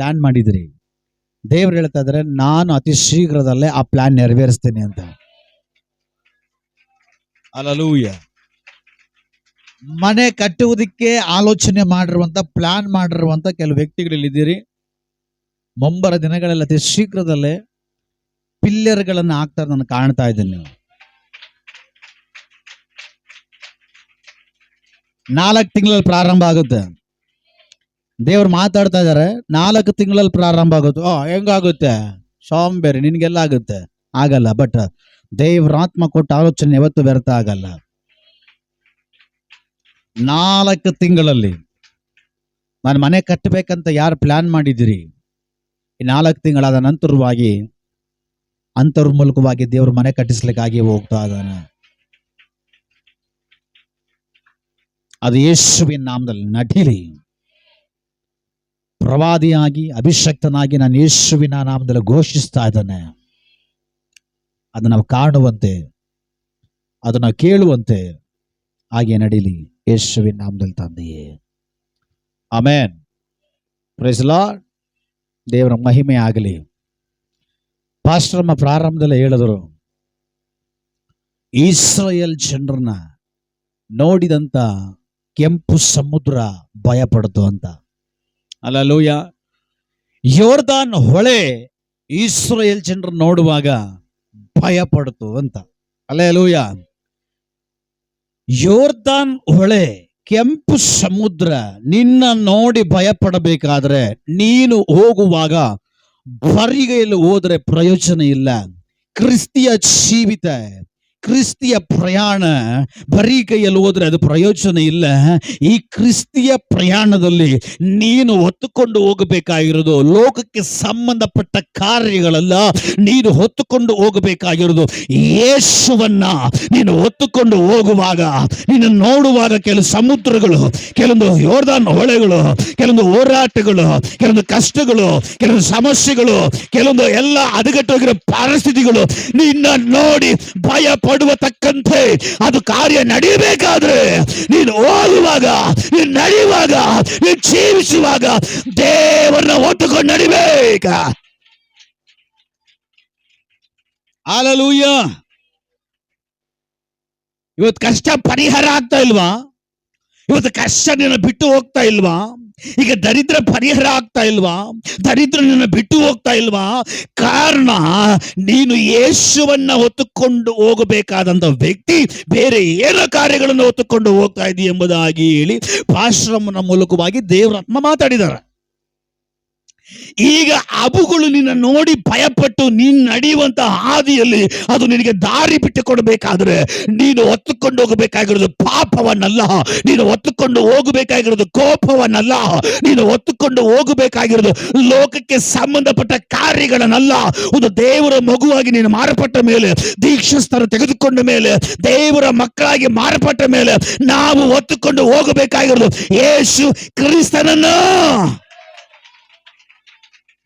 Plan ಮಾಡಿದ್ರಿ. ದೇವ್ರು ಹೇಳ್ತಾ ಇದ್ದಾರೆ, ನಾನು ಅತಿ ಶೀಘ್ರದಲ್ಲೇ ಆ ಪ್ಲಾನ್ ನೆರವೇರಿಸ್ತೇನೆ ಅಂತ. ಹಲ್ಲೆಲೂಯಾ. ಮನೆ ಕಟ್ಟುವುದಕ್ಕೆ ಆಲೋಚನೆ ಮಾಡಿರುವಂತ, ಪ್ಲಾನ್ ಮಾಡಿರುವಂತ ಕೆಲವು ವ್ಯಕ್ತಿಗಳಿದ್ದೀರಿ. ಮುಂಬರ ದಿನಗಳಲ್ಲಿ ಅತಿ ಶೀಘ್ರದಲ್ಲೇ ಪಿಲ್ಲರ್ಗಳನ್ನು ಹಾಕ್ತಾರೆ, ನಾನು ಕಾಣ್ತಾ ಇದ್ದೇನೆ. ನೀವು 4 ತಿಂಗಳಲ್ಲಿ ಪ್ರಾರಂಭ ಆಗುತ್ತೆ. ದೇವ್ರು ಮಾತಾಡ್ತಾ ಇದ್ದಾರೆ, 4 ತಿಂಗಳಲ್ಲಿ ಪ್ರಾರಂಭ ಆಗುತ್ತೆ. ಹೆಂಗಾಗುತ್ತೆ? ಸೋಂಬೇರಿ, ನಿನ್ಗೆಲ್ಲ ಆಗುತ್ತೆ? ಆಗಲ್ಲ. ಬಟ್ ದೇವ್ರ ಆತ್ಮ ಕೊಟ್ಟ ಆಲೋಚನೆ ಯಾವತ್ತು ವ್ಯರ್ಥ ಆಗಲ್ಲ. 4 ತಿಂಗಳಲ್ಲಿ ನಾನು ಮನೆ ಕಟ್ಟಬೇಕಂತ ಯಾರು ಪ್ಲಾನ್ ಮಾಡಿದಿರಿ, ಈ 4 ತಿಂಗಳಾದ ನಂತರವಾಗಿ ಅಂತರ್ಮೂಲಕವಾಗಿ ದೇವ್ರ ಮನೆ ಕಟ್ಟಿಸ್ಲಿಕ್ಕಾಗಿ ಹೋಗ್ತಾ ಇದ್ದಾನೆ. ಅದು ಯೇಸುವಿನ ನಾಮದಲ್ಲಿ ನಡೀಲಿ. ಪ್ರವಾದಿಯಾಗಿ ಅಭಿಷಕ್ತನಾಗಿ ನಾನು ಯೇಸುವಿನ ನಾಮದಲ್ಲಿ ಘೋಷಿಸ್ತಾ ಇದ್ದಾನೆ. ಅದು ನಾವು ಕಾಣುವಂತೆ, ಅದು ನಾವು ಕೇಳುವಂತೆ ಹಾಗೆ ನಡೀಲಿ ಯೇಸುವಿನ ನಾಮದಲ್ಲಿ ತಂದೆಯೇ. ಆಮೆನ್. Praise the lord. ದೇವರ ಮಹಿಮೆ ಆಗಲಿ. ಪಾಸ್ಟರ್ ಪ್ರಾರಂಭದಲ್ಲಿ ಹೇಳಿದರು, ಇಸ್ರಾಯೇಲ್ ಜನರನ್ನ ನೋಡಿದಂತ ಕೆಂಪು ಸಮುದ್ರ ಭಯಪಡ್ತು ಅಂತ. ಹಲ್ಲೆಲೂಯಾ. ಯೋರ್ದಾನ್ ಹೊಳೆ ಇಸ್ರಾಯೇಲ್ ಜನರು ನೋಡುವಾಗ ಭಯಪಡ್ತು ಅಂತ. ಹಲ್ಲೆಲೂಯಾ. ಯೋರ್ದಾನ್ ಹೊಳೆ, ಕೆಂಪು ಸಮುದ್ರ ನಿನ್ನ ನೋಡಿ ಭಯಪಡಬೇಕಾದ್ರೆ ನೀನು ಹೋಗುವಾಗ ಬರಿಗೈಯಲ್ಲಿ ಹೋದ್ರೆ ಪ್ರಯೋಜನ ಇಲ್ಲ. ಕ್ರಿಸ್ತಿಯ ಜೀವಿತ, ಕ್ರಿಸ್ತಿಯ ಪ್ರಯಾಣ ಬರೀ ಕೈಯಲ್ಲಿ ಹೋದ್ರೆ ಅದು ಪ್ರಯೋಜನ ಇಲ್ಲ. ಈ ಕ್ರಿಸ್ತಿಯ ಪ್ರಯಾಣದಲ್ಲಿ ನೀನು ಹೊತ್ತುಕೊಂಡು ಹೋಗಬೇಕಾಗಿರೋದು ಲೋಕಕ್ಕೆ ಸಂಬಂಧಪಟ್ಟ ಕಾರ್ಯಗಳಲ್ಲ. ನೀನು ಹೊತ್ತುಕೊಂಡು ಹೋಗಬೇಕಾಗಿರೋದು ಯೇಸುವನ್ನ. ನೀನು ಹೊತ್ತುಕೊಂಡು ಹೋಗುವಾಗ, ನೀನು ನೋಡುವಾಗ ಕೆಲವು ಸಮುದ್ರಗಳು, ಕೆಲವೊಂದು ಯೋರ್ದಾನ್ ಹೊಳೆಗಳು, ಕೆಲವೊಂದು ಹೋರಾಟಗಳು, ಕೆಲವೊಂದು ಕಷ್ಟಗಳು, ಕೆಲವೊಂದು ಸಮಸ್ಯೆಗಳು, ಕೆಲವೊಂದು ಎಲ್ಲ ಹದಗೆಟ್ಟೋಗಿರೋ ಪರಿಸ್ಥಿತಿಗಳು ನಿನ್ನ ನೋಡಿ ಭಯ ಪಡುವ ತಕ್ಕಂತೆ ಅದು ಕಾರ್ಯ ನಡೆಯಬೇಕಾದ್ರೆ ನೀನು ಹೋಗುವಾಗ, ನೀನು ನಡೆಯುವಾಗ, ನೀನು ಜೀವಿಸುವಾಗ ದೇವರನ್ನ ಹೊತ್ತುಕೊಂಡು ನಡಿಬೇಕ. ಹಲ್ಲೆಲೂಯಾ. ಇವತ್ತು ಕಷ್ಟ ಪರಿಹಾರ ಆಗ್ತಾ ಇಲ್ವಾ? ಇವತ್ತು ಕಷ್ಟ ನಿನ್ನ ಬಿಟ್ಟು ಹೋಗ್ತಾ ಇಲ್ವಾ? ಈಗ ದರಿದ್ರ ಪರಿಹಾರ ಆಗ್ತಾ ಇಲ್ವಾ? ದರಿದ್ರ ನಿನ್ನ ಬಿಟ್ಟು ಹೋಗ್ತಾ ಇಲ್ವಾ? ಕಾರಣ ನೀನು ಯೇಸುವನ್ನ ಹೊತ್ತುಕೊಂಡು ಹೋಗಬೇಕಾದಂತ ವ್ಯಕ್ತಿ ಬೇರೆ ಏನೋ ಕಾರ್ಯಗಳನ್ನು ಹೊತ್ತುಕೊಂಡು ಹೋಗ್ತಾ ಇದೀಯ ಎಂಬುದಾಗಿ ಹೇಳಿ ಪಾಶ್ರಮನ ಮೂಲಕವಾಗಿ ದೇವರ ಆತ್ಮ ಮಾತಾಡಿದ್ದಾರೆ. ಈಗ ಅವುಗಳು ನಿನ್ನ ನೋಡಿ ಭಯಪಟ್ಟು ನೀನು ನಡೆಯುವಂತ ಹಾದಿಯಲ್ಲಿ ಅದು ನಿನಗೆ ದಾರಿ ಬಿಟ್ಟು ಕೊಡಬೇಕಾದ್ರೆ ನೀನು ಹೊತ್ತುಕೊಂಡು ಹೋಗಬೇಕಾಗಿರೋದು ಪಾಪವನ್ನಲ್ಲ, ನೀನು ಹೊತ್ತುಕೊಂಡು ಹೋಗಬೇಕಾಗಿರೋದು ಕೋಪವನ್ನಲ್ಲ, ನೀನು ಹೊತ್ತುಕೊಂಡು ಹೋಗಬೇಕಾಗಿರೋದು ಲೋಕಕ್ಕೆ ಸಂಬಂಧಪಟ್ಟ ಕಾರ್ಯಗಳನ್ನಲ್ಲ. ಒಂದು ದೇವರ ಮಗುವಾಗಿ ನೀನು ಮಾರ್ಪಟ್ಟ ಮೇಲೆ, ದೀಕ್ಷಾಸ್ಥಾನ ತೆಗೆದುಕೊಂಡ ಮೇಲೆ, ದೇವರ ಮಕ್ಕಳಾಗಿ ಮಾರ್ಪಟ್ಟ ಮೇಲೆ ನಾವು ಹೊತ್ತುಕೊಂಡು ಹೋಗಬೇಕಾಗಿರೋದು ಯೇಸು ಕ್ರಿಸ್ತನನ್ನ.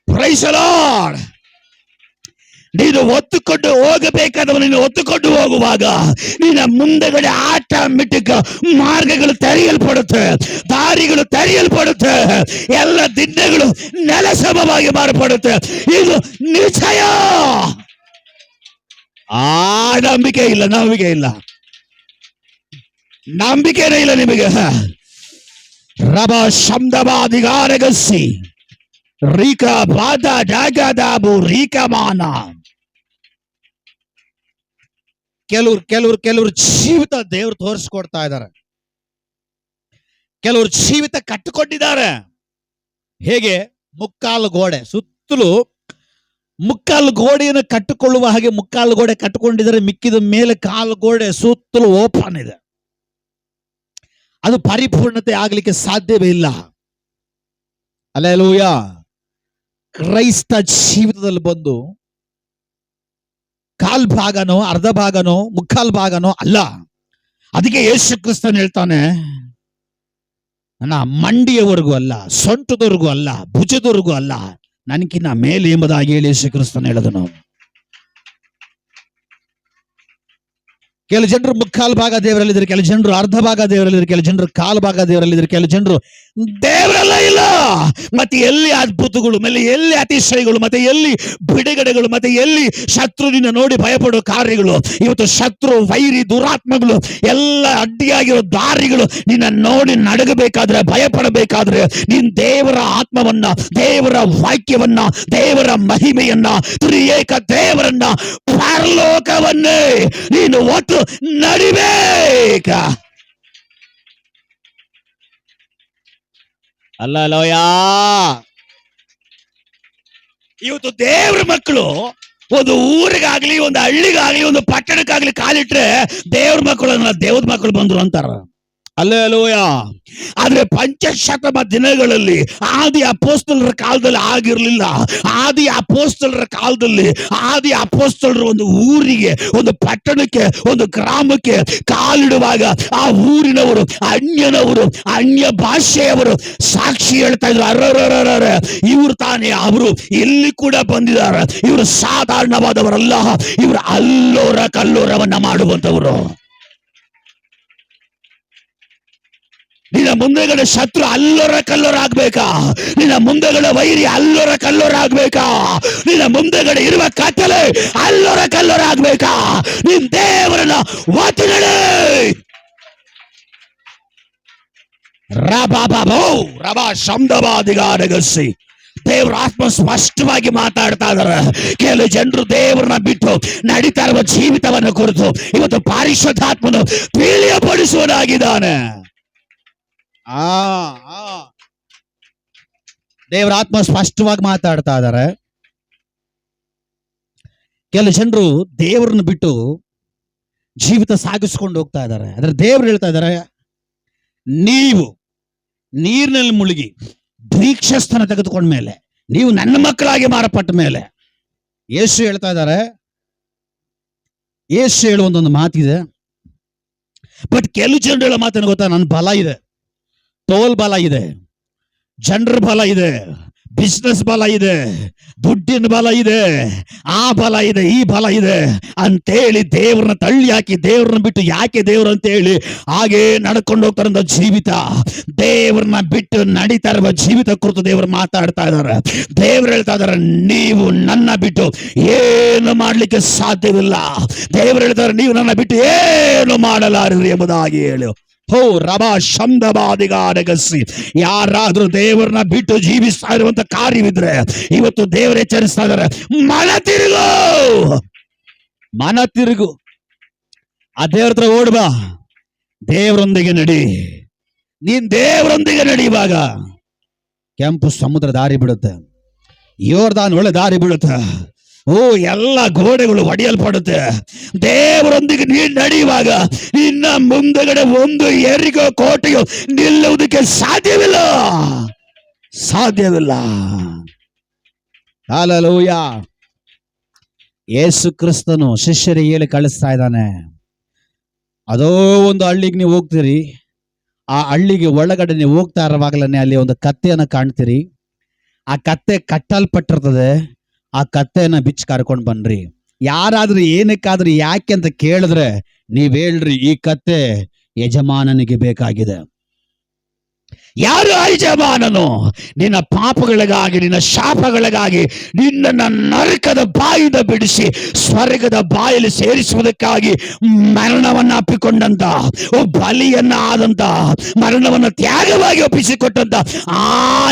Praise the Lord. ನೀನು ಹೊತ್ತುಕೊಂಡು ಹೋಗಬೇಕಾದವ ನೀನು ಹೊತ್ತುಕೊಂಡು ಹೋಗುವಾಗ ನಿನ್ನ ಮುಂದೆಗಡೆ ಆಟೋಮೆಟಿಕ್ ಮಾರ್ಗಗಳು ತೆರೆಯಲ್ಪಡುತ್ತೆ, ದಾರಿಗಳು ತೆರೆಯಲ್ಪಡುತ್ತೆ, ಎಲ್ಲ ದಿನಗಳು ನೆಲಸಮವಾಗಿ ಮಾರ್ಪಡುತ್ತೆ. ಇದು ನಿಶ್ಚಯ. ನಂಬಿಕೆ ಇಲ್ಲ, ನಂಬಿಕೆ ಇಲ್ಲ, ನಂಬಿಕೆನೇ ಇಲ್ಲ ನಿಮಗೆ. ರಬ ಶಬ್ದವಾದಿಗಾರಗಸಿ ರೀಕಾ ಬಾದ ಡಾಗದಾಬು ರೀಕಮಾನ. ಕೆಲವರು ಜೀವಿತ ದೇವರು ತೋರಿಸ್ಕೊಡ್ತಾ ಇದ್ದಾರೆ. ಕೆಲವರು ಜೀವಿತ ಕಟ್ಟಿಕೊಂಡಿದ್ದಾರೆ. ಹೇಗೆ? ಮುಕ್ಕಾಲು ಗೋಡೆ ಸುತ್ತಲೂ ಮುಕ್ಕಾಲು ಗೋಡೆಯನ್ನು ಕಟ್ಟಿಕೊಳ್ಳುವ ಹಾಗೆ ಮುಕ್ಕಾಲು ಗೋಡೆ ಕಟ್ಟಿಕೊಂಡಿದ್ದಾರೆ. ಮಿಕ್ಕಿದ ಮೇಲೆ ಕಾಲು ಗೋಡೆ ಸುತ್ತಲೂ ಓಪನ್ ಇದೆ. ಅದು ಪರಿಪೂರ್ಣತೆ ಆಗ್ಲಿಕ್ಕೆ ಸಾಧ್ಯವೇ ಇಲ್ಲ. ಹಲ್ಲೆಲೂಯಾ. ಕ್ರೈಸ್ತ ಜೀವಿತದಲ್ಲಿ ಬಂದು ಕಾಲ್ ಭಾಗನೋ ಅರ್ಧ ಭಾಗನೋ ಮುಕ್ಕಾಲ್ ಭಾಗನೋ ಅಲ್ಲ. ಅದಕ್ಕೆ ಯೇಸು ಕ್ರಿಸ್ತನ್ ಹೇಳ್ತಾನೆ, ನನ್ನ ಮಂಡಿಯವರೆಗೂ ಅಲ್ಲ, ಸೊಂಟದವರೆಗೂ ಅಲ್ಲ, ಭುಜದವರೆಗೂ ಅಲ್ಲ, ನನಗಿನ್ನ ಮೇಲೆ ಎಂಬುದಾಗಿ ಹೇಳಿ ಯೇಸು ಕ್ರಿಸ್ತನ್ ಹೇಳಿದನು. ಕೆಲವು ಜನರು ಮುಕ್ಕಾಲು ಭಾಗ ದೇವರಲ್ಲಿದ್ದಾರೆ, ಕೆಲವು ಜನರು ಅರ್ಧ ಭಾಗ ದೇವರಲ್ಲಿದ್ದಾರೆ, ಕೆಲವು ಜನರು ಕಾಲು ಭಾಗ ದೇವರಲ್ಲಿದ್ದಾರೆ, ಕೆಲವು ಜನರು ದೇವರಲ್ಲ ಇಲ್ಲ. ಮತ್ತೆ ಎಲ್ಲಿ ಅದ್ಭುತಗಳು, ಮತ್ತೆ ಎಲ್ಲಿ ಅತಿಶಯಗಳು, ಮತ್ತೆ ಎಲ್ಲಿ ಬಿಡುಗಡೆಗಳು, ಮತ್ತೆ ಎಲ್ಲಿ ಶತ್ರುವಿನ ನೋಡಿ ಭಯಪಡೋ ಕಾರ್ಯಗಳು. ಇವತ್ತು ಶತ್ರು, ವೈರಿ, ದುರಾತ್ಮಗಳು ಎಲ್ಲ ಅಡ್ಡಿಯಾಗಿರೋ ದಾರಿಗಳು ನಿನ್ನ ನೋಡಿ ನಡಗಬೇಕಾದ್ರೆ, ಭಯಪಡಬೇಕಾದ್ರೆ ನೀನ್ ದೇವರ ಆತ್ಮವನ್ನ, ದೇವರ ವಾಕ್ಯವನ್ನ, ದೇವರ ಮಹಿಮೆಯನ್ನ, ತ್ರಿಯೇಕ ದೇವರನ್ನ, ಪರಲೋಕವನ್ನೇ ನೀನು ಒಟ್ಟು ನಡಿಬೇಕ. ಅಲ್ಲೋಯ, ಇವತ್ತು ದೇವ್ರ ಮಕ್ಕಳು ಒಂದು ಊರಿಗಾಗ್ಲಿ, ಒಂದು ಹಳ್ಳಿಗಾಗ್ಲಿ, ಒಂದು ಪಟ್ಟಣಕ್ಕಾಗ್ಲಿ ಕಾಲಿಟ್ರೆ ದೇವ್ರ ಮಕ್ಕಳು ದೇವ್ರ ಮಕ್ಕಳು ಬಂದ್ರು ಅಂತಾರ. ಅಲ್ಲೇಲೂಯ. ಆದ್ರೆ ಪಂಚಶತಮ ದಿನಗಳಲ್ಲಿ ಆದಿ ಅಪೊಸ್ತಲರ ಕಾಲದಲ್ಲಿ ಆಗಿರ್ಲಿಲ್ಲ. ಆದಿ ಅಪೊಸ್ತಲರ ಕಾಲದಲ್ಲಿ ಆದಿ ಅಪೊಸ್ತಲರು ಒಂದು ಊರಿಗೆ, ಒಂದು ಪಟ್ಟಣಕ್ಕೆ, ಒಂದು ಗ್ರಾಮಕ್ಕೆ ಕಾಲಿಡುವಾಗ ಆ ಊರಿನವರು, ಅನ್ಯನವರು, ಅನ್ಯ ಭಾಷೆಯವರು ಸಾಕ್ಷಿ ಹೇಳ್ತಾ ಇದ್ರು, ಅರ್ರರ್ರರ್ರ ಇವ್ರು ತಾನೇ ಅವರು, ಇಲ್ಲಿ ಕೂಡ ಬಂದಿದ್ದಾರೆ, ಇವರು ಸಾಧಾರಣವಾದವರಲ್ಲ, ಇವರು ಅಲ್ಲೋರ ಕಲ್ಲೋರವನ್ನ ಮಾಡುವಂತವರು. ನಿನ್ನ ಮುಂದೆಗಡೆ ಶತ್ರು ಅಲ್ಲೋರ ಕಲ್ಲೋರ ಆಗ್ಬೇಕಾ? ನಿನ್ನ ಮುಂದೆಗಡೆ ವೈರಿ ಅಲ್ಲೋರ ಕಲ್ಲೋರ ಆಗ್ಬೇಕಾ? ನಿನ್ನ ಮುಂದೆಗಡೆ ಇರುವ ಕತ್ತಲೆ ಅಲ್ಲೋರ ಕಲ್ಲೋರ ಆಗ್ಬೇಕಾ? ನಿನ್ ದೇವರನ್ನ ಒತ್ತುಗಡೆ ರಬಾ ಶಬ್ದವಾದಿಗಾರಗಸಿ ದೇವರ ಆತ್ಮ ಸ್ಪಷ್ಟವಾಗಿ ಮಾತಾಡ್ತಾ ಇದಾರೆ. ಕೆಲವು ಜನರು ದೇವರನ್ನ ಬಿಟ್ಟು ನಡೀತಾ ಇರುವ ಜೀವಿತವನ್ನು ಕುರಿತು ಇವತ್ತು ಪರಿಶುದ್ಧಾತ್ಮನು ತಿಳಿಯಪಡಿಸುವನಾಗಿದ್ದಾನೆ. ದೇವರ ಆತ್ಮ ಸ್ಪಷ್ಟವಾಗಿ ಮಾತಾಡ್ತಾ ಇದ್ದಾರೆ. ಕೆಲವು ಜನರು ದೇವರನ್ನು ಬಿಟ್ಟು ಜೀವಿತ ಸಾಗಿಸ್ಕೊಂಡು ಹೋಗ್ತಾ ಇದ್ದಾರೆ. ಆದ್ರೆ ದೇವರು ಹೇಳ್ತಾ ಇದ್ದಾರೆ, ನೀವು ನೀರಿನಲ್ಲಿ ಮುಳುಗಿ ದೀಕ್ಷಾಸ್ಥಾನ ತೆಗೆದುಕೊಂಡ ಮೇಲೆ, ನೀವು ನನ್ನ ಮಕ್ಕಳಾಗಿ ಮಾರಪಟ್ಟ ಮೇಲೆ, ಯೇಸು ಹೇಳ್ತಾ ಇದ್ದಾರೆ, ಯೇಸು ಹೇಳುವ ಒಂದು ಮಾತಿದೆ. ಬಟ್ ಕೆಲವು ಜನರು ಹೇಳೋ ಮಾತನ್ನು ಗೊತ್ತಾ? ನನ್ನ ಬಲ ಇದೆ, ತೋಲ್ ಬಲ ಇದೆ, ಜನರ ಬಲ ಇದೆ, ಬಿಸ್ನೆಸ್ ಬಲ ಇದೆ, ದುಡ್ಡಿನ ಬಲ ಇದೆ, ಆ ಬಲ ಇದೆ, ಈ ಬಲ ಇದೆ ಅಂತೇಳಿ ದೇವ್ರನ್ನ ತಳ್ಳಿ ಹಾಕಿ, ದೇವ್ರನ್ನ ಬಿಟ್ಟು ಯಾಕೆ ದೇವ್ರು ಅಂತ ಹೇಳಿ ಹಾಗೆ ನಡ್ಕೊಂಡು ಹೋಗ್ತಾರಂತ ಜೀವಿತ, ದೇವ್ರನ್ನ ಬಿಟ್ಟು ನಡೀತಾ ಇರುವ ಜೀವಿತ ಕುರಿತು ದೇವರು ಮಾತಾಡ್ತಾ ಇದ್ದಾರೆ. ದೇವ್ರು ಹೇಳ್ತಾ ಇದ್ದಾರೆ, ನೀವು ನನ್ನ ಬಿಟ್ಟು ಏನು ಮಾಡ್ಲಿಕ್ಕೆ ಸಾಧ್ಯವಿಲ್ಲ. ದೇವ್ರು ಹೇಳ್ತಾರೆ, ನೀವು ನನ್ನ ಬಿಟ್ಟು ಏನು ಮಾಡಲಾರಿರಿ ಎಂಬುದಾಗಿ ಹೇಳು. ಹೋ ರಬಾ ಶಬ್ದವಾದಿಗಾರಗಸಿ. ಯಾರಾದ್ರೂ ದೇವರನ್ನ ಬಿಟ್ಟು ಜೀವಿಸ್ತಾ ಇರುವಂತ ಕಾರ್ಯವಿದ್ರೆ ಇವತ್ತು ದೇವರು ಎಚ್ಚರಿಸ್ತಾ ಇದ್ದಾರೆ, ಮನ ತಿರುಗು, ಆ ದೇವ್ರ ಹತ್ರ ಓಡ್ಬಾ, ದೇವರೊಂದಿಗೆ ನಡಿ. ನೀನ್ ದೇವರೊಂದಿಗೆ ನಡಿಯುವಾಗ ಕೆಂಪು ಸಮುದ್ರ ದಾರಿ ಬಿಡುತ್ತೆ, ಯೋರ್ದಾನ್ ಒಳ್ಳೆ ದಾರಿ ಬಿಡುತ್ತೆ. ಎಲ್ಲ ಗೋಡೆಗಳು ಒಡೆಯಲ್ಪಡುತ್ತೆ. ದೇವರೊಂದಿಗೆ ನೀನು ನಡೆಯುವಾಗ ನಿನ್ನ ಮುಂದಗಡೆ ಒಂದು ಎರಿಗೋ ಕೋಟೆಯೋ ನಿಲ್ಲುವುದಕ್ಕೆ ಸಾಧ್ಯವಿಲ್ಲ. ಹಲ್ಲೆಲೂಯ. ಯೇಸು ಕ್ರಿಸ್ತನು ಶಿಷ್ಯರಿಗೆ ಹೇಳಿ ಕಳಿಸ್ತಾ ಇದ್ದಾನೆ, ಅದೋ ಒಂದು ಹಳ್ಳಿಗೆ ನೀವು ಹೋಗ್ತೀರಿ, ಆ ಹಳ್ಳಿಗೆ ಒಳಗಡೆ ನೀವು ಹೋಗ್ತಾ ಇರುವಾಗಲೇ ಅಲ್ಲಿ ಒಂದು ಕತ್ತೆಯನ್ನು ಕಾಣ್ತೀರಿ. ಆ ಕತ್ತೆ ಕಟ್ಟಲ್ಪಟ್ಟಿರ್ತದೆ. ಆ ಕತ್ತೆಯನ್ನ ಬಿಚ್ಚಿ ಕರ್ಕೊಂಡು ಬನ್ರಿ. ಯಾರಾದ್ರೂ ಏನಕ್ಕಾದ್ರೂ ಯಾಕೆ ಅಂತ ಕೇಳಿದ್ರೆ ನೀವ್ ಹೇಳ್ರಿ, ಈ ಕತ್ತೆ ಯಜಮಾನನಿಗೆ ಬೇಕಾಗಿದೆ. ಯಾರು ಯಜಮಾನನು? ನಿನ್ನ ಪಾಪಗಳಿಗಾಗಿ, ನಿನ್ನ ಶಾಪಗಳಿಗಾಗಿ ನಿನ್ನನ್ನು ನರಕದ ಬಾಯಿಂದ ಬಿಡಿಸಿ ಸ್ವರ್ಗದ ಬಾಯಲ್ಲಿ ಸೇರಿಸುವುದಕ್ಕಾಗಿ ಮರಣವನ್ನ ಅಪ್ಪಿಕೊಂಡಂತ, ಬಲಿಯನ್ನ ಆದಂತ, ಮರಣವನ್ನು ತ್ಯಾಗವಾಗಿ ಒಪ್ಪಿಸಿಕೊಟ್ಟಂತ ಆ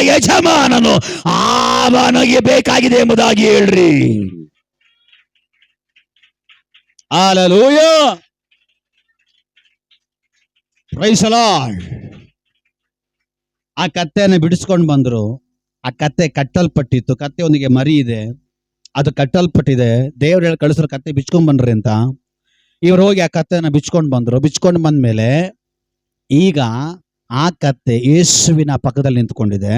ಯಜಮಾನನು ಅವನಿಗೆ ಬೇಕಾಗಿದೆ ಎಂಬುದಾಗಿ ಹೇಳ್ರಿ. ಹಲ್ಲೆಲೂಯ. Praise the lord. ಆ ಕತ್ತೆಯನ್ನು ಬಿಡಿಸ್ಕೊಂಡು ಬಂದ್ರು. ಆ ಕತ್ತೆ ಕಟ್ಟಲ್ಪಟ್ಟಿತ್ತು. ಕತ್ತೆಯೊಂದಿಗೆ ಮರಿ ಇದೆ, ಅದು ಕಟ್ಟಲ್ಪಟ್ಟಿದೆ. ದೇವ್ರು ಹೇಳಿ ಕಳಿಸ್ರು ಕತ್ತೆ ಬಿಚ್ಕೊಂಡ್ ಬನ್ರಿ ಅಂತ. ಇವ್ರು ಹೋಗಿ ಆ ಕತ್ತೆಯನ್ನು ಬಿಚ್ಕೊಂಡು ಬಂದ್ರು. ಬಿಚ್ಕೊಂಡು ಬಂದ್ಮೇಲೆ ಈಗ ಆ ಕತ್ತೆ ಯೇಸುವಿನ ಪಕ್ಕದಲ್ಲಿ ನಿಂತ್ಕೊಂಡಿದೆ.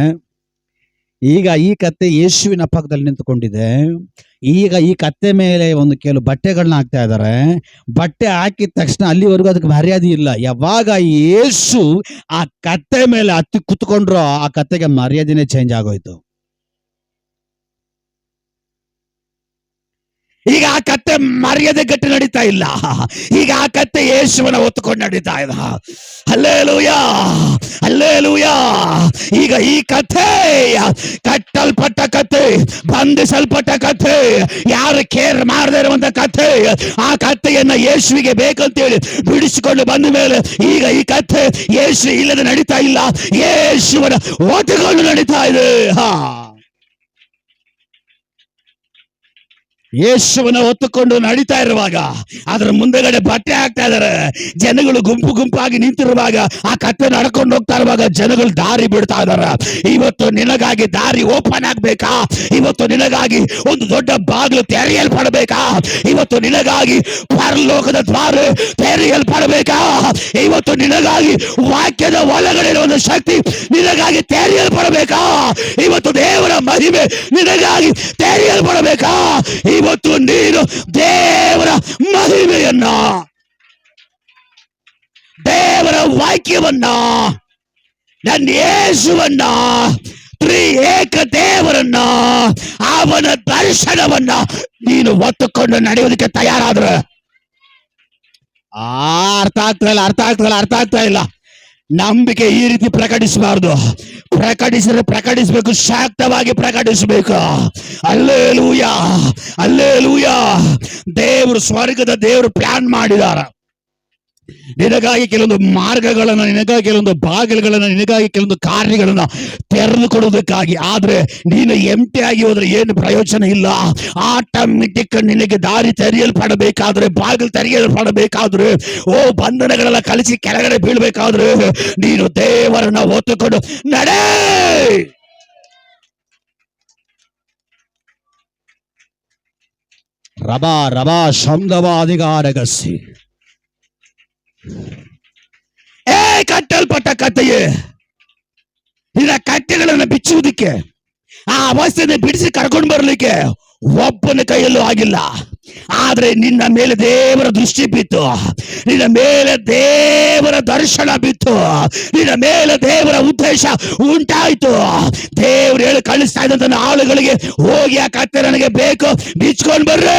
ಈಗ ಈ ಕತ್ತೆ ಯೇಸುವಿನ ಪಕ್ಕದಲ್ಲಿ ನಿಂತ್ಕೊಂಡಿದೆ. ಈಗ ಈ ಕತ್ತೆ ಮೇಲೆ ಒಂದು ಕೆಲವು ಬಟ್ಟೆಗಳನ್ನ ಹಾಕ್ತಾ ಇದ್ದಾರೆ. ಬಟ್ಟೆ ಹಾಕಿದ ತಕ್ಷಣ ಅಲ್ಲಿವರೆಗೂ ಅದಕ್ಕೆ ಮರ್ಯಾದೆ ಇಲ್ಲ. ಯಾವಾಗ ಯೇಸು ಆ ಕತ್ತೆ ಮೇಲೆ ಹತ್ತಿ ಕುತ್ಕೊಂಡ್ರು, ಆ ಕತ್ತೆಗೆ ಮರ್ಯಾದೆನೇ ಚೇಂಜ್ ಆಗೋಯ್ತು. ಈಗ ಆ ಕತ್ತೆ ಮರ್ಯಾದೆ ಗಟ್ಟಿ ನಡೀತಾ ಇಲ್ಲ. ಈಗ ಆ ಕತ್ತೆ ಯೇಸುವನ ಹೊತ್ತುಕೊಂಡು ನಡೀತಾ ಇದ್ದ. Hallelujah, hallelujah. ಈಗ ಈ ಕಥೆ ಕಟ್ಟಲ್ಪಟ್ಟ ಕಥೆ, ಬಂಧಿಸಲ್ಪಟ್ಟ ಕಥೆ, ಯಾರು ಕೇರ್ ಮಾಡದೇ ಇರುವಂತ ಕಥೆ, ಆ ಕಥೆಯನ್ನ ಯೇಸುವಿಗೆ ಬೇಕಂತೇಳಿ ಬಿಡಿಸಿಕೊಂಡು ಬಂದ ಮೇಲೆ ಈಗ ಈ ಕಥೆ ಯೇಸು ಇಲ್ಲದೆ ನಡೀತಾ ಇಲ್ಲ, ಯೇಸುವನ ಹೊತ್ತುಕೊಂಡು ನಡೀತಾ ಇದೆ. ಯೇಸುವನ್ನ ಹೊತ್ತುಕೊಂಡು ನಡೀತಾ ಇರುವಾಗ ಅದರ ಮುಂದೆಗಡೆ ಬಟ್ಟೆ ಹಾಕ್ತಾ ಇದಾರೆ. ಜನಗಳು ಗುಂಪು ಗುಂಪಾಗಿ ನಿಂತಿರುವಾಗ ಆ ಕತ್ತೆ ನಡ್ಕೊಂಡು ಹೋಗ್ತಾ ಇರುವಾಗ ಜನಗಳು ದಾರಿ ಬಿಡ್ತಾ ಇದಾರೆ. ಇವತ್ತು ನಿನಗಾಗಿ ದಾರಿ ಓಪನ್ ಆಗ್ಬೇಕಾ? ಇವತ್ತು ನಿನಗಾಗಿ ಒಂದು ದೊಡ್ಡ ಬಾಗಿಲು ತೆರೆಯಲ್ಪಡಬೇಕಾ? ಇವತ್ತು ನಿನಗಾಗಿ ಪರಲೋಕದ ದ್ವಾರ ತೆರೆಯಲ್ಪಡಬೇಕಾ? ಇವತ್ತು ನಿನಗಾಗಿ ವಾಕ್ಯದ ಒಳಗಡೆ ಒಂದು ಶಕ್ತಿ ನಿನಗಾಗಿ ತೆರೆಯಲ್ಪಡಬೇಕಾ? ಇವತ್ತು ದೇವರ ಮಹಿಮೆ ನಿನಗಾಗಿ ತೆರೆಯಲ್ಪಡಬೇಕಾ? ಇವತ್ತು ನೀನು ದೇವರ ಮಹಿಮೆಯನ್ನ, ದೇವರ ವಾಕ್ಯವನ್ನ, ನನ್ನ ಯೇಸುವನ್ನ, ತ್ರಿಏಕ ದೇವರನ್ನ, ಅವನ ದರ್ಶನವನ್ನ ನೀನು ಹೊತ್ತುಕೊಂಡು ನಡೆಯೋದಕ್ಕೆ ತಯಾರಾದ್ರೆ ಅರ್ಥ ಆಗ್ತಾ ಇಲ್ಲ. ನಂಬಿಕೆ ಈ ರೀತಿ ಪ್ರಕಟಿಸಬಾರದು. ಪ್ರಕಟಿಸಬೇಕು, ಶಾಕ್ತವಾಗಿ ಪ್ರಕಟಿಸಬೇಕು. Hallelujah, hallelujah. ದೇವರು, ಸ್ವರ್ಗದ ದೇವರು ಪ್ಲಾನ್ ಮಾಡಿದಾರ ನಿನಗಾಗಿ ಕೆಲವೊಂದು ಮಾರ್ಗಗಳನ್ನ, ನಿನಗಾಗಿ ಕೆಲವೊಂದು ಬಾಗಿಲುಗಳನ್ನ, ನಿನಗಾಗಿ ಕೆಲವೊಂದು ಕಾರ್ಯಗಳನ್ನ ತೆರೆದು ಕೊಡುವುದಕ್ಕಾಗಿ. ಆದ್ರೆ ನೀನು ಎಂಟಿ ಆಗಿ ಹೋದ್ರೆ ಏನು ಪ್ರಯೋಜನ ಇಲ್ಲ. ಆಟೋಮೆಟಿಕ್ ನಿನಗೆ ದಾರಿ ತೆರೆಯಲ್ಪಡಬೇಕಾದ್ರೆ, ಬಾಗಿಲು ತೆರೆಯಲ್ಪಡಬೇಕಾದ್ರೆ, ಬಂಧನಗಳೆಲ್ಲ ಕಲಿಸಿ ಕೆಳಗಡೆ ಬೀಳ್ಬೇಕಾದ್ರೆ ನೀನು ದೇವರನ್ನ ಹೊತ್ತುಕೊಂಡು ನಡೆ. ರಬಾ ಶಬ್ದವಾದಿಗಾರಗಸಿ ಕಟ್ಟಲ್ಪಟ್ಟ ಕಥೆಯೇ, ನಿನ್ನ ಕಟ್ಟೆಗಳನ್ನು ಬಿಚ್ಚುವುದಕ್ಕೆ, ಆ ಅವಸ್ಥೆಯನ್ನು ಬಿಡಿಸಿ ಕರ್ಕೊಂಡು ಬರಲಿಕ್ಕೆ ಒಬ್ಬನ ಕೈಯಲ್ಲೂ ಆಗಿಲ್ಲ. ಆದ್ರೆ ನಿನ್ನ ಮೇಲೆ ದೇವರ ದೃಷ್ಟಿ ಬಿತ್ತು, ನಿನ್ನ ಮೇಲೆ ದೇವರ ದರ್ಶನ ಬಿತ್ತು, ನಿನ್ನ ಮೇಲೆ ದೇವರ ಉದ್ದೇಶ ಉಂಟಾಯ್ತು. ದೇವರು ಹೇಳಿ ಕಳಿಸ್ತಾ ಇದ್ದಂತ ಆಳುಗಳಿಗೆ, ಹೋಗಿ ಆ ಕತ್ತೆ ನನಗೆ ಬೇಕು, ಬಿಚ್ಕೊಂಡು ಬರ್ರಿ.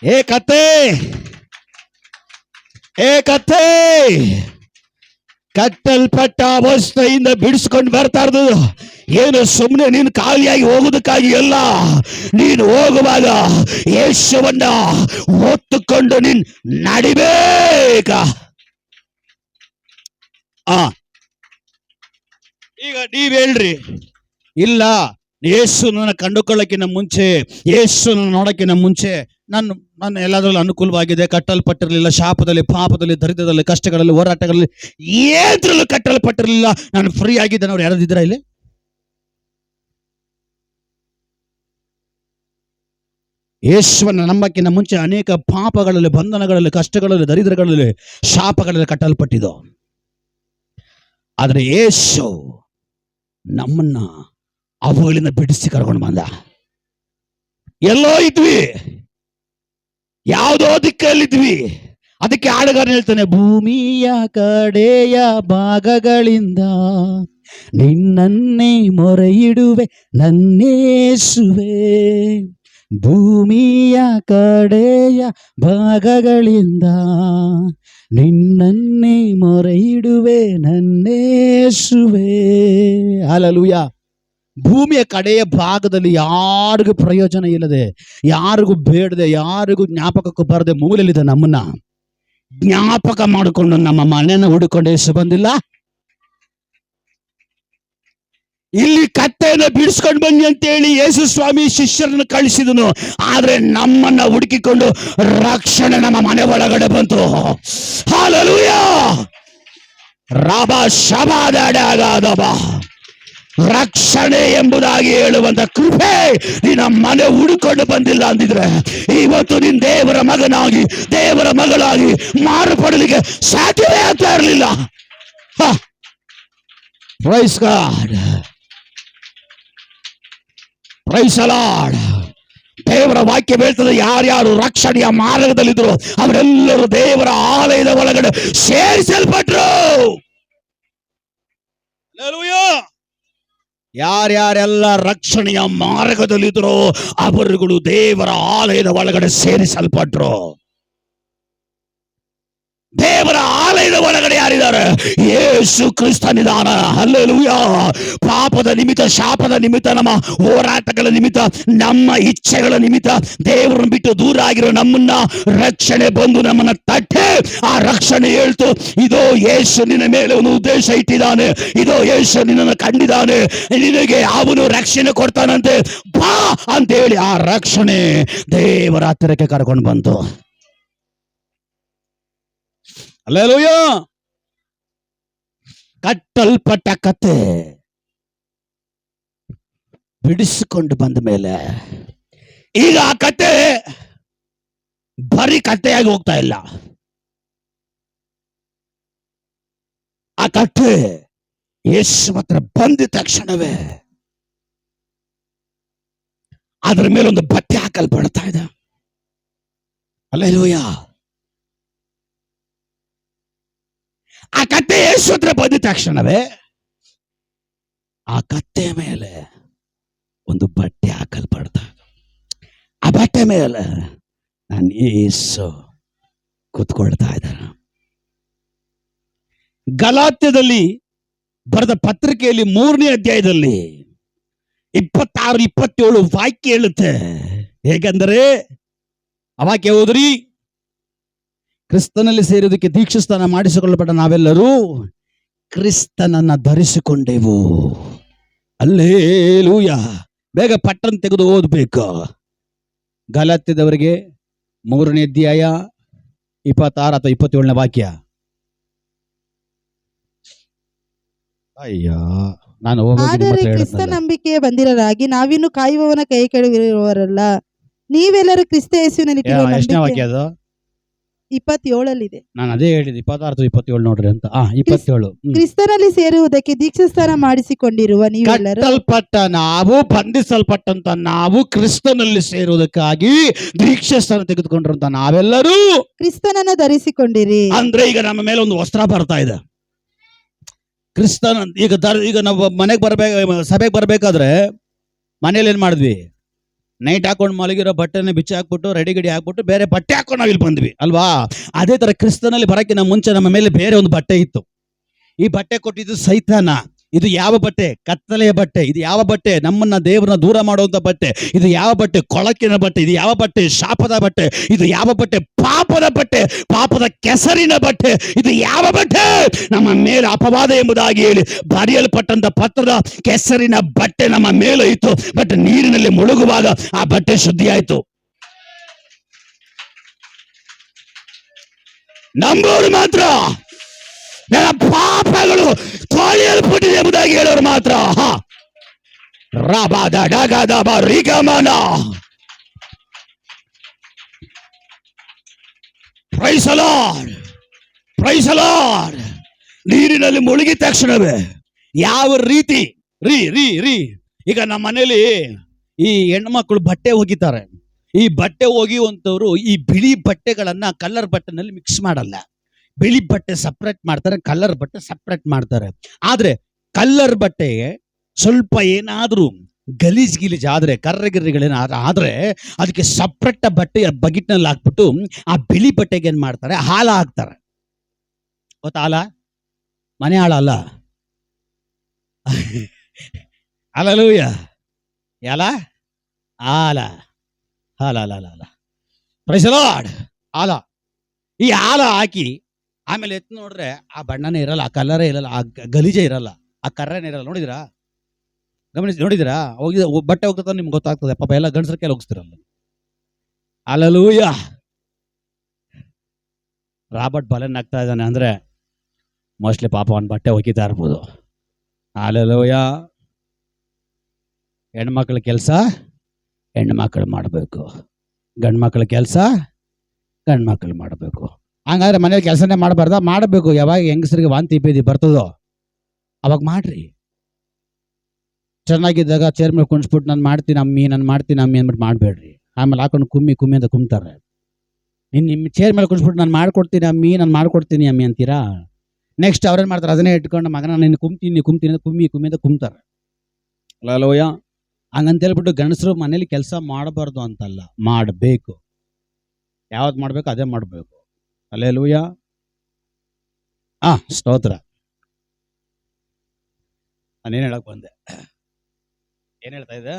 ಏ ಕತ್ತೆ ಕಟ್ಟಲ್ಪಟ್ಟ ಅವಸ್ಥೆಯಿಂದ ಬಿಡಿಸ್ಕೊಂಡು ಬರ್ತಾ ಇರೋದು ಏನು ಸುಮ್ಮನೆ ನೀನು ಖಾಲಿಯಾಗಿ ಹೋಗುವುದಕ್ಕಾಗಿ ಅಲ್ಲ. ನೀನು ಹೋಗುವಾಗ ಯೇಸುವನ್ನ ಹೊತ್ತುಕೊಂಡು ನೀನ್ ನಡಿಬೇಕ. ಈಗ ನೀವ್ ಹೇಳ್ರಿ, ಇಲ್ಲ ಯೇಸುನ ಕಂಡುಕೊಳ್ಳಕ್ಕಿಂತ ಮುಂಚೆ, ಯೇಸುನ ನೋಡಕ್ಕಿಂತ ಮುಂಚೆ ನಾನು ಎಲ್ಲದರಲ್ಲೂ ಅನುಕೂಲವಾಗಿದೆ, ಕಟ್ಟಲ್ಪಟ್ಟಿರಲಿಲ್ಲ, ಶಾಪದಲ್ಲಿ, ಪಾಪದಲ್ಲಿ, ದರಿದ್ರದಲ್ಲಿ, ಕಷ್ಟಗಳಲ್ಲಿ, ಹೋರಾಟಗಳಲ್ಲಿ ಏದ್ರಲ್ಲೂ ಕಟ್ಟಲ್ಪಟ್ಟಿರಲಿಲ್ಲ, ನಾನು ಫ್ರೀ ಆಗಿದ್ದೇನೆ. ಅವ್ರು ಯಾರಾದಿದ್ರ ಇಲ್ಲಿ? ಯೇಸುವನ್ನ ನಂಬಕ್ಕಿಂತ ಮುಂಚೆ ಅನೇಕ ಪಾಪಗಳಲ್ಲಿ, ಬಂಧನಗಳಲ್ಲಿ, ಕಷ್ಟಗಳಲ್ಲಿ, ದರಿದ್ರಗಳಲ್ಲಿ, ಶಾಪಗಳಲ್ಲಿ ಕಟ್ಟಲ್ಪಟ್ಟಿದ್ದು. ಆದ್ರೆ ಯೇಸು ನಮ್ಮನ್ನ ಅವುಗಳಿಂದ ಬಿಡಿಸಿ ಕರ್ಕೊಂಡು ಬಂದ. ಎಲ್ಲೋ ಇದ್ವಿ, ಯಾವುದೋ ದಿಕ್ಕಲ್ಲಿದ್ವಿ. ಅದಕ್ಕೆ ಹಾಡುಗಾರ ಹೇಳ್ತಾನೆ, ಭೂಮಿಯ ಕಡೆಯ ಭಾಗಗಳಿಂದ ನಿನ್ನನ್ನೇ ಮೊರೆಯಿಡುವೆ ನನ್ನೇಸುವೆ. ಭೂಮಿಯ ಕಡೆಯ ಭಾಗಗಳಿಂದ ನಿನ್ನನ್ನೇ ಮೊರೆಯಿಡುವೆ ನನ್ನೇಸುವೆ. ಹಲ್ಲೆಲೂಯಾ. ಭೂಮಿಯ ಕಡೆಯ ಭಾಗದಲ್ಲಿ ಯಾರಿಗೂ ಪ್ರಯೋಜನ ಇಲ್ಲದೆ, ಯಾರಿಗೂ ಬೇಡದೆ, ಯಾರಿಗೂ ಜ್ಞಾಪಕಕ್ಕೂ ಬರದೆ ಮೂಲೆಯಲ್ಲಿದೆ ನಮ್ಮನ್ನ ಜ್ಞಾಪಕ ಮಾಡಿಕೊಂಡು ನಮ್ಮ ಮನೆಯನ್ನು ಹುಡುಕೊಂಡು ಯೇಸು ಬಂದಿಲ್ಲ. ಇಲ್ಲಿ ಕತ್ತೆಯನ್ನು ಬಿಡಿಸ್ಕೊಂಡು ಬನ್ನಿ ಅಂತೇಳಿ ಯೇಸು ಸ್ವಾಮಿ ಶಿಷ್ಯರನ್ನು ಕಳಿಸಿದನು. ಆದ್ರೆ ನಮ್ಮನ್ನ ಹುಡುಕಿಕೊಂಡು ರಕ್ಷಣೆ ನಮ್ಮ ಮನೆ ಒಳಗಡೆ ಬಂತು. ಹಲ್ಲೆಲೂಯಾ. ರಾಬಾ ಶಬಾದಡಾಗದಬ. ರಕ್ಷಣೆ ಎಂಬುದಾಗಿ ಹೇಳುವಂತ ಕೃಪೆ ನಿನ್ನ ಮನೆ ಹುಡುಕೊಂಡು ಬಂದಿಲ್ಲ ಅಂದಿದ್ರೆ ಇವತ್ತು ನಿನ್ ದೇವರ ಮಗನಾಗಿ, ದೇವರ ಮಗಳಾಗಿ ಮಾರ್ಪಡಲಿಕ್ಕೆ ಸಾಧ್ಯವೇ ಆಗ್ತಾ ಇರಲಿಲ್ಲ. Praise god, praise the lord. ದೇವರ ವಾಕ್ಯ ಹೇಳ್ತದೆ, ಯಾರ್ಯಾರು ರಕ್ಷಣೆಯ ಮಾರ್ಗದಲ್ಲಿದ್ರು ಅವರೆಲ್ಲರೂ ದೇವರ ಆಲಯದ ಒಳಗಡೆ ಸೇರಿಸಲ್ಪಟ್ರು. ಹಲ್ಲೆಲೂಯಾ. ಯಾರ್ಯಾರೆಲ್ಲ ರಕ್ಷಣೆಯ ಮಾರ್ಗದಲ್ಲಿದ್ದರೋ ಅವರುಗಳು ದೇವರ ಆಲಯದ ಒಳಗಡೆ ಸೇರಿಸಲ್ಪಟ್ರು. ದೇವರ ಆಲಯದ ಒಳಗಡೆ ಯಾರಿದ್ದಾರೆ? ಯೇಸು ಕ್ರಿಸ್ತನಿದಾನ. ಹಲ್ಲೆಲೂಯಾ. ಪಾಪದ ನಿಮಿತ್ತ, ಶಾಪದ ನಿಮಿತ್ತ, ನಮ್ಮ ಹೋರಾಟಗಳ ನಿಮಿತ್ತ, ನಮ್ಮ ಇಚ್ಛೆಗಳ ನಿಮಿತ್ತ ದೇವರನ್ನು ಬಿಟ್ಟು ದೂರ ಆಗಿರೋ ನಮ್ಮನ್ನ ರಕ್ಷಣೆ ಬಂದು ನಮ್ಮನ್ನ ತಟ್ಟೆ. ಆ ರಕ್ಷಣೆ ಹೇಳ್ತು, ಇದೋ ಯೇಸು ನಿನ್ನ ಮೇಲೆ ಒಂದು ಉದ್ದೇಶ ಇಟ್ಟಿದ್ದಾನೆ, ಇದೋ ಯೇಸು ನಿನ್ನನ್ನು ಕಂಡಿದ್ದಾನೆ, ನಿನಗೆ ಅವನು ರಕ್ಷಣೆ ಕೊಡ್ತಾನಂತೆ, ಬಾ ಅಂತೇಳಿ ಆ ರಕ್ಷಣೆ ದೇವರ ಹತ್ತಿರಕ್ಕೆ ಕರ್ಕೊಂಡು ಬಂತು. ಹಲ್ಲೆಲೂಯಾ. ಕಟ್ಟಲ್ಪಟ್ಟ ಕತೆ ಬಿಡಿಸಿಕೊಂಡು ಬಂದ ಮೇಲೆ ಈಗ ಆ ಕತೆ ಬರೀ ಕಥೆಯಾಗಿ ಹೋಗ್ತಾ ಇಲ್ಲ. ಆ ಕಥೆ ಯೇಸು ಹತ್ರ ಬಂದ ತಕ್ಷಣವೇ ಅದರ ಮೇಲೊಂದು ಬಟ್ಟೆ ಹಾಕಲ್ಪಡ್ತಾ ಇದೆ. ಹಲ್ಲೆಲೂಯಾ. ಆ ಕತ್ತೆ ಯೇಸು ಹತ್ರ ಬಂದ ತಕ್ಷಣವೇ ಆ ಕತ್ತೆ ಮೇಲೆ ಒಂದು ಬಟ್ಟೆ ಹಾಕಲ್ಪಡ್ತಾ, ಆ ಬಟ್ಟೆ ಮೇಲೆ ನಾನು ಯೇಸು ಕೂತ್ಕೊಳ್ತಾ ಇದ್ದಾರೆ. ಗಲಾತ್ಯದಲ್ಲಿ ಬರೆದ ಪತ್ರಿಕೆಯಲ್ಲಿ 3ನೇ ಅಧ್ಯಾಯದಲ್ಲಿ 26-27 ವಾಕ್ಯ ಹೇಳುತ್ತೆ. ಹೇಗಂದರೆ ಆ ವಾಕ್ಯ ಓದ್ರಿ. ಕ್ರಿಸ್ತನಲ್ಲಿ ಸೇರುವುದಕ್ಕೆ ದೀಕ್ಷಾಸ್ನಾನ ಮಾಡಿಸಿಕೊಳ್ಳಲ್ಪಟ್ಟ ನಾವೆಲ್ಲರೂ ಕ್ರಿಸ್ತನನ್ನ ಧರಿಸಿಕೊಂಡೆವು. ಹಲ್ಲೆಲೂಯಾ. ಬೇಗ ಪಟ್ಟಣ ತೆಗೆದು ಓದಬೇಕು. ಗಲಾತ್ಯದವರಿಗೆ 3ನೇ ಅಧ್ಯಾಯ 26 ಅಥವಾ 27ನೇ ವಾಕ್ಯ. ಅಯ್ಯೋ, ನಾನು ಆದರೆ ಕ್ರಿಸ್ತ ನಂಬಿಕೆಯ ಬಂದಿರರಾಗಿ ನಾವಿನ್ನು ಕಾಯುವವನ ಕೈ ಕೆಳಗಿರುವವರಲ್ಲ, ನೀವೆಲ್ಲರೂ ಕ್ರಿಸ್ತ ಯೇಸುವಿನಲ್ಲಿ ಎಷ್ಟನೇ ವಾಕ್ಯ ಅದು? 27 ನಾನು ಅದೇ ಹೇಳಿದೆ, 26 27 ನೋಡ್ರಿ ಅಂತ. 27. ಕ್ರಿಸ್ತನಲ್ಲಿ ಸೇರುವುದಕ್ಕೆ ದೀಕ್ಷಾಸ್ನಾನ ಮಾಡಿಸಿಕೊಂಡಿರುವ ನೀವೆಲ್ಲರೂ, ಕಟ್ಟಲ್ಪಟ್ಟ ನಾವು, ಬಂಧಿಸಲ್ಪಟ್ಟಂತ ನಾವು, ಕ್ರಿಸ್ತನಲ್ಲಿ ಸೇರುವುದಕ್ಕಾಗಿ ದೀಕ್ಷಾಸ್ನಾನ ತೆಗೆದುಕೊಂಡಿರುವಂತ ನಾವೆಲ್ಲರೂ ಕ್ರಿಸ್ತನನ್ನು ಧರಿಸಿಕೊಂಡಿರಿ. ಅಂದ್ರೆ ಈಗ ನಮ್ಮ ಮೇಲೆ ಒಂದು ವಸ್ತ್ರ ಬರ್ತಾ ಇದೆ. ಕ್ರಿಸ್ತನ ಈಗ ನಾವು ಮನೆಗೆ ಸಭೆಗೆ ಬರ್ಬೇಕಾದ್ರೆ ಮನೇಲಿ ಏನ್ ಮಾಡಿದ್ವಿ? ನೈಟ್ ಹಾಕೊಂಡು ಮಲಗಿರೋ ಬಟ್ಟೆನ ಬಿಚ್ಚಿ ಹಾಕ್ಬಿಟ್ಟು ರೆಡಿ ಗಿಡಿ ಹಾಕ್ಬಿಟ್ಟು ಬೇರೆ ಬಟ್ಟೆ ಹಾಕೊಂಡು ನಾವಿಲ್ಲಿ ಬಂದ್ವಿ ಅಲ್ವಾ? ಅದೇ ತರ ಕ್ರಿಸ್ತನಲ್ಲಿ ಬರಕ್ಕಿಂತ ಮುಂಚೆ ನಮ್ಮ ಮೇಲೆ ಬೇರೆ ಒಂದು ಬಟ್ಟೆ ಇತ್ತು. ಈ ಬಟ್ಟೆ ಕೊಟ್ಟಿದ್ದು ಸೈತಾನ. ಇದು ಯಾವ ಬಟ್ಟೆ? ಕತ್ತಲೆಯ ಬಟ್ಟೆ. ಇದು ಯಾವ ಬಟ್ಟೆ? ನಮ್ಮನ್ನ ದೇವರನ್ನ ದೂರ ಮಾಡುವಂತ ಬಟ್ಟೆ. ಇದು ಯಾವ ಬಟ್ಟೆ? ಕೊಳಕಿನ ಬಟ್ಟೆ. ಇದು ಯಾವ ಬಟ್ಟೆ? ಶಾಪದ ಬಟ್ಟೆ. ಇದು ಯಾವ ಬಟ್ಟೆ? ಪಾಪದ ಬಟ್ಟೆ, ಪಾಪದ ಕೆಸರಿನ ಬಟ್ಟೆ. ಇದು ಯಾವ ಬಟ್ಟೆ? ನಮ್ಮ ಮೇಲೆ ಅಪವಾದ ಎಂಬುದಾಗಿ ಹೇಳಿ ಬರೆಯಲ್ಪಟ್ಟಂತ ಪತ್ರದ ಕೆಸರಿನ ಬಟ್ಟೆ ನಮ್ಮ ಮೇಲೆ ಇತ್ತು. ಬಟ್ ನೀರಿನಲ್ಲಿ ಮುಳುಗುವಾಗ ಆ ಬಟ್ಟೆ ಶುದ್ಧಿ ಆಯ್ತು. ನಂಬೋರು ಮಾತ್ರ, ನನ್ನ ಪಾಪಗಳು ತೊಳೆಯಲ್ಪಟ್ಟಿದೆ ಎಂಬುದಾಗಿ ಹೇಳೋರು ಮಾತ್ರ. Praise the lord, praise the lord. ನೀರಿನಲ್ಲಿ ಮುಳುಗಿದ ತಕ್ಷಣವೇ ಯಾವ ರೀತಿ ರೀ ಈಗ ನಮ್ಮ ಮನೇಲಿ ಈ ಹೆಣ್ಮಕ್ಳು ಬಟ್ಟೆ ಒಗಿತಾರೆ. ಈ ಬಟ್ಟೆ ಒಗಿಯುವಂತವ್ರು ಈ ಬಿಳಿ ಬಟ್ಟೆಗಳನ್ನ ಕಲರ್ ಬಟ್ಟೆನಲ್ಲಿ ಮಿಕ್ಸ್ ಮಾಡಲ್ಲ. ಬಿಳಿ ಬಟ್ಟೆ ಸಪ್ರೇಟ್ ಮಾಡ್ತಾರೆ, ಕಲರ್ ಬಟ್ಟೆ ಸಪ್ರೇಟ್ ಮಾಡ್ತಾರೆ. ಆದ್ರೆ ಕಲ್ಲರ್ ಬಟ್ಟೆಗೆ ಸ್ವಲ್ಪ ಏನಾದ್ರೂ ಗಲೀಜ್ ಆದ್ರೆ, ಕರ್ರಗಿರ್ರಿಗಳೇನಾದ್ರೂ ಆದ್ರೆ ಅದಕ್ಕೆ ಸಪ್ರೇಟ್ ಬಟ್ಟೆಯ ಬಗಿಟ್ನಲ್ಲಿ ಹಾಕ್ಬಿಟ್ಟು ಆ ಬಿಳಿ ಬಟ್ಟೆಗೆ ಏನ್ ಮಾಡ್ತಾರೆ? ಹಾಲ ಹಾಕ್ತಾರೆ. ಗೊತ್ತಾ? ಹಾಲ ಮನೆ ಹಾಳ ಅಲ್ಲ. ಹಲ್ಲೆಲೂಯಾ. ಯಾಲ ಹಾಲ ಹಾಲ ಹಾಲ ಪ್ರೈಸ್ ದಿ ಲಾರ್ಡ್. ಹಾಲ, ಈ ಹಾಲ ಹಾಕಿ ಆಮೇಲೆ ಎತ್ತು ನೋಡ್ರೆ ಆ ಬಣ್ಣನೇ ಇರಲ್ಲ, ಆ ಕಲರೇ ಇರಲ್ಲ, ಆ ಗಲೀಜೆ ಇರಲ್ಲ, ಆ ಕರ್ರನೇ ಇರಲ್ಲ. ನೋಡಿದಿರಾ? ನೋಡಿದಿರಾ? ಬಟ್ಟೆ ಹೋಗ್ತಾ ನಿಮ್ಗೆ ಗೊತ್ತಾಗ್ತದೆ. ಪಾಪ ಎಲ್ಲ ಗಂಡಸರ ಕೈಲಿ ಹೋಗಿಸ್ತಿರಲ್ಲ. ಹಲ್ಲೆಲೂಯಾ. ರಾಬರ್ಟ್ ಬಲೆನ್ ಆಗ್ತಾ ಇದ್ದಾನೆ ಅಂದ್ರೆ ಮೋಸ್ಟ್ಲಿ ಪಾಪ ಅವನ್ ಬಟ್ಟೆ ಒಗಿತಾ ಇರ್ಬೋದು. ಹಲ್ಲೆಲೂಯಾ. ಹೆಣ್ಮಕ್ಳ ಕೆಲಸ ಹೆಣ್ಮಕ್ಳು ಮಾಡಬೇಕು, ಗಂಡು ಮಕ್ಳ ಕೆಲಸ ಗಂಡು ಮಕ್ಳು ಮಾಡಬೇಕು. ಹಂಗಾದ್ರೆ ಮನೇಲಿ ಕೆಲಸನೇ ಮಾಡಬಾರ್ದ? ಮಾಡಬೇಕು. ಯಾವಾಗ ಹೆಂಗಸರಿಗೆ ವಾಂತಿ ಪೇದಿ ಬರ್ತದೋ ಅವಾಗ ಮಾಡ್ರಿ. ಚೆನ್ನಾಗಿದ್ದಾಗ ಚೇರ್ ಮೇಲೆ ಕುಣಿಸ್ಬಿಟ್ಟು ನಾನು ಮಾಡ್ತೀನಿ ಅಮ್ಮಿ ಅಂದ್ಬಿಟ್ಟು ಮಾಡಬೇಡ್ರಿ. ಆಮೇಲೆ ಹಾಕೊಂಡು ಕುಮ್ಮಿ ಅಂತ ಕುಮ್ತಾರೆ. ನಿಮ್ಮ ಚೇರ್ ಮೇಲೆ ಕುಣಿಸ್ಬಿಟ್ಟು ನಾನು ಮಾಡ್ಕೊಡ್ತೀನಿ ಅಮ್ಮಿ ಅಂತೀರಾ? ನೆಕ್ಸ್ಟ್ ಅವ್ರೇನು ಮಾಡ್ತಾರೆ? ಅದನ್ನೇ ಇಟ್ಕೊಂಡು ಮಗನ ನೀನು ಕುಮ್ತೀನಿ ಅಂತ ಕುಮ್ಮಿ ಅಂತ ಕುಮ್ತಾರೆ. ಅಲ್ಲೋಯ. ಹಂಗಂತ ಹೇಳ್ಬಿಟ್ಟು ಗಂಡಸರು ಮನೇಲಿ ಕೆಲಸ ಮಾಡಬಾರ್ದು ಅಂತಲ್ಲ, ಮಾಡಬೇಕು. ಯಾವ್ದು ಮಾಡ್ಬೇಕು ಅದೇ ಮಾಡಬೇಕು. ಅಲ್ಲೇಲೂಯ. ಸ್ತೋತ್ರ. ನಾನೇನು ಹೇಳಕ್ ಬಂದೆ, ಏನ್ ಹೇಳ್ತಾ ಇದ್ದೆ?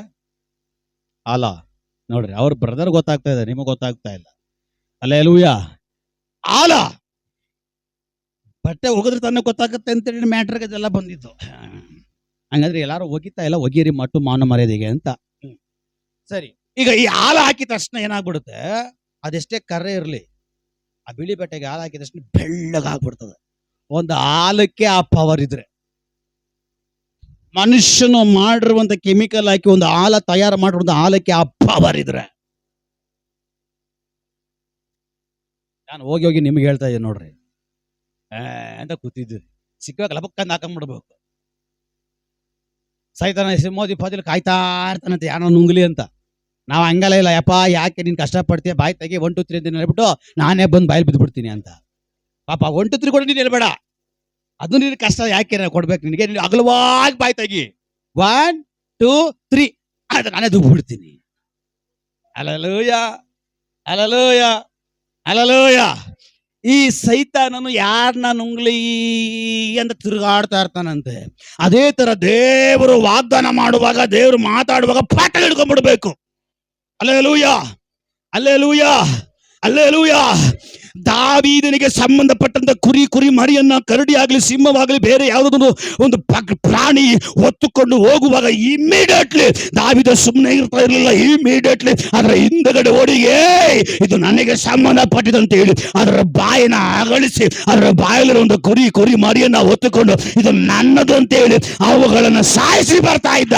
ಅಲ್ಲ ನೋಡ್ರಿ, ಅವ್ರ ಬ್ರದರ್ ಗೊತ್ತಾಗ್ತಾ ಇದೆ, ನಿಮಗೆ ಗೊತ್ತಾಗ್ತಾ ಇಲ್ಲ. ಅಲ್ಲೇಲೂಯ. ಆಲ ಬಟ್ಟೆ ಒಗದ್ರೆ ತಾನೇ ಗೊತ್ತಾಗುತ್ತೆ ಅಂತೇಳಿ ಮ್ಯಾಟ್ರಿಗೆ ಅದೆಲ್ಲ ಬಂದಿತ್ತು. ಹಂಗಂದ್ರೆ ಎಲ್ಲಾರು ಒಗಿತಾ ಇಲ್ಲ, ಒಗಿರಿ ಮಟ್ಟು ಮಾನ ಮರ್ಯಾದೆಗೆ ಅಂತ. ಸರಿ, ಈಗ ಈ ಹಾಲು ಹಾಕಿದ ತಕ್ಷಣ ಏನಾಗ್ಬಿಡುತ್ತೆ, ಅದೆಷ್ಟೇ ಕರ್ರೆ ಇರಲಿ, ಆ ಬಿಳಿ ಬಟ್ಟೆಗೆ ಹಾಲು ಹಾಕಿದ ತಕ್ಷಣ ಬೆಳ್ಳಗಾಗ್ಬಿಡ್ತದೆ. ಒಂದು ಹಾಲಕ್ಕೆ ಆ ಪವರ್ ಇದ್ರೆ, ಮನುಷ್ಯನು ಮಾಡಿರುವಂತ ಕೆಮಿಕಲ್ ಹಾಕಿ ಒಂದು ಹಾಲ ತಯಾರು ಮಾಡಿರುವಂತ ಹಾಲಕ್ಕೆ ಆ ಪವರ್ ಇದ್ರೆ, ನಾನು ಹೋಗಿ ಹೋಗಿ ನಿಮ್ಗೆ ಹೇಳ್ತಾ ಇದ್ದೀನಿ ನೋಡ್ರಿ ಅಂತ ಕೂತಿದ್ದೀವಿ. ಸಿಕ್ಕಾಗ ಲಬಕ್ಕಂದು ಹಾಕೊಂಡ್ಬಿಡ್ಬೇಕು. ಸೈತಾನ ಮೋದಿ ಪಾದಿಲ್ ಕಾಯ್ತಾ ಇರ್ತಾನಂತೆ ಯಾರೋ ನುಂಗ್ಲಿ ಅಂತ. ನಾವು ಹಂಗಲ್ಲ, ಇಲ್ಲ ಯಪ್ಪ ಯಾಕೆ ನೀನು ಕಷ್ಟಪಡ್ತೀಯ, ಬಾಯಿ ತೆಗಿ 1 2 3 ಅಂತ ಹೇಳ್ಬಿಟ್ಟು ನಾನೇ ಬಂದು ಬಾಯಲ್ಲಿ ಬಿದ್ದುಬಿಡ್ತೀನಿ ಅಂತ. ಪಾಪ 1 2 3 ಕೂಡ ನೀನು ಹೇಳ್ಬೇಡ, ಅದು ನಿನ್ ಕಷ್ಟ ಯಾಕೆ ಕೊಡ್ಬೇಕು ನಿನಗೆ, ನೀನು ಅಗಲವಾಗಿ ಬಾಯಿ ತೆಗಿ 1 2 3 ಅಂತ ನಾನೇ ದುಬ್ಬಿಡ್ತೀನಿ. Hallelujah, hallelujah, hallelujah. ಈ ಸೈತಾನನು ಯಾರನ್ನ ನುಂಗ್ಲಿ ಅಂತ ತಿರುಗಾಡ್ತಾ ಇರ್ತಾನಂತೆ. ಅದೇ ತರ ದೇವರು ವಾಗ್ದಾನ ಮಾಡುವಾಗ, ದೇವರು ಮಾತಾಡುವಾಗ ಪಾಠ ಹಿಡ್ಕೊಂಡ್ಬಿಡ್ಬೇಕು. Alleluia, alleluia, alleluia. ದಾವೀದನಿಗೆ ಸಂಬಂಧಪಟ್ಟಂತ ಕುರಿ ಮರಿಯನ್ನ, ಕರಡಿ ಆಗ್ಲಿ, ಸಿಂಹವಾಗ್ಲಿ, ಬೇರೆ ಯಾವುದೋ ಒಂದು ಪ್ರಾಣಿ ಹೊತ್ತುಕೊಂಡು ಹೋಗುವಾಗ ಇಮಿಡಿಯೇಟ್ಲಿ ದಾವೀದ ಸುಮ್ಮನೆ ಇರ್ತಾ ಇರಲಿಲ್ಲ. ಇಮಿಡಿಯೇಟ್ಲಿ ಅದರ ಹಿಂದಗಡೆ ಓಡಿಗೆ ಇದು ನನಗೆ ಸಂಬಂಧಪಟ್ಟಿದಂತ ಹೇಳಿ ಅದರ ಬಾಯಿನ ಅಗಳಿಸಿ ಅದರ ಬಾಯಲ್ಲಿರೋ ಒಂದು ಕುರಿ ಮರಿಯನ್ನ ಹೊತ್ತುಕೊಂಡು ಇದು ನನ್ನದು ಅಂತ ಹೇಳಿ ಅವುಗಳನ್ನ ಸಾಯಿಸಿ ಬರ್ತಾ ಇದ್ದ.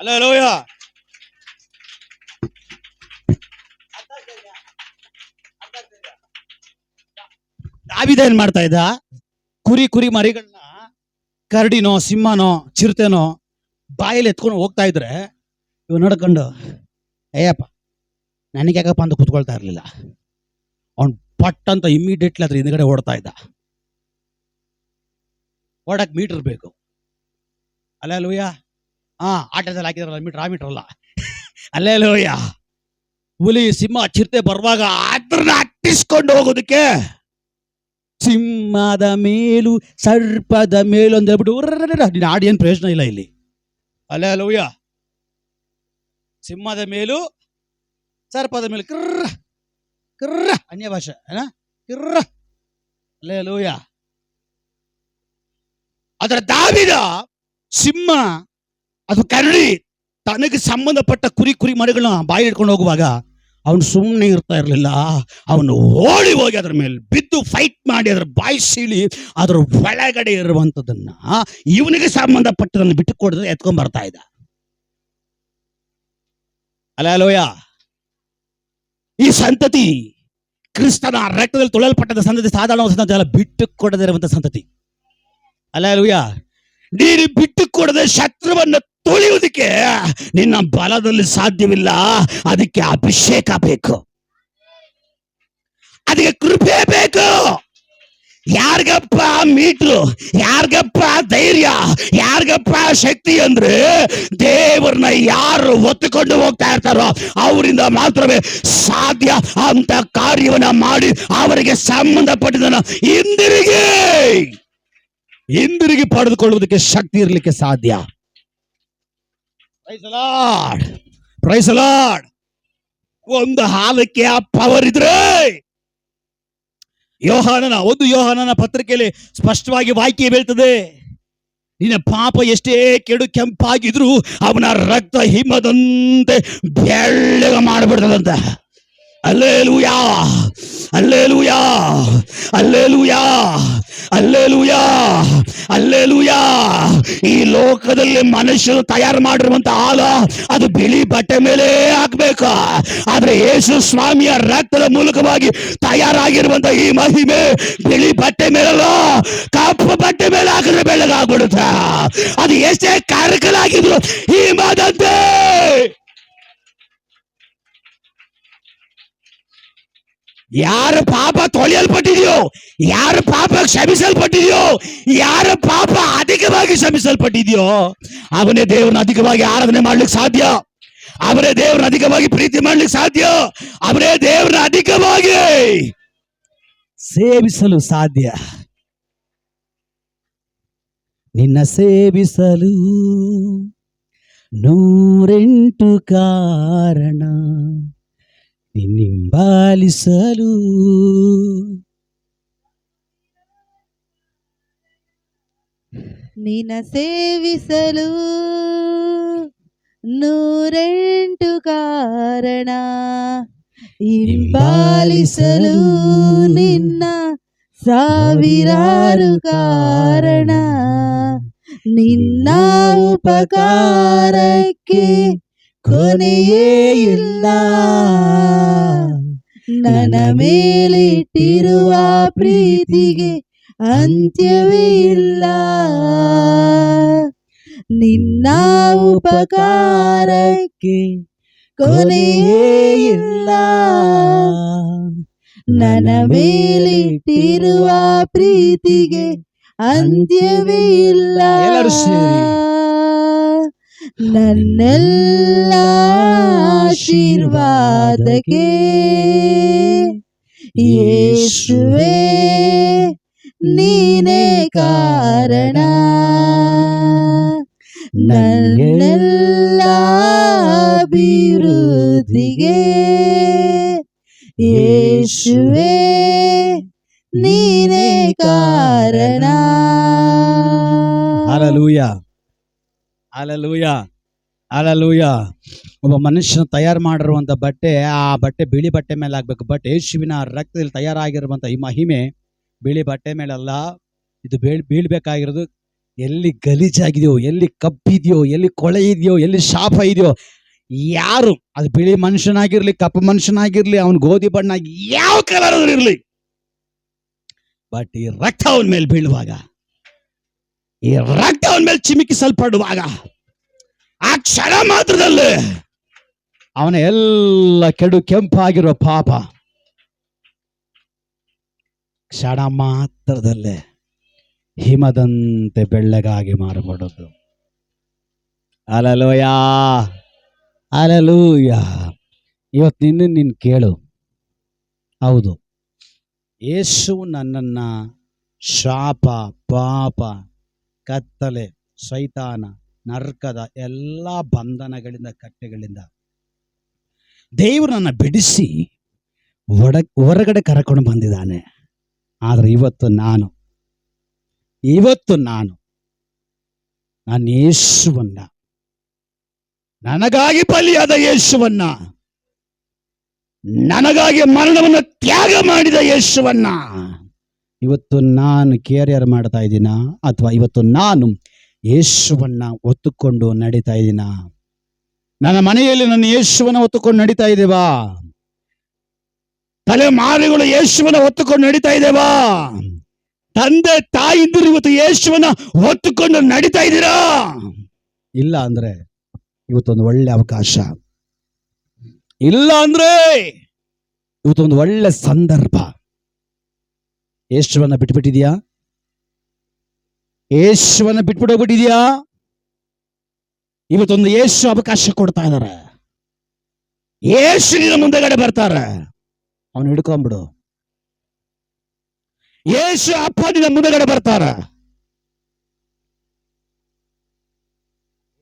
ಹಲ್ಲೆಲೂಯ. ದಾವೀದ ಏನ್ ಮಾಡ್ತಾ ಇದ್ದ, ಕುರಿ ಮರಿಗಳನ್ನ, ಕರಡಿನೋ ಸಿಂಹನೋ ಚಿರತೆನೋ ಬಾಯಲ್ಲಿ ಎತ್ಕೊಂಡು ಹೋಗ್ತಾ ಇದ್ರೆ ಇವ್ ನಡ್ಕೊಂಡು ಅಯ್ಯಪ್ಪ ನನಗೆ ಯಾಕಪ್ಪ ಅಂತ ಕುತ್ಕೊಳ್ತಾ ಇರ್ಲಿಲ್ಲ. ಅವ್ನ್ ಪಟ್ ಅಂತ ಇಮಿಡಿಯೇಟ್ಲಿ ಅದ್ರ ಹಿಂದ್ಗಡೆ ಓಡ್ತಾ ಇದ್ದ. ಓಡಕ್ ಮೀಟರ್ ಬೇಕು. ಅಲ್ಲೇಲೂಯ. ಆಟದಲ್ಲಿ ಹಾಕಿದ್ರಲ್ಲ ಮೀಟರ್, ಆ ಮೀಟರ್ ಅಲ್ಲ. ಅಲ್ಲೇಲೂಯ. ಹುಲಿ ಸಿಂಹ ಚಿರತೆ ಬರುವಾಗ ಅದ್ರನ್ನ ಅಟ್ಟಿಸ್ಕೊಂಡು ಹೋಗೋದಕ್ಕೆ ಸಿಂಹದ ಮೇಲು ಸರ್ಪದ ಮೇಲು ಅಂತ ಹೇಳ್ಬಿಟ್ಟು ನೀನು ಆಡಿ ಏನು ಪ್ರಯೋಜನ ಇಲ್ಲ ಇಲ್ಲಿ. ಅಲ್ಲೇಲೂಯ. ಸಿಂಹದ ಮೇಲು ಸರ್ಪದ ಮೇಲು ಕಿರ್ರ ಕಿರ್ರ, ಅನ್ಯ ಭಾಷೆ ಕಿರ್ರ. ಅಲ್ಲೇಲೂಯ. ಅದರ ದಾವೀದ ಸಿಂಹ ಅದು ಕರಡಿ ತನಗೆ ಸಂಬಂಧಪಟ್ಟ ಕುರಿ ಮರಿಗಳನ್ನ ಬಾಯಿ ಹಿಡ್ಕೊಂಡು ಹೋಗುವಾಗ ಅವನು ಸುಮ್ಮನೆ ಇರ್ತಾ ಇರಲಿಲ್ಲ. ಅವನು ಓಡಿ ಹೋಗಿ ಅದರ ಮೇಲೆ ಬಿದ್ದು ಫೈಟ್ ಮಾಡಿ ಅದರ ಬಾಯಿ ಸೀಳಿ ಅದರ ಒಳಗಡೆ ಇರುವಂಥದ್ದನ್ನ ಇವನಿಗೆ ಸಂಬಂಧಪಟ್ಟದನ್ನು ಬಿಟ್ಟು ಕೊಡದೆ ಎತ್ಕೊಂಡ್ ಬರ್ತಾ ಇದ್ದ. ಹಲ್ಲೆಲೂಯ. ಈ ಸಂತತಿ ಕ್ರಿಸ್ತನ ರಕ್ತದಲ್ಲಿ ತೊಳೆಯಲ್ಪಟ್ಟದ ಸಂತತಿ, ಸಾಧಾರಣ ಸಂತತಿ ಅಲ್ಲ, ಬಿಟ್ಟು ಕೊಡದೇ ಇರುವಂತ ಸಂತತಿ. ಹಲ್ಲೆಲೂಯ. ನೀನು ಬಿಟ್ಟು ಕೊಡದೆ ಶತ್ರುವನ್ನ ತುಳಿಯುವುದಕ್ಕೆ ನಿನ್ನ ಬಲದಲ್ಲಿ ಸಾಧ್ಯವಿಲ್ಲ. ಅದಕ್ಕೆ ಅಭಿಷೇಕ ಬೇಕು, ಅದಕ್ಕೆ ಕೃಪೆ ಬೇಕು. ಯಾರಿಗಪ್ಪ ಮೀಟ್ರು, ಯಾರಿಗಪ್ಪ ಧೈರ್ಯ, ಯಾರಿಗಪ್ಪ ಶಕ್ತಿ ಅಂದ್ರೆ ದೇವರನ್ನ ಯಾರು ಒತ್ತುಕೊಂಡು ಹೋಗ್ತಾ ಇರ್ತಾರೋ ಅವರಿಂದ ಮಾತ್ರವೇ ಸಾಧ್ಯ ಅಂತ ಕಾರ್ಯವನ್ನ ಮಾಡಿ ಅವರಿಗೆ ಸಂಬಂಧಪಟ್ಟದನ್ನ ಹಿಂದಿರುಗಿ ಪಡೆದುಕೊಳ್ಳುವುದಕ್ಕೆ ಶಕ್ತಿ ಇರಲಿಕ್ಕೆ ಸಾಧ್ಯ. Praise the lord, praise the lord. ಒಂದು ಹಾಲಕ್ಕೆ ಆ ಪವರ್ ಇದ್ರೆ, ಯೋಹಾನನ ಪತ್ರಿಕೆಯಲ್ಲಿ ಸ್ಪಷ್ಟವಾಗಿ ವಾಕ್ಯ ಬೀಳ್ತದೆ, ನಿನ್ನ ಪಾಪ ಎಷ್ಟೇ ಕೆಡು ಕೆಂಪಾಗಿದ್ರು ಅವನ ರಕ್ತ ಹಿಮದಂತೆ ಬೆಳ್ಳಗ ಮಾಡಿಬಿಡ್ತದಂತ. Alleluia, alleluia, alleluia, alleluia, alleluia. ಈ ಲೋಕದಲ್ಲಿ ಮನುಷ್ಯರು ತಯಾರು ಮಾಡಿರುವಂತ ಹಾಲು ಅದು ಬಿಳಿ ಬಟ್ಟೆ ಮೇಲೆ ಹಾಕ್ಬೇಕು. ಆದ್ರೆ ಯೇಸು ಸ್ವಾಮಿಯ ರಕ್ತದ ಮೂಲಕವಾಗಿ ತಯಾರಾಗಿರುವಂತ ಈ ಮಹಿಮೆ ಬಿಳಿ ಬಟ್ಟೆ ಮೇಲಲ್ಲ, ಕಪ್ಪು ಬಟ್ಟೆ ಮೇಲೆ ಹಾಕಿದ್ರೆ ಬೆಳ್ಳಗಾಗ್ಬಿಡುತ್ತ. ಅದು ಎಷ್ಟೇ ಕರಕಲಾಗಿದ್ರು ಹಿಮದಂತೆ. ಯಾರ ಪಾಪ ತೊಳೆಯಲ್ಪಟ್ಟಿದೆಯೋ, ಯಾರ ಪಾಪ ಕ್ಷಮಿಸಲ್ಪಟ್ಟಿದೆಯೋ, ಯಾರ ಪಾಪ ಅಧಿಕವಾಗಿ ಕ್ಷಮಿಸಲ್ಪಟ್ಟಿದೆಯೋ ಅವನೇ ದೇವರನ್ನ ಅಧಿಕವಾಗಿ ಆರಾಧನೆ ಮಾಡ್ಲಿಕ್ಕೆ ಸಾಧ್ಯ, ಅವರೇ ದೇವರನ್ನ ಅಧಿಕವಾಗಿ ಪ್ರೀತಿ ಮಾಡ್ಲಿಕ್ಕೆ ಸಾಧ್ಯ, ಅವರೇ ದೇವರನ್ನ ಅಧಿಕವಾಗಿ ಸೇವಿಸಲು ಸಾಧ್ಯ. ನಿನ್ನ ಸೇವಿಸಲು 108 ಕಾರಣ, ನಿನ್ನಿಂಬಾಲಿಸಲು ನಿನ್ನ ಸೇವಿಸಲು 108 ಕಾರಣ, ಹಿಂಬಾಲಿಸಲು ನಿನ್ನ ಸಾವಿರಾರು ಕಾರಣ. ನಿನ್ನ ಉಪಕಾರಕ್ಕೆ ಕೊನೆಯೇ ಇಲ್ಲ, ನನ್ನ ಮೇಲಿಟ್ಟಿರುವ ಪ್ರೀತಿಗೆ ಅಂತ್ಯವೇ ಇಲ್ಲ. ನಿನ್ನ ಉಪಕಾರಕ್ಕೆ ಕೊನೆಯೇ ಇಲ್ಲ, ನನ್ನ ಮೇಲಿಟ್ಟಿರುವ ಪ್ರೀತಿಗೆ ಅಂತ್ಯವೇ ಇಲ್ಲ. ಎಲ್ಲರೂ ಸೇರಿ. ನನ್ನೆಲ್ಲ ಆಶೀರ್ವಾದಕ್ಕೆ ಯೇಸುವೇ ನೀನೇ ಕಾರಣ, ನನ್ನೆಲ್ಲ ಅಭಿವೃದ್ಧಿಗೆ ಯೇಸುವೇ ನೀನೇ ಕಾರಣ. Hallelujah, hallelujah, hallelujah. ಒಬ್ಬ ಮನುಷ್ಯನ ತಯಾರು ಮಾಡಿರುವಂತ ಬಟ್ಟೆ, ಆ ಬಟ್ಟೆ ಬಿಳಿ ಬಟ್ಟೆ ಮೇಲೆ ಆಗ್ಬೇಕು. ಬಟ್ ಯೇಸುವಿನ ರಕ್ತದಲ್ಲಿ ತಯಾರಾಗಿರುವಂತ ಈ ಮಹಿಮೆ ಬಿಳಿ ಬಟ್ಟೆ ಮೇಲಲ್ಲ, ಇದು ಬೀಳ್ಬೇಕಾಗಿರೋದು ಎಲ್ಲಿ ಗಲೀಜಾಗಿದೆಯೋ, ಎಲ್ಲಿ ಕಪ್ಪಿದೆಯೋ, ಎಲ್ಲಿ ಕೊಳೆ ಇದೆಯೋ, ಎಲ್ಲಿ ಶಾಪ ಇದೆಯೋ, ಯಾರು ಅದು ಬಿಳಿ ಮನುಷ್ಯನಾಗಿರ್ಲಿ, ಕಪ್ಪು ಮನುಷ್ಯನಾಗಿರ್ಲಿ, ಅವನ್ ಗೋಧಿ ಬಣ್ಣ ಯಾವ ಕಲರ್ ಇರ್ಲಿ, ಬಟ್ ಈ ರಕ್ತ ಅವನ ಮೇಲೆ ಬೀಳುವಾಗ, ಈ ರಕ್ತ ಅವನ ಮೇಲೆ ಚಿಮಿಕಿಸಲ್ಪಡುವಾಗ, ಆ ಕ್ಷಣ ಮಾತ್ರದಲ್ಲಿ ಅವನ ಎಲ್ಲ ಕೆಂಪಾಗಿರೋ ಪಾಪ ಕ್ಷಣ ಮಾತ್ರದಲ್ಲೇ ಹಿಮದಂತೆ ಬೆಳ್ಳಗಾಗಿ ಮಾರ್ಪಡೋದು. Hallelujah, hallelujah. ಇವತ್ತು ನೀನು ಕೇಳು, ಹೌದು ಯೇಸು ನನ್ನನ್ನ ಶಾಪ, ಪಾಪ, ಕತ್ತಲೆ, ಸೈತಾನ, ನರಕದ ಎಲ್ಲ ಬಂಧನಗಳಿಂದ, ಕಟ್ಟೆಗಳಿಂದ ದೇವರು ನನ್ನ ಬಿಡಿಸಿ ಹೊರಗಡೆ ಕರ್ಕೊಂಡು ಬಂದಿದ್ದಾನೆ. ಆದ್ರೆ ಇವತ್ತು ನಾನು ಯೇಸುವನ್ನ, ನನಗಾಗಿ ಬಲಿಯಾದ ಯೇಸುವನ್ನ, ನನಗಾಗಿ ಮರಣವನ್ನು ತ್ಯಾಗ ಮಾಡಿದ ಯೇಸುವನ್ನ ಇವತ್ತು ನಾನು ಕೇರಿಯರ್ ಮಾಡ್ತಾ ಇದ್ದೀನ, ಅಥವಾ ಇವತ್ತು ನಾನು ಯೇಸುವನ್ನ ಒತ್ತುಕೊಂಡು ನಡೀತಾ ಇದ್ದೀನ? ನನ್ನ ಮನೆಯಲ್ಲಿ ನನ್ನ ಯೇಸುವನ್ನ ಒತ್ತುಕೊಂಡು ನಡೀತಾ ಇದ್ದೇವಾ? ತಲೆಮಾರುಗಳು ಯೇಸುವನ್ನ ಒತ್ತುಕೊಂಡು ನಡೀತಾ ಇದ್ದೇವಾ? ತಂದೆ ತಾಯಿಂದರು ಇವತ್ತು ಯೇಸುವನ್ನ ಒತ್ತುಕೊಂಡು ನಡೀತಾ ಇದ್ದೀರಾ? ಇಲ್ಲ ಅಂದ್ರೆ ಇವತ್ತೊಂದು ಒಳ್ಳೆ ಅವಕಾಶ, ಇಲ್ಲ ಅಂದ್ರೆ ಇವತ್ತೊಂದು ಒಳ್ಳೆ ಸಂದರ್ಭ. ಯೇಸುವನ್ನ ಬಿಟ್ಬಿಟ್ಟಿದ್ಯಾ? ಯೇಸುವನ್ನ ಬಿಟ್ಬಿಡೋಗ್ಬಿಟ್ಟಿದ್ಯಾ? ಇವತ್ತೊಂದು ಯೇಸು ಅವಕಾಶ ಕೊಡ್ತಾ ಇದಾರೆ. ಯೇಸುವಿನ ಮುಂದೆಗಡೆ ಬರ್ತಾರೆ, ಅವನು ಹಿಡ್ಕೊಂಡ್ಬಿಡು. ಯೇಸು ಅಪ್ಪನಿನ ಮುಂದೆಗಡೆ ಬರ್ತಾರ,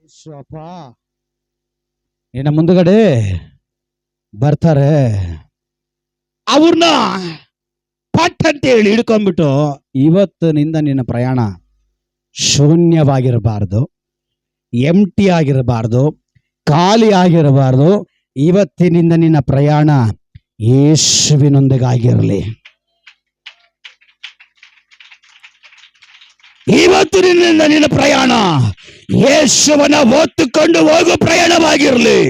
ಯೇಸು ಅಪ್ಪ ನಿನ್ನ ಮುಂದೆಗಡೆ ಬರ್ತಾರೆ. ಅವ್ರನ್ನ ಪಟ್ ಅಂತ ಹೇಳಿ ಹಿಡ್ಕೊಂಡ್ಬಿಟ್ಟು, ಇವತ್ತಿನಿಂದ ನಿನ್ನ ಪ್ರಯಾಣ ಶೂನ್ಯವಾಗಿರಬಾರ್ದು, ಎಂಟಿ ಆಗಿರಬಾರ್ದು, ಖಾಲಿ ಆಗಿರಬಾರ್ದು. ಇವತ್ತಿನಿಂದ ನಿನ್ನ ಪ್ರಯಾಣ ಯೇಸುವಿನೊಂದಿಗಾಗಿರಲಿ. ಇವತ್ತಿನಿಂದ ನಿನ್ನ ಪ್ರಯಾಣ ಯೇಸುವನ್ನ ಹೊತ್ತುಕೊಂಡು ಹೋಗುವ ಪ್ರಯಾಣವಾಗಿರಲಿ.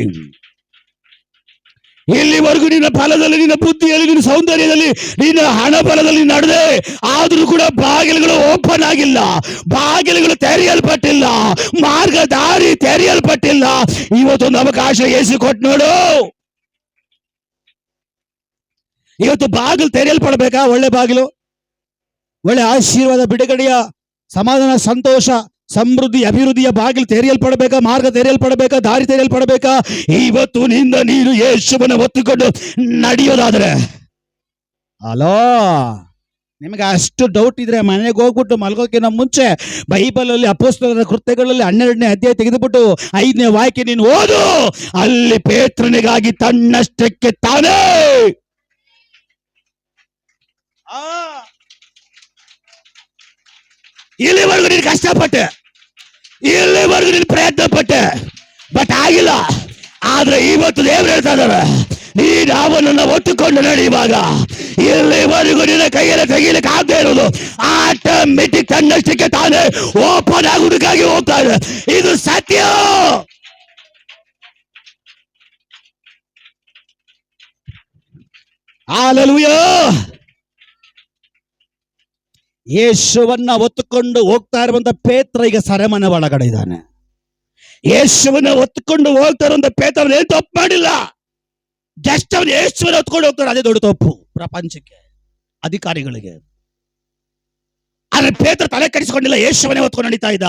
ಇಲ್ಲಿವರೆಗೂ ನಿನ್ನ ಫಲದಲ್ಲಿ, ನಿನ್ನ ಬುದ್ಧಿಯಲ್ಲಿ, ನಿನ್ನ ಸೌಂದರ್ಯದಲ್ಲಿ, ನಿನ್ನ ಹಣ ಬಲದಲ್ಲಿ ನಡೆದೆ, ಆದ್ರೂ ಕೂಡ ಬಾಗಿಲುಗಳು ಓಪನ್ ಆಗಿಲ್ಲ, ಬಾಗಿಲುಗಳು ತೆರೆಯಲ್ಪಟ್ಟಿಲ್ಲ, ಮಾರ್ಗ ದಾರಿ ತೆರೆಯಲ್ಪಟ್ಟಿಲ್ಲ. ಇವತ್ತೊಂದು ಅವಕಾಶ ಯೇಸು ಕೊಟ್ಟು ನೋಡು. ಇವತ್ತು ಬಾಗಿಲು ತೆರೆಯಲ್ಪಡಬೇಕಾ? ಒಳ್ಳೆ ಬಾಗಿಲು, ಒಳ್ಳೆ ಆಶೀರ್ವಾದ, ಬಿಡುಗಡೆಯ, ಸಮಾಧಾನ, ಸಂತೋಷ, ಸಮೃದ್ಧಿ, ಅಭಿವೃದ್ಧಿಯ ಬಾಗಿಲು ತೆರೆಯಲ್ಪಡಬೇಕಾ? ಮಾರ್ಗ ತೆರೆಯಲ್ಪಡಬೇಕಾ? ದಾರಿ ತೆರೆಯಲ್ಪಡಬೇಕಾ? ಇವತ್ತು ನಿಂದ ನೀನು ಯೇಸುವನ್ನ ಹೊತ್ತುಕೊಂಡು ನಡೆಯೋದಾದ್ರೆ, ಅಲೋ, ನಿಮಗೆ ಅಷ್ಟು ಡೌಟ್ ಇದ್ರೆ ಮನೆಗೆ ಹೋಗ್ಬಿಟ್ಟು ಮಲ್ಗೋಕ್ಕಿಂತ ಮುಂಚೆ ಬೈಬಲ್ ಅಲ್ಲಿ ಅಪೊಸ್ತಲರ ಕೃತ್ಯಗಳಲ್ಲಿ 12ನೇ ಅಧ್ಯಾಯ ತೆಗೆದುಬಿಟ್ಟು 5ನೇ ವಾಕ್ಯ ನೀನು ಓದು. ಅಲ್ಲಿ ಪೇತ್ರನಿಗಾಗಿ ತನ್ನಷ್ಟಕ್ಕೆ ತಾನೇ ಇಲ್ಲಿವರೆಗೂ ನೀನು ಕಷ್ಟಪಟ್ಟೆ, ಇಲ್ಲಿವರೆಗೂ ನೀನು ಪ್ರಯತ್ನ ಪಟ್ಟೆ, ಬಟ್ ಆಗಿಲ್ಲ. ಆದ್ರೆ ಇವತ್ತು ದೇವರು ಹೇಳ್ತಾ ಇದ್ದಾರೆ, ನೀನು ಅವನನ್ನ ಒತ್ತುಕೊಂಡು ನಡೆಯುವಾಗ ಇಲ್ಲಿವರೆಗೂ ನಿನ್ನ ಕೈಯಲ್ಲಿ ತೆಗೀಲಿಕ್ಕೆ ಆಗದೆ ಇರೋದು ಆಟೋಮೆಟಿಕ್ ತನ್ನಷ್ಟಕ್ಕೆ ತಾನೇ ಓಪನ್ ಆಗುವುದಕ್ಕಾಗಿ ಹೋಗ್ತಾ ಇದೆ. ಇದು ಸತ್ಯ. ಹಾಲೆಲೂಯಾ. ಯೇಸುವನ್ನ ಹೊತ್ತುಕೊಂಡು ಹೋಗ್ತಾ ಇರುವಂತ ಪೇತ್ರ ಈಗ ಸೆರೆಮನೆ ಒಳಗಡೆ ಇದ್ದಾನೆ. ಯೇಸುವನ್ನ ಹೊತ್ತುಕೊಂಡು ಹೋಗ್ತಾ ಇರುವಂತ ಪೇತ್ರನ ಏನು ತಪ್ಪು ಮಾಡಿಲ್ಲ. ಜಸ್ಟ್ ಅವನು ಯೇಸುವನ್ನ ಹೊತ್ಕೊಂಡು ಹೋಗ್ತಾರೆ, ಅದೇ ದೊಡ್ಡ ತಪ್ಪು ಪ್ರಪಂಚಕ್ಕೆ, ಅಧಿಕಾರಿಗಳಿಗೆ. ಆದ್ರೆ ಪೇತ್ರ ತಲೆ ಕೆಡಿಸಿಕೊಂಡಿಲ್ಲ, ಯೇಸುವನ್ನೇ ಹೊತ್ಕೊಂಡು ನಡೀತಾ ಇದ್ದ.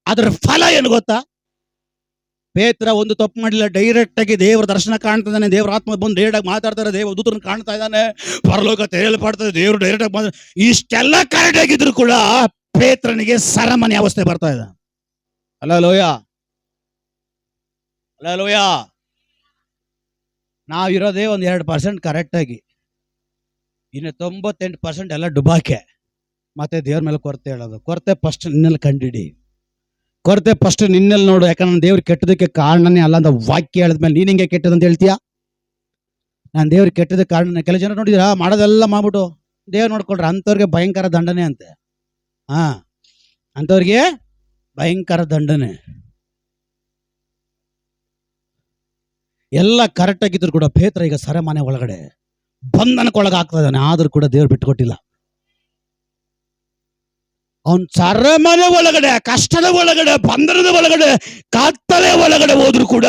ಅದರ ಫಲ ಏನು ಗೊತ್ತಾ? ಪೇತ್ರ ಒಂದು ತಪ್ಪು ಮಾಡಿಲ್ಲ. ಡೈರೆಕ್ಟ್ ಆಗಿ ದೇವರ ದರ್ಶನ ಕಾಣ್ತಿದ್ದಾನೆ, ದೇವರ ಆತ್ಮ ಬಂದು ಡೈರೆಕ್ಟ್ ಆಗಿ ಮಾತಾಡ್ತಾರೆ, ದೇವ ದೂತರನ್ನು ಕಾಣ್ತಾ ಇದ್ದಾನೆ, ಪರಲೋಕ ತೆರೆಯಲ್ಪಡ್ತದೆ, ದೇವರು ಡೈರೆಕ್ಟ್ ಆಗಿ ಇಷ್ಟೆಲ್ಲ ಕರೆಕ್ಟ್ ಆಗಿದ್ರು ಕೂಡ ಪೇತ್ರನಿಗೆ ಸರಮನೆ ಅವಸ್ಥೆ ಬರ್ತಾ ಇದೆ. ಅಲ್ಲೋಯ, ಅಲ್ಲೋಯ, ನಾವಿರೋದೇ ಒಂದು 2% ಕರೆಕ್ಟ್ ಆಗಿ, ಇನ್ನು 98% ಎಲ್ಲ ಡುಬಾಕೆ. ಮತ್ತೆ ದೇವ್ರ ಮೇಲೆ ಕೊರತೆ ಹೇಳೋದು. ಕೊರತೆ ಫಸ್ಟ್ ನಿನ್ನಲ್ಲಿ ಕಂಡಿಡಿ, ಕೊರತೆ ಫಸ್ಟ್ ನಿನ್ನಲ್ಲಿ ನೋಡು. ಯಾಕಂದ್ರೆ ದೇವ್ರು ಕೆಟ್ಟದಕ್ಕೆ ಕಾರಣನೇ ಅಲ್ಲ ಅಂತ ವಾಕ್ಯ ಹೇಳಿದ್ಮೇಲೆ ನೀನ್ ಹಿಂಗೆ ಕೆಟ್ಟದಂತ ಹೇಳ್ತೀಯಾ? ನಾನು ದೇವ್ರಿಗೆ ಕೆಟ್ಟದ ಕಾರಣ. ಕೆಲ ಜನ ನೋಡಿದಿರಾ, ಮಾಡೋದೆಲ್ಲ ಮಾಡ್ಬಿಟ್ಟು ದೇವ್ರು ನೋಡ್ಕೊಳ್ರಿ, ಅಂಥವ್ರಿಗೆ ಭಯಂಕರ ದಂಡನೆ ಅಂತೆ. ಅಂಥವ್ರಿಗೆ ಭಯಂಕರ ದಂಡನೆ. ಎಲ್ಲ ಕರೆಕ್ಟ್ ಆಗಿದ್ರು ಕೂಡ ಪೇತ್ರ ಈಗ ಸೆರೆಮನೆ ಒಳಗಡೆ ಬಂಧನಕ್ಕೊಳಗಾಗ್ತಾ ಇದ್ದಾನೆ. ಆದ್ರೂ ಕೂಡ ದೇವ್ರು ಬಿಟ್ಟುಕೊಟ್ಟಿಲ್ಲ. ಅವನ್ ಸೆರೆಮನೆ ಒಳಗಡೆ, ಕಷ್ಟದ ಒಳಗಡೆ, ಬಂಧನದ ಒಳಗಡೆ, ಕತ್ತಲೆ ಒಳಗಡೆ ಹೋದ್ರು ಕೂಡ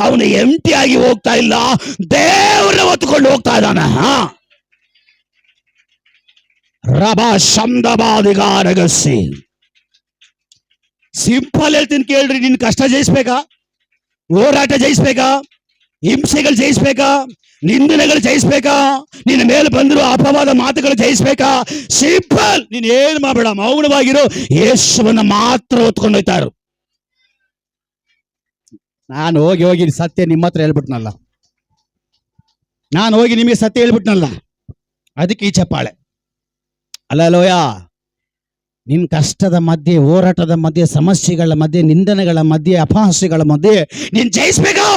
ಅವನು ಎಂಟಿ ಆಗಿ ಹೋಗ್ತಾ ಇಲ್ಲ, ದೇವರನ್ನ ಹೊತ್ತುಕೊಂಡು ಹೋಗ್ತಾ ಇದ್ದಾನೆ. ರಬ ಶಬ್ದವಾದಿಗಾರಗಸಿ. ಸಿಂಪಲ್ ಹೇಳ್ತೀನಿ ಕೇಳ್ರಿ. ನಿನ್ ಕಷ್ಟ ಜಯಿಸ್ಬೇಕಾ? ಹೋರಾಟ ಜಯಿಸ್ಬೇಕಾ? ಹಿಂಸೆಗಳು ಜಯಿಸ್ಬೇಕಾ? ನಿಂದನೆಗಳು ಜಯಿಸ್ಬೇಕಾ? ನಿನ್ನ ಮೇಲೆ ಬಂದಿರೋ ಅಪವಾದ ಮಾತುಗಳು ಜಯಿಸ್ಬೇಕಾ? ಸಿಂಪಲ್. ನೀನ್ ಏನ್ ಮಾಡಬೇಡ, ಮೌನವಾಗಿರು, ಯೇಸುವನ್ನ ಮಾತ್ರ ಹೊತ್ಕೊಂಡು ಹೋಯ್ತಾರು. ನಾನು ಹೋಗಿ ಸತ್ಯ ನಿಮ್ಮ ಹತ್ರ ಹೇಳ್ಬಿಟ್ನಲ್ಲ, ನಾನು ಹೋಗಿ ನಿಮಗೆ ಸತ್ಯ ಹೇಳ್ಬಿಟ್ನಲ್ಲ, ಅದಕ್ಕೆ ಈ ಚಪ್ಪಾಳೆ. ಅಲ್ಲೋಯ, ನಿನ್ ಕಷ್ಟದ ಮಧ್ಯೆ, ಹೋರಾಟದ ಮಧ್ಯೆ, ಸಮಸ್ಯೆಗಳ ಮಧ್ಯೆ, ನಿಂದನೆಗಳ ಮಧ್ಯೆ, ಅಪಹಾಸ್ಯಗಳ ಮಧ್ಯೆ ನೀನ್ ಜಯಿಸ್ಬೇಕು.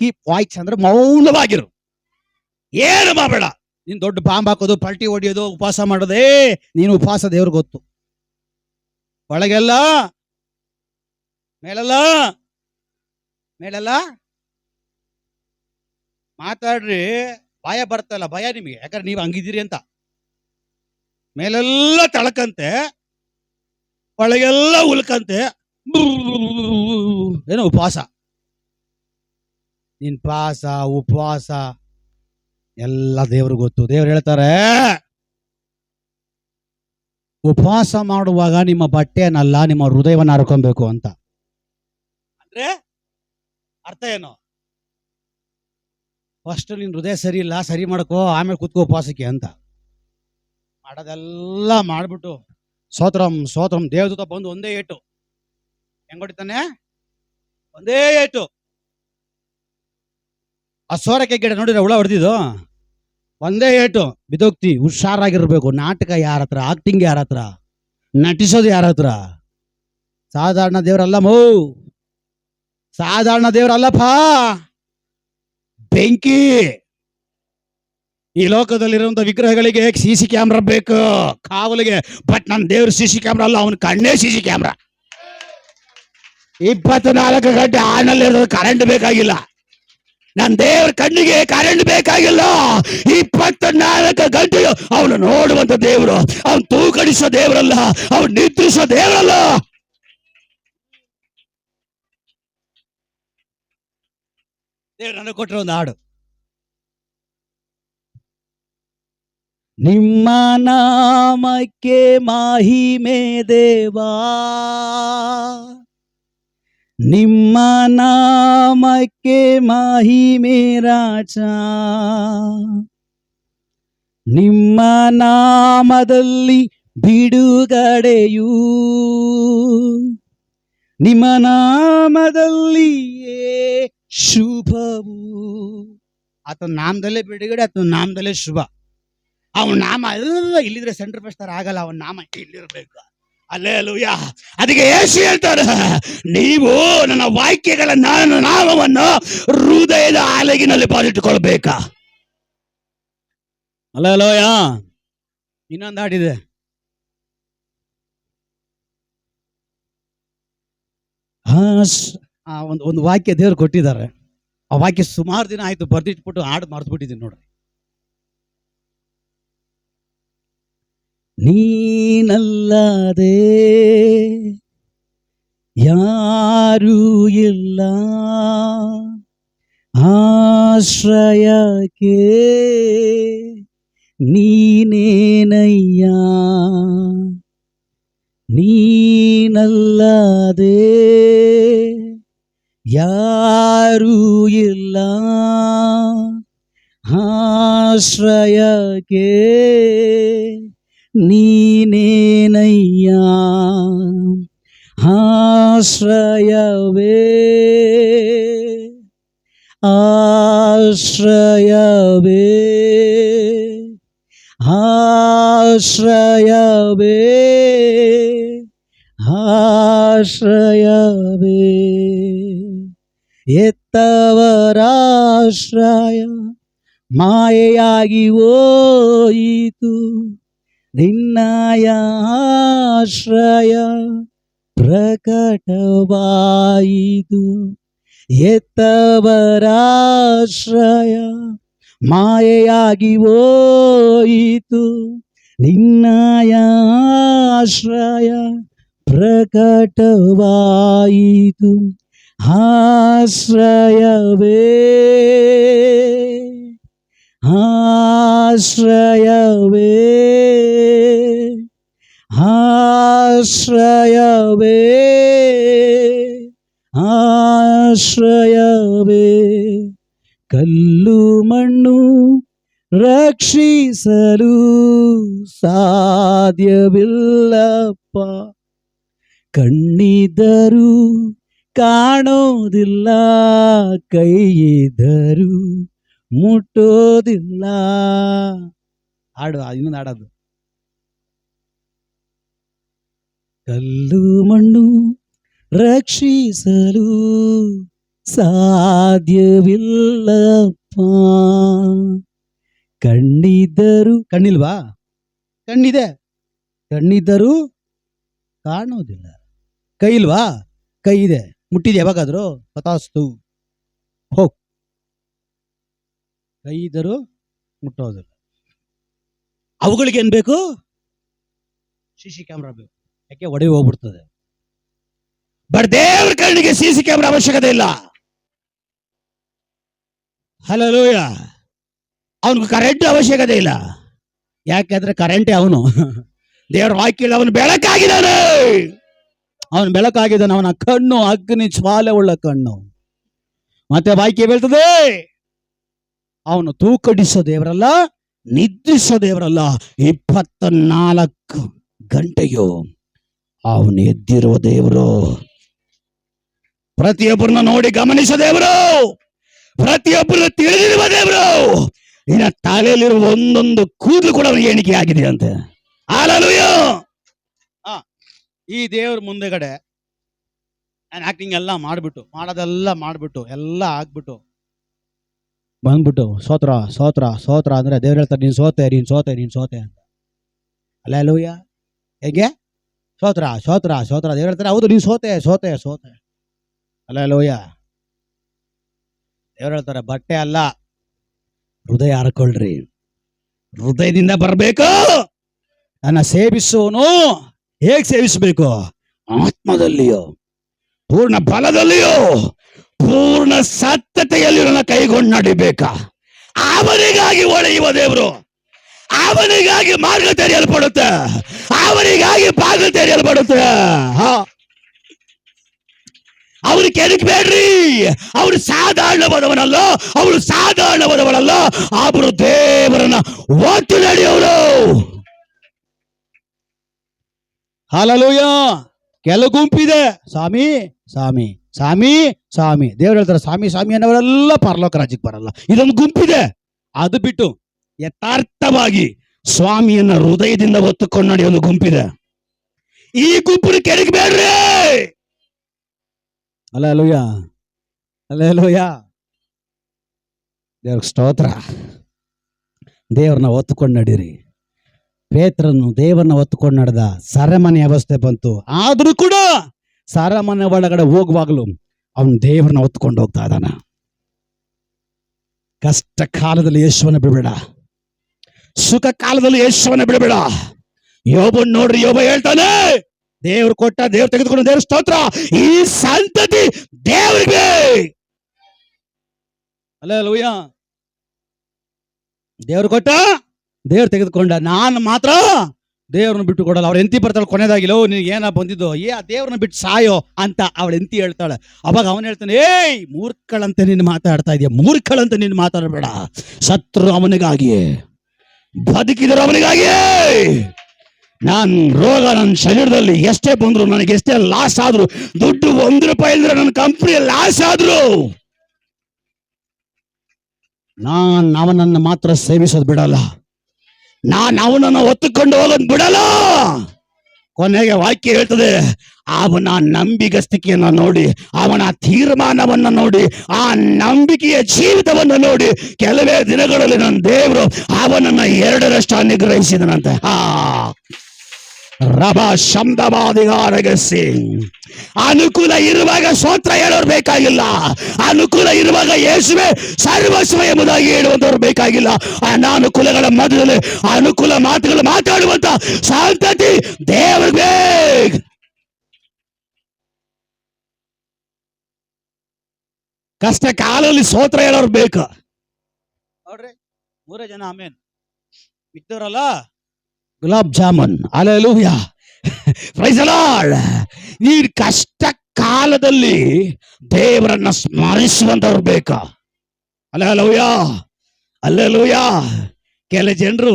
ಕೀಪ್ ವಾಯ್ಸ್ ಅಂದ್ರೆ ಮೌನವಾಗಿರು, ಏನು ಮಾಡಬೇಡ. ನೀನ್ ದೊಡ್ಡ ಬಾಂಬ್ ಹಾಕೋದು, ಪಲ್ಟಿ ಹೊಡಿಯೋದು, ಉಪವಾಸ ಮಾಡೋದೇ ನೀನು ಉಪವಾಸ ದೇವ್ರಿಗೆ ಗೊತ್ತು. ಒಳಗೆಲ್ಲ ಮೇಲೆಲ್ಲ ಮಾತಾಡ್ರಿ. ಭಯ ಬರ್ತಲ್ಲ, ಭಯ ನಿಮಗೆ, ಯಾಕಂದ್ರೆ ನೀವು ಹಂಗಿದ್ದೀರಿ ಅಂತ. ಮೇಲೆಲ್ಲ ತಳಕಂತೆ, ಒಳಗೆಲ್ಲ ಉಲ್ಕಂತೆ, ಏನೋ ಉಪವಾಸ. ನಿನ್ ಪಾಸ ಉಪವಾಸ ಎಲ್ಲ ದೇವ್ರಿಗೆ ಗೊತ್ತು. ದೇವ್ರು ಹೇಳ್ತಾರೆ, ಉಪವಾಸ ಮಾಡುವಾಗ ನಿಮ್ಮ ಬಟ್ಟೆಯನ್ನಲ್ಲ, ನಿಮ್ಮ ಹೃದಯವನ್ನು ಹರ್ಕೊಬೇಕು ಅಂತ. ಅಂದ್ರೆ ಅರ್ಥ ಏನು? ಫಸ್ಟ್ ನಿನ್ ಹೃದಯ ಸರಿ ಇಲ್ಲ, ಸರಿ ಮಾಡ್ಕೋ, ಆಮೇಲೆ ಕೂತ್ಕೋ ಉಪವಾಸಕ್ಕೆ ಅಂತ. ಮಾಡೋದೆಲ್ಲ ಮಾಡ್ಬಿಟ್ಟು ಸ್ತೋತ್ರಂ ದೇವದೂತ ಬಂದು ಒಂದೇ ಏಟು ಹೆಂಗ್ ಹೊಡಿತಾನೆ? ಒಂದೇ ಏಟು. ಆ ಸೋರಕ್ಕೆ ಗಿಡ ನೋಡಿದ್ರೆ ಹುಳ ಹೊಡೆದಿದ್ದು, ಒಂದೇ ಏಟು ಬಿದೋಗ್ತಿ. ಹುಷಾರಾಗಿರ್ಬೇಕು. ನಾಟಕ ಯಾರ ಹತ್ರ, ಆಕ್ಟಿಂಗ್ ಯಾರ ಹತ್ರ, ನಟಿಸೋದು ಯಾರ ಹತ್ರ? ಸಾಧಾರಣ ದೇವರಲ್ಲ ಮೌ, ಸಾಧಾರಣ ದೇವರಲ್ಲಪ್ಪ, ಬೆಂಕಿ. ಈ ಲೋಕದಲ್ಲಿರುವಂತ ವಿಗ್ರಹಗಳಿಗೆ CC ಕ್ಯಾಮ್ರಾ ಬೇಕು ಕಾವಲಿಗೆ. ಬಟ್ ನನ್ನ ದೇವ್ರ CC ಕ್ಯಾಮ್ರಾ ಅಲ್ಲ, ಅವನ ಕಣ್ಣೇ CC ಕ್ಯಾಮ್ರಾ. 24 ಗಂಟೆ ಆನಲ್ಲಿರೋದು ಕರೆಂಟ್ ಬೇಕಾಗಿಲ್ಲ. ನನ್ನ ದೇವ್ರ ಕಣ್ಣಿಗೆ ಕರೆಂಟ್ ಬೇಕಾಗಿಲ್ಲ. 24 ಗಂಟೆಯು ಅವನು ನೋಡುವಂತ ದೇವರು. ಅವನು ತೂಕಡಿಸೋ ದೇವರಲ್ಲ, ಅವನು ನಿದ್ರಿಸೋ ದೇವರಲ್ಲ. ದೇವ್ರು ನನಗೆ ಕೊಟ್ಟರೆ ಒಂದು ಹಾಡು, ನಿಮ್ಮ ನಾಮಕ್ಕೆ ಮಹಿಮೆ ದೇವಾ, ನಿಮ್ಮ ನಾಮಕ್ಕೆ ಮಹಿಮೆ ರಾಜ, ನಿಮ್ಮ ನಾಮದಲ್ಲಿ ಬಿಡುಗಡೆಯೂ, ನಿಮ್ಮ ನಾಮದಲ್ಲಿಯೇ ಶುಭವು. ಆತನ ನಾಮದಲ್ಲೇ ಬಿಡುಗಡೆ, ಆತನ ನಾಮದಲ್ಲೇ ಶುಭ. ಅವನ ನಾಮ ಇಲ್ಲಿದ್ರೆ ಸೆಂಟ್ರ್ ಫೆಸ್ಟರ್ ಆಗಲ್ಲ, ಅವನ ನಾಮ ಇಲ್ಲಿರ್ಬೇಕು. ಹಲ್ಲೆಲೂಯಾ. ಅದಕ್ಕೆ ಯೇಸು ಹೇಳ್ತಾರೆ, ನೀವು ನನ್ನ ವಾಕ್ಯಗಳ ನನ್ನ ನಾಮವನ್ನು ಹೃದಯದ ಆಲೆಗಿನಲ್ಲಿ ಬಾಳಿಟ್ಟುಕೊಳ್ಬೇಕಾ. ಹಲ್ಲೆಲೂಯಾ. ಇನ್ನೊಂದು ಹಾಡಿದೆ, ಒಂದು ವಾಕ್ಯ ದೇವ್ರು ಕೊಟ್ಟಿದ್ದಾರೆ. ಆ ವಾಕ್ಯ ಸುಮಾರು ದಿನ ಆಯ್ತು ಬರ್ದಿಟ್ಬಿಟ್ಟು ಹಾಡು ಮರ್ತು ಬಿಟ್ಟಿದ್ದೀನಿ ನೋಡ್ರಿ. ನೀನಲ್ಲದೆ ಯಾರೂ ಇಲ್ಲ, ಆಶ್ರಯಕ್ಕೆ ನೀನೇನಯ್ಯ, ನೀನಲ್ಲದೆ ಯಾರೂ ಇಲ್ಲ, ಆಶ್ರಯಕ್ಕೆ ನೀನೇನಯ್ಯ, ಆಶ್ರಯವೇ, ಆಶ್ರಯವೇ, ಆಶ್ರಯವೇ, ಆಶ್ರಯವೇ. ಎತ್ತವರಾಶ್ರಯ ಮಾಯೆಯಾಗಿ ಹೋಯಿತು, ನಿನ್ನಯ ಆಶ್ರಯ ಪ್ರಕಟವಾಯಿತು. ಎತ್ತವರಾಶ್ರಯ ಮಾಯೆಯಾಗಿ ಹೋಯಿತು, ನಿನ್ನಯ ಆಶ್ರಯ ಪ್ರಕಟವಾಯಿತು. ಆಶ್ರಯವೇ, ಆಶ್ರಯವೇ, ಆಶ್ರಯವೇ, ಆಶ್ರಯವೇ. ಕಲ್ಲು ಮಣ್ಣು ರಕ್ಷಿಸಲು ಸಾಧ್ಯವಿಲ್ಲಪ್ಪ, ಕಣ್ಣಿದ್ದರೂ ಕಾಣೋದಿಲ್ಲ, ಕೈಯಿದ್ದರೂ ಮುಟ್ಟೋದಿಲ್ಲ. ಹಾಡು ಇನ್ನೊಂದು ಹಾಡೋದು, ಕಲ್ಲು ಮಣ್ಣು ರಕ್ಷಿಸಲು ಸಾಧ್ಯವಿಲ್ಲಪ್ಪ, ಕಣ್ಣಿದ್ದರೂ, ಕಣ್ಣಿಲ್ವಾ? ಕಣ್ಣಿದೆ, ಕಣ್ಣಿದ್ದರೂ ಕಾಣೋದಿಲ್ಲ. ಕೈ ಇಲ್ವಾ? ಕೈ ಇದೆ, ಮುಟ್ಟಿದೆ ಯಾವಾಗಾದ್ರು? ತಥಾಸ್ತು, ಹೋಗ್. ಕೈ ಇದ್ದರೂ ಮುಟ್ಟೋದಿಲ್ಲ. ಅವುಗಳಿಗೆ ಏನ್ ಬೇಕು? ಸಿಸಿ ಕ್ಯಾಮ್ರಾ ಬೇಕು. ಯಾಕೆ? ಒಡೆದು ಹೋಗ್ಬಿಡ್ತದೆ. ಬಟ್ ದೇವ್ರ ಕಣ್ಣಿಗೆ ಸಿಸಿ ಕ್ಯಾಮ್ರಾ ಅವಶ್ಯಕತೆ ಇಲ್ಲ. ಹಲ್ಲೆಲೂಯಾ. ಅವನಿಗೆ ಕರೆಂಟ್ ಅವಶ್ಯಕತೆ ಇಲ್ಲ. ಯಾಕೆಂದ್ರೆ ಕರೆಂಟೇ ಅವನು. ದೇವರ ವಾಕ್ಯ ಅವನು ಬೆಳಕಾಗಿದ್ದಾನೆ, ಅವನು ಬೆಳಕಾಗಿದ್ದಾನೆ. ಅವನ ಕಣ್ಣು ಅಗ್ನಿ ಜ್ವಾಲೆ ಉಳ್ಳ ಕಣ್ಣು. ಮತ್ತೆ ವಾಕ್ಯ ಹೇಳ್ತದೆ, ಅವನು ತೂಕಡಿಸೋ ದೇವರಲ್ಲ, ನಿದ್ರಿಸೋ ದೇವರಲ್ಲ. 24 ಗಂಟೆಯು ಅವನು ಎದ್ದಿರುವ ದೇವರು. ಪ್ರತಿಯೊಬ್ಬರನ್ನ ನೋಡಿ ಗಮನಿಸೋ ದೇವರು, ಪ್ರತಿಯೊಬ್ಬರನ್ನ ತಿಳಿದಿರುವ ದೇವರು. ಇನ್ನ ತಲೆಯಲ್ಲಿರುವ ಒಂದೊಂದು ಕೂದಲು ಕೂಡ ಅವನಿಗೆ ಎಣಿಕೆ ಆಗಿದೆ ಅಂತೆ. ಹಲ್ಲೆಲೂಯಾ. ಈ ದೇವ್ರ ಮುಂದೆಗಡೆ ನಾನು ಆಕ್ಟಿಂಗ್ ಎಲ್ಲ ಮಾಡ್ಬಿಟ್ಟು, ಮಾಡೋದೆಲ್ಲ ಮಾಡ್ಬಿಟ್ಟು, ಎಲ್ಲ ಆಗ್ಬಿಟ್ಟು ಬಂದ್ಬಿಟ್ಟು ಸೋತ್ರ ಸೋತ್ರ ಸೋತ್ರ ಅಂದ್ರೆ ದೇವ್ರು ಹೇಳ್ತಾರೆ, ನೀನ್ ಸೋತೆ, ನೀನ್ ಸೋತೆ, ನೀನ್ ಸೋತೆ ಅಂತ. ಹಲ್ಲೆಲೂಯಾ. ಹೇಗೆ? ಸೋತ್ರ ಸೋತ್ರ ಸೋತ್ರ. ದೇವ್ರು ಹೇಳ್ತಾರೆ, ಹೌದು ನೀನ್ ಸೋತೆ ಸೋತೆ ಸೋತೆ. ಹಲ್ಲೆಲೂಯಾ. ದೇವ್ರು ಹೇಳ್ತಾರೆ, ಬಟ್ಟೆ ಅಲ್ಲ, ಹೃದಯ ಹರ್ಕೊಳ್ರಿ. ಹೃದಯದಿಂದ ಬರಬೇಕು. ನನ್ನ ಸೇವಿಸುವನು ಹೇಗೆ ಸೇವಿಸಬೇಕು? ಆತ್ಮದಲ್ಲಿಯೋ, ಪೂರ್ಣ ಬಲದಲ್ಲಿಯೋ, ಪೂರ್ಣ ಸತ್ಯತೆಯಲ್ಲಿ ನನ್ನ ಕೈಗೊಂಡು ನಡಿಬೇಕಾ. ಅವನಿಗಾಗಿ ಒಳೆಯುವ ದೇವರು, ಅವನಿಗಾಗಿ ಮಾರ್ಗ ತೆರೆಯಲ್ಪಡುತ್ತೆ, ಅವನಿಗಾಗಿ ಬಾಗಿಲು ತೆರೆಯಲ್ಪಡುತ್ತೆ. ಅವ್ರು ಕೆಣಕಬೇಡ್ರಿ, ಅವರು ಸಾಧಾರಣವಾದವನಲ್ಲ, ಅವಳು ಸಾಧಾರಣವಾದವಳಲ್ಲ, ಅವರು ದೇವರನ್ನ ಒಟ್ಟು ನಡೆಯೋರು. ಹಲ್ಲೆಲೂಯ. ಕೆಲವು ಗುಂಪಿದೆ, ಸ್ವಾಮಿ ಸ್ವಾಮಿ ಸ್ವಾಮಿ ಸ್ವಾಮಿ, ದೇವ್ರು ಹೇಳ್ತಾರೆ ಸ್ವಾಮಿ ಸ್ವಾಮಿ ಅನ್ನೋರೆಲ್ಲ ಪರಲೋಕ ರಾಜ್ಯಕ್ಕೆ ಬರಲ್ಲ. ಇದೊಂದು ಗುಂಪಿದೆ. ಅದು ಬಿಟ್ಟು ಯಥಾರ್ಥವಾಗಿ ಸ್ವಾಮಿಯನ್ನ ಹೃದಯದಿಂದ ಹೊತ್ತುಕೊಂಡು ನಡೆಯೋದು ಗುಂಪಿದೆ. ಈ ಗುಂಪನ್ನು ಕೆಣಕಬೇಡ್ರಿ. Hallelujah hallelujah. ದೇವ್ರಿಗೆ ಸ್ತೋತ್ರ. ದೇವ್ರನ್ನ ಹೊತ್ತುಕೊಂಡು ನಡೀರಿ. ಪೇತ್ರನು ದೇವರನ್ನ ಹೊತ್ತುಕೊಂಡು ನಡೆದ. ಸೆರೆಮನೆ ವ್ಯವಸ್ಥೆ ಬಂತು, ಆದ್ರೂ ಕೂಡ ಸೆರೆಮನೆ ಒಳಗಡೆ ಹೋಗುವಾಗಲೂ ಅವನು ದೇವರನ್ನ ಹೊತ್ಕೊಂಡು ಹೋಗ್ತಾ ಇದ್ದಾನ. ಕಷ್ಟ ಕಾಲದಲ್ಲಿ ಯೇಸುವನ್ನ ಬಿಡಬೇಡ, ಸುಖ ಕಾಲದಲ್ಲಿ ಯೇಸುವನ್ನ ಬಿಡಬೇಡ. ಯೋಬನ್ ನೋಡ್ರಿ, ಯೋಬ ಹೇಳ್ತಾನೆ, ದೇವ್ರು ಕೊಟ್ಟ, ದೇವ್ರು ತೆಗೆದುಕೊಂಡು, ದೇವ್ರ ಸ್ತೋತ್ರ, ಈ ಸಂತತಿ ದೇವರಿಗೆ. ಹಲ್ಲೆಲೂಯ. ದೇವ್ರು ಕೊಟ್ಟ, ದೇವ್ರು ತೆಗೆದುಕೊಂಡ. ನಾನು ಮಾತ್ರ ದೇವ್ರನ್ನ ಬಿಟ್ಟು ಕೊಡಲ್ಲ. ಅವ್ರ ಎಂತಿ ಬರ್ತಾಳೆ ಕೊನೆದಾಗಿಲ್ಲ, ನಿನಗೆ ಏನ ಬಂದಿದ್ದು, ಆ ದೇವ್ರನ್ನ ಬಿಟ್ಟು ಸಾಯೋ ಅಂತ ಅವಳ ಎಂತಿ ಹೇಳ್ತಾಳೆ. ಅವಾಗ ಅವನು ಹೇಳ್ತಾನೆ, ಏಯ್ ಮೂರ್ಖಳಂತೆ ನೀನು ಮಾತಾಡ್ತಾ ಇದೆಯಾ, ಮೂರ್ಖಳಂತೆ ನೀನು ಮಾತಾಡಬೇಡ. ಸತ್ರು ಅವನಿಗಾಗಿಯೇ, ಬದುಕಿದರು ಅವನಿಗಾಗಿಯೇ. ನಾನ್ ರೋಗ ನನ್ನ ಶರೀರದಲ್ಲಿ ಎಷ್ಟೇ ಬಂದ್ರು, ನನಗೆ ಎಷ್ಟೇ ಲಾಸ್ ಆದ್ರು, ದುಡ್ಡು ₹1 ಇಲ್ದ್ರೆ ನನ್ನ ಕಂಪನಿ ಲಾಸ್ ಆದ್ರು, ನಾನು ಅವನನ್ನು ಮಾತ್ರ ಸೇವಿಸೋದು ಬಿಡಲ್ಲ, ನಾನು ಅವನನ್ನು ಹೊತ್ತುಕೊಂಡು ಹೋಗೋದು ಬಿಡಲ್ಲ. ಕೊನೆಗೆ ವಾಕ್ಯ ಹೇಳ್ತದೆ, ಅವನ ನಂಬಿಗಸ್ತಿಕೆಯನ್ನ ನೋಡಿ, ಅವನ ತೀರ್ಮಾನವನ್ನ ನೋಡಿ, ಆ ನಂಬಿಕೆಯ ಜೀವಿತವನ್ನ ನೋಡಿ, ಕೆಲವೇ ದಿನಗಳಲ್ಲಿ ನನ್ನ ದೇವರು ಅವನನ್ನ 2ರಷ್ಟು ಅನುಗ್ರಹಿಸಿದನಂತೆ. ರಭ ಶಬ್ದವಾದಿಗಾರಗೆ ಅನುಕೂಲ ಇರುವಾಗ ಸ್ತೋತ್ರ ಹೇಳೋರು ಬೇಕಾಗಿಲ್ಲ, ಅನುಕೂಲ ಇರುವಾಗ ಯೇಸುವೆ ಸರ್ವಸ್ವ ಎಂಬುದಾಗಿ ಹೇಳುವಂತವ್ರು ಬೇಕಾಗಿಲ್ಲ. ಅನಾನುಕೂಲಗಳ ಮಧ್ಯದಲ್ಲಿ ಅನುಕೂಲ ಮಾತುಗಳು ಮಾತಾಡುವಂತ ಸಂತತಿ ದೇವರಿಗೆ. ಕಷ್ಟ ಕಾಲದಲ್ಲಿ ಸ್ತೋತ್ರ ಹೇಳೋರು ಬೇಕು. ನೋಡ್ರಿ, 3 ಜನ ಆಮೇನ್ ಬಿದ್ದವರಲ್ಲ, gulab jamun. Hallelujah, praise the Lord. ಈ ಕಷ್ಟ ಕಾಲದಲ್ಲಿ ದೇವರನ್ನ ಸ್ಮರಿಸುವಂತವ್ರು ಬೇಕಾ? Hallelujah hallelujah. ಕೆಲ ಜನರು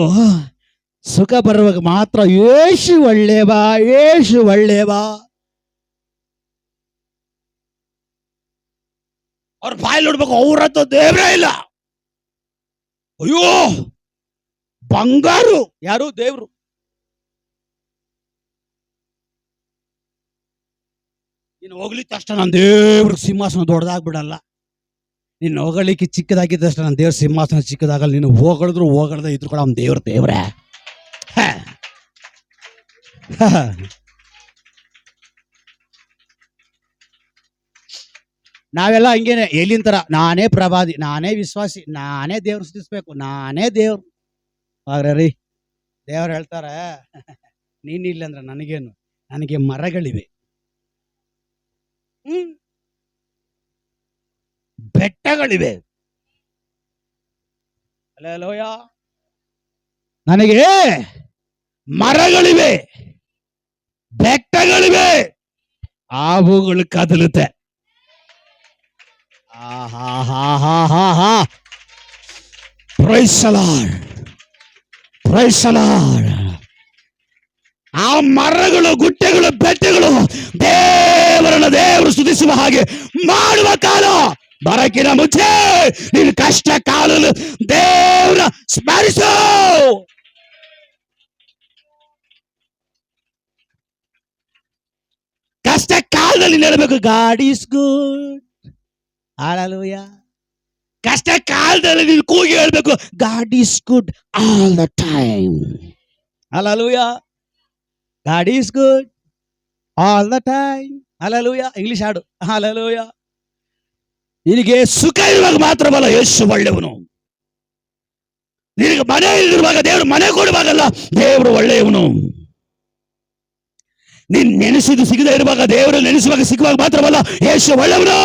ಸುಖ ಬರುವಾಗ ಮಾತ್ರ ಏಸು ಒಳ್ಳೆವಾ, ಏಸು ಒಳ್ಳೆವಾ. ಅವ್ರ ಬಾಯಿ ನೋಡ್ಬೇಕು, ಅವ್ರತ್ರ ದೇವ್ರೇ ಇಲ್ಲ. ಅಯ್ಯೋ ಬಂಗಾರು, ಯಾರು? ದೇವ್ರು. ನೀನು ಹೋಗ್ಲಿ ತಕ್ಷಣ ನನ್ನ ದೇವ್ರ ಸಿಂಹಾಸನ ದೊಡ್ಡದಾಗ್ಬಿಡಲ್ಲ. ನೀನು ಹೊಗಳಿಕೆ ಚಿಕ್ಕದಾಗಿದ್ದಷ್ಟು ನನ್ನ ದೇವ್ರ ಸಿಂಹಾಸನ ಚಿಕ್ಕದಾಗಲ್ಲ. ನೀನು ಹೋಗಳಿದ್ರು ಹೋಗಳ್ದ ಇದ್ರು ಕೂಡ ಅವ್ನ ದೇವ್ರೇ. ನಾವೆಲ್ಲ ಹಂಗೇನೆ, ಎಲ್ಲಿನ ತರ ನಾನೇ ಪ್ರವಾದಿ, ನಾನೇ ವಿಶ್ವಾಸಿ, ನಾನೇ ದೇವ್ರ ಸ್ತುತಿಸ್ಬೇಕು, ನಾನೇ ದೇವ್ರು. ಆದ್ರೆ ರೀ, ದೇವ್ರು ಹೇಳ್ತಾರೆ, ನೀನಿಲ್ಲ ಅಂದ್ರೆ ನನಗೇನು, ನನಗೆ ಮರಗಳಿವೆ, ಬೆಟ್ಟಗಳಿವೆ. ಹಲ್ಲೆಲೂಯಾ. ನನಗೆ ಮರಗಳಿವೆ, ಬೆಟ್ಟಗಳಿವೆ, ಅವುಗಳು ಕದಲುತ್ತೆ. Praise the lord, praise the lord. ಆ ಮರಗಳು, ಗುಡ್ಡೆಗಳು, ಬೆಟ್ಟಗಳು ದೇವರು ಸ್ತುತಿಸುವ ಹಾಗೆ ಮಾಡುವ ಕಾಲ ಬರಕಿನ ಮುಂಚೆ ನೀನು ಕಷ್ಟ ಕಾಲದಲ್ಲಿ ದೇವರ ಸ್ಮರಿಸು. ಕಷ್ಟ ಕಾಲದಲ್ಲಿ ನೆರಬೇಕು, ಗಾಡ್ ಈಸ್ ಗುಡ್. ಹಲ್ಲೆಲೂಯಾ. ಕಷ್ಟ ಕಾಲದಲ್ಲಿ ನೀನು ಕೂಗಿ ಹೇಳ್ಬೇಕು, god is good all the time. Hallelujah. God is good all the time. Hallelujah. English ಹಾಡು. ಹಲ್ಲೆಲೂಯಾ. ನಿನಗೆ ಸುಖ ಇರುವಾಗ ಮಾತ್ರವಲ್ಲ ಯೇಸು ಒಳ್ಳೆಯವನು. ನಿನಗೆ ಮನೆ ಇರುವಾಗ ದೇವರು ಮನೆ ಕೊಡುವಾಗಲ್ಲ ದೇವರು ಒಳ್ಳೆಯವನು. ನೀನ್ ನೆನೆಸಿದ್ದು ಸಿಗದೆ ಇರುವಾಗ ದೇವರು ನೆನೆಸುವಾಗ ಸಿಗುವಾಗ ಮಾತ್ರವಲ್ಲ ಯೇಸು ಒಳ್ಳೆಯವನು.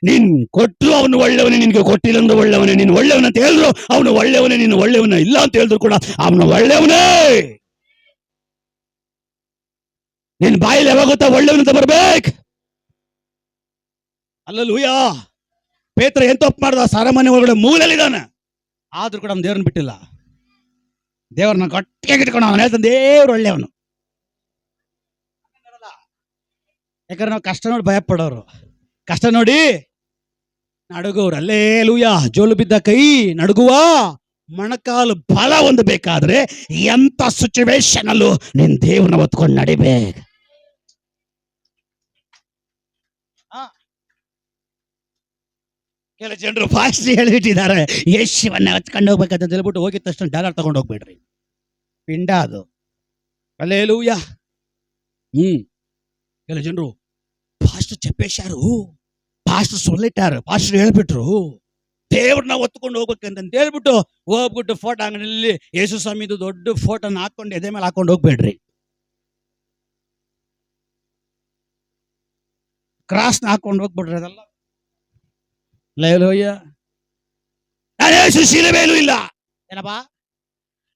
ನೀನ್ ಕೊಟ್ಟರು ಅವನು ಒಳ್ಳೆಯವನೇ, ನಿನ್ಗೆ ಕೊಟ್ಟಿಲ್ಲ ಅಂದ್ರೆ ಒಳ್ಳೆಯವನೇ. ನೀನು ಒಳ್ಳೆಯವನ ಅಂತ ಹೇಳಿದ್ರು ಅವನು ಒಳ್ಳೆಯವನೇ, ನೀನು ಒಳ್ಳೆಯವನ ಇಲ್ಲ ಅಂತ ಹೇಳಿದ್ರು ಕೂಡ ಅವನು ಒಳ್ಳೆಯವನೇ. ನಿನ್ ಬಾಯಲ್ಲಿ ಯಾವಾಗ ಗೊತ್ತಾ ಒಳ್ಳೆಯವನಂತ ಬರ್ಬೇಕು. ಅಲ್ಲೂಯ ಪೇತ್ರ ಏನ್ ತಪ್ಪು ಮಾಡ್ದ? ಸರಮನೆ ಒಳಗಡೆ ಮೂಲೆಯಲ್ಲಿದ್ದಾನೆ, ಆದ್ರೂ ಕೂಡ ಅವ್ನು ದೇವ್ರನ್ನ ಬಿಟ್ಟಿಲ್ಲ. ದೇವ್ರನ್ನ ಗಟ್ಟಿಯಾಗಿ ಇಟ್ಕೊಂಡು ಅವನು ಹೇಳ್ತಾನೆ ದೇವ್ರು ಒಳ್ಳೆಯವನು. ಯಾಕಂದ್ರೆ ನಾವು ಕಷ್ಟ ನೋಡಿ ಭಯ ಪಡೋರು, ಕಷ್ಟ ನೋಡಿ ನಡುಗೋರು. ಅಲ್ಲೇ ಲೂಯ ಜೋಲು ಬಿದ್ದ ಕೈ ನಡುಗುವ ಮೊಣಕಾಲು ಬಲ ಹೊಂದಬೇಕಾದ್ರೆ ಎಂತ ಸಿಚುವೇಶನ್ ಅಲ್ಲೂ ನಿನ್ ದೇವ್ರನ್ನ ಹೊತ್ಕೊಂಡು ನಡಿಬೇಕು. ಕೆಲ ಜನರು ಫಾಸ್ಟ್ ಹೇಳಿಬಿಟ್ಟಿದ್ದಾರೆ, ಯೇಸುವನ್ನ ಹಚ್ಕೊಂಡು ಹೋಗ್ಬೇಕಂತ ಹೇಳ್ಬಿಟ್ಟು ಹೋಗಿದ ತಕ್ಷಣ ಡಾಲರ್ ತಗೊಂಡು ಹೋಗ್ಬೇಡ್ರಿ, ಪಿಂಡ ಅದು. ಅಲ್ಲೇಲೂಯ. ಕೆಲ ಜನರು ಫಾಸ್ಟ್ చెప్పేశారు, ಫಾಸ್ಟ್ ಸೊಲ್ಲಿಟ್ಟಾರು, ಫಾಸ್ಟ್ ಹೇಳ್ಬಿಟ್ರು ದೇವ್ರನ್ನ ಹೊತ್ಕೊಂಡು ಹೋಗ್ಬೇಕಂತ ಹೇಳ್ಬಿಟ್ಟು ಹೋಗ್ಬಿಟ್ಟು ಫೋಟೋ ಅಂಗಡಿಯಲ್ಲಿ ಯೇಸು ಸ್ವಾಮಿದು ದೊಡ್ಡ ಫೋಟೋನ ಹಾಕೊಂಡು ಎದೆ ಮೇಲೆ ಹಾಕೊಂಡು ಹೋಗ್ಬೇಡ್ರಿ. ಕ್ರಾಸ್ನ ಹಾಕೊಂಡು ಹೋಗ್ಬಿಡ್ರಿ. ಅದೆಲ್ಲ ಲೇಲೋಯ್ಯ. ನಾನು ಯೇಸು ಶಿಲುಬೆಯಲ್ಲೂ ಇಲ್ಲ, ಏನಪ್ಪ,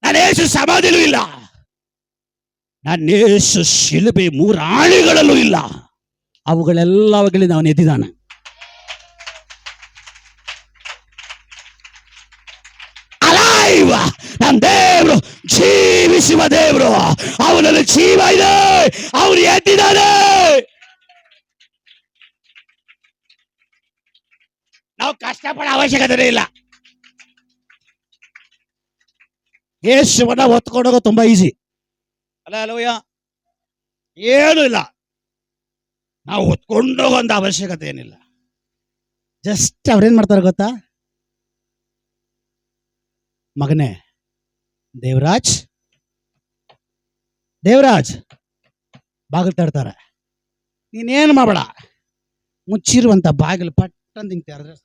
ನಾನು ಯೇಸು ಸಮಾಧಿಲೂ ಇಲ್ಲ, ನಾನು ಯೇಸು ಶಿಲುಬೆ ಮೂರಾಣಿಗಳಲ್ಲೂ ಇಲ್ಲ. ಅವುಗಳೆಲ್ಲವುಗಳಿಂದ ಅವನು ಎದ್ದಿದ್ದಾನೆ. ಅಲೈವ್, ನನ್ನ ದೇವರು ಜೀವಿಸುವ ದೇವರು, ಅವನಲ್ಲಿ ಜೀವ ಇದೆ, ಅವನು ಎದ್ದಿದ್ದಾನೆ. ನಾವು ಕಷ್ಟಪಡೋ ಅವಶ್ಯಕತೆ ಇಲ್ಲ. ಯೇಸುವನ್ನ ಹೊತ್ಕೊಂಡೋಗೋ ತುಂಬಾ ಈಸಿ. ಅಲ್ಲೂಯ್ಯ, ಏನೂ ಇಲ್ಲ, ನಾವು ಹೊತ್ಕೊಂಡೋಗೋಂಥ ಅವಶ್ಯಕತೆ ಏನಿಲ್ಲ. ಜಸ್ಟ್ ಅವ್ರೇನ್ ಮಾಡ್ತಾರೆ ಗೊತ್ತಾ? ಮಗನೇ ದೇವರಾಜ್, ದೇವರಾಜ್ ಬಾಗಿಲು ತಡ್ತಾರೆ, ನೀನೇನು ಮಾಡಬೇಡ, ಮುಚ್ಚಿರುವಂತ ಬಾಗಿಲು ಪಟ್ಟಂತ ಹಿಂಗೆ ತೆರೆದ್ರೆ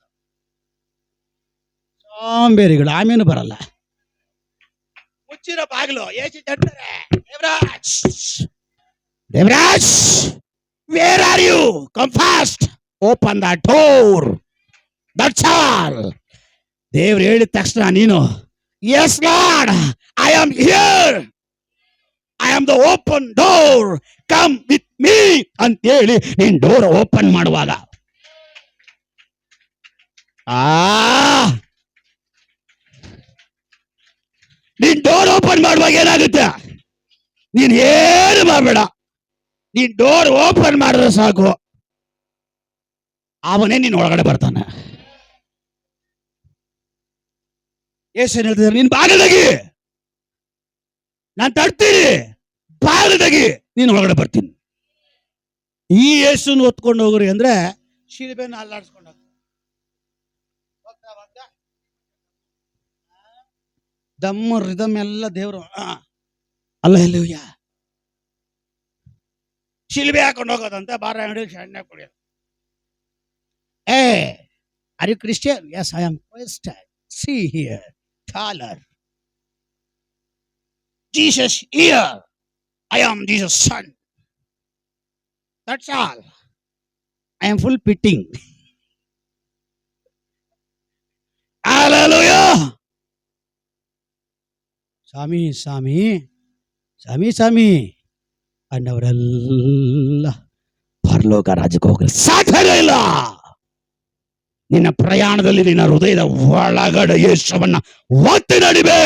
ಸೋಂಬೇರಿಗಳು ಆಮೇನು ಬರಲ್ಲ. ಮುಚ್ಚಿರೋ ಬಾಗಿಲು ಏಸಿ ತಡ್ತಾರೆ. Devaraj, Devaraj, where are you? Come fast, open the door, that's all. ದೇವ್ರು ಹೇಳಿದ ತಕ್ಷಣ ನೀನು yes Lord, I am here, I am the open door, come with me ಅಂತ ಹೇಳಿ ನೀನ್ ಡೋರ್ ಓಪನ್ ಮಾಡುವಾಗ ನೀನ್ ಡೋರ್ ಓಪನ್ ಮಾಡುವಾಗ ಏನಾಗುತ್ತೆ? ನೀನ್ ಏನು ಮಾಡಬೇಡ, ನೀನ್ ಡೋರ್ ಓಪನ್ ಮಾಡಿದ್ರೆ ಸಾಕು, ಅವನೇ ನೀನ್ ಒಳಗಡೆ ಬರ್ತಾನೆ. ಯೇಸು ಏನ್ ಹೇಳ್ತಿದ್ದಾರೆ? ನೀನ್ ಬಾಗಿಲಾಗಿ ನಾನು ತಡ್ತೀನಿ, ಬಾಗಿಲಾಗಿ ನೀನ್ ಒಳಗಡೆ ಬರ್ತೀನಿ. ಈ ಯೇಸುನ ಹೊತ್ಕೊಂಡು ಹೋಗ್ರಿ ಅಂದ್ರೆ ಶಿಲ್ಬೆನ ಅಲ್ಲಾಡ್ಸ್ಕೊಂಡು ದಮ್ಮ ರಿದಮ್ ಎಲ್ಲ ದೇವ್ರು ಅಲ್ಲ. ಎಲ್ಲೂಯ್ಯ, ಶಿಲ್ಬೆ ಹಾಕೊಂಡು ಹೋಗೋದಂತ ಬಾರ ಅಂಗಡಿ ಸಣ್ಣ ಕುಡಿಯೋದು. Are you Christian? Yes, I am Christian. See here, caller Jesus here, I am Jesus son, that's all, I am full fitting. Hallelujah. ಸ್ವಾಮಿ ಸ್ವಾಮಿ ಸ್ವಾಮಿ ಸ್ವಾಮಿ ಅನ್ನವರೆಲ್ಲ ಪರಲೋಕ ರಾಜ್ಯಕ್ಕೆ ಹೋಗಲು ಸಾಧ್ಯವೇ ಇಲ್ಲ. ನಿನ್ನ ಪ್ರಯಾಣದಲ್ಲಿ ನಿನ್ನ ಹೃದಯದ ಒಳಗಡೆ ಯೇಸುವನ್ನ ಒತ್ತಿ ನಡಿಬೇ.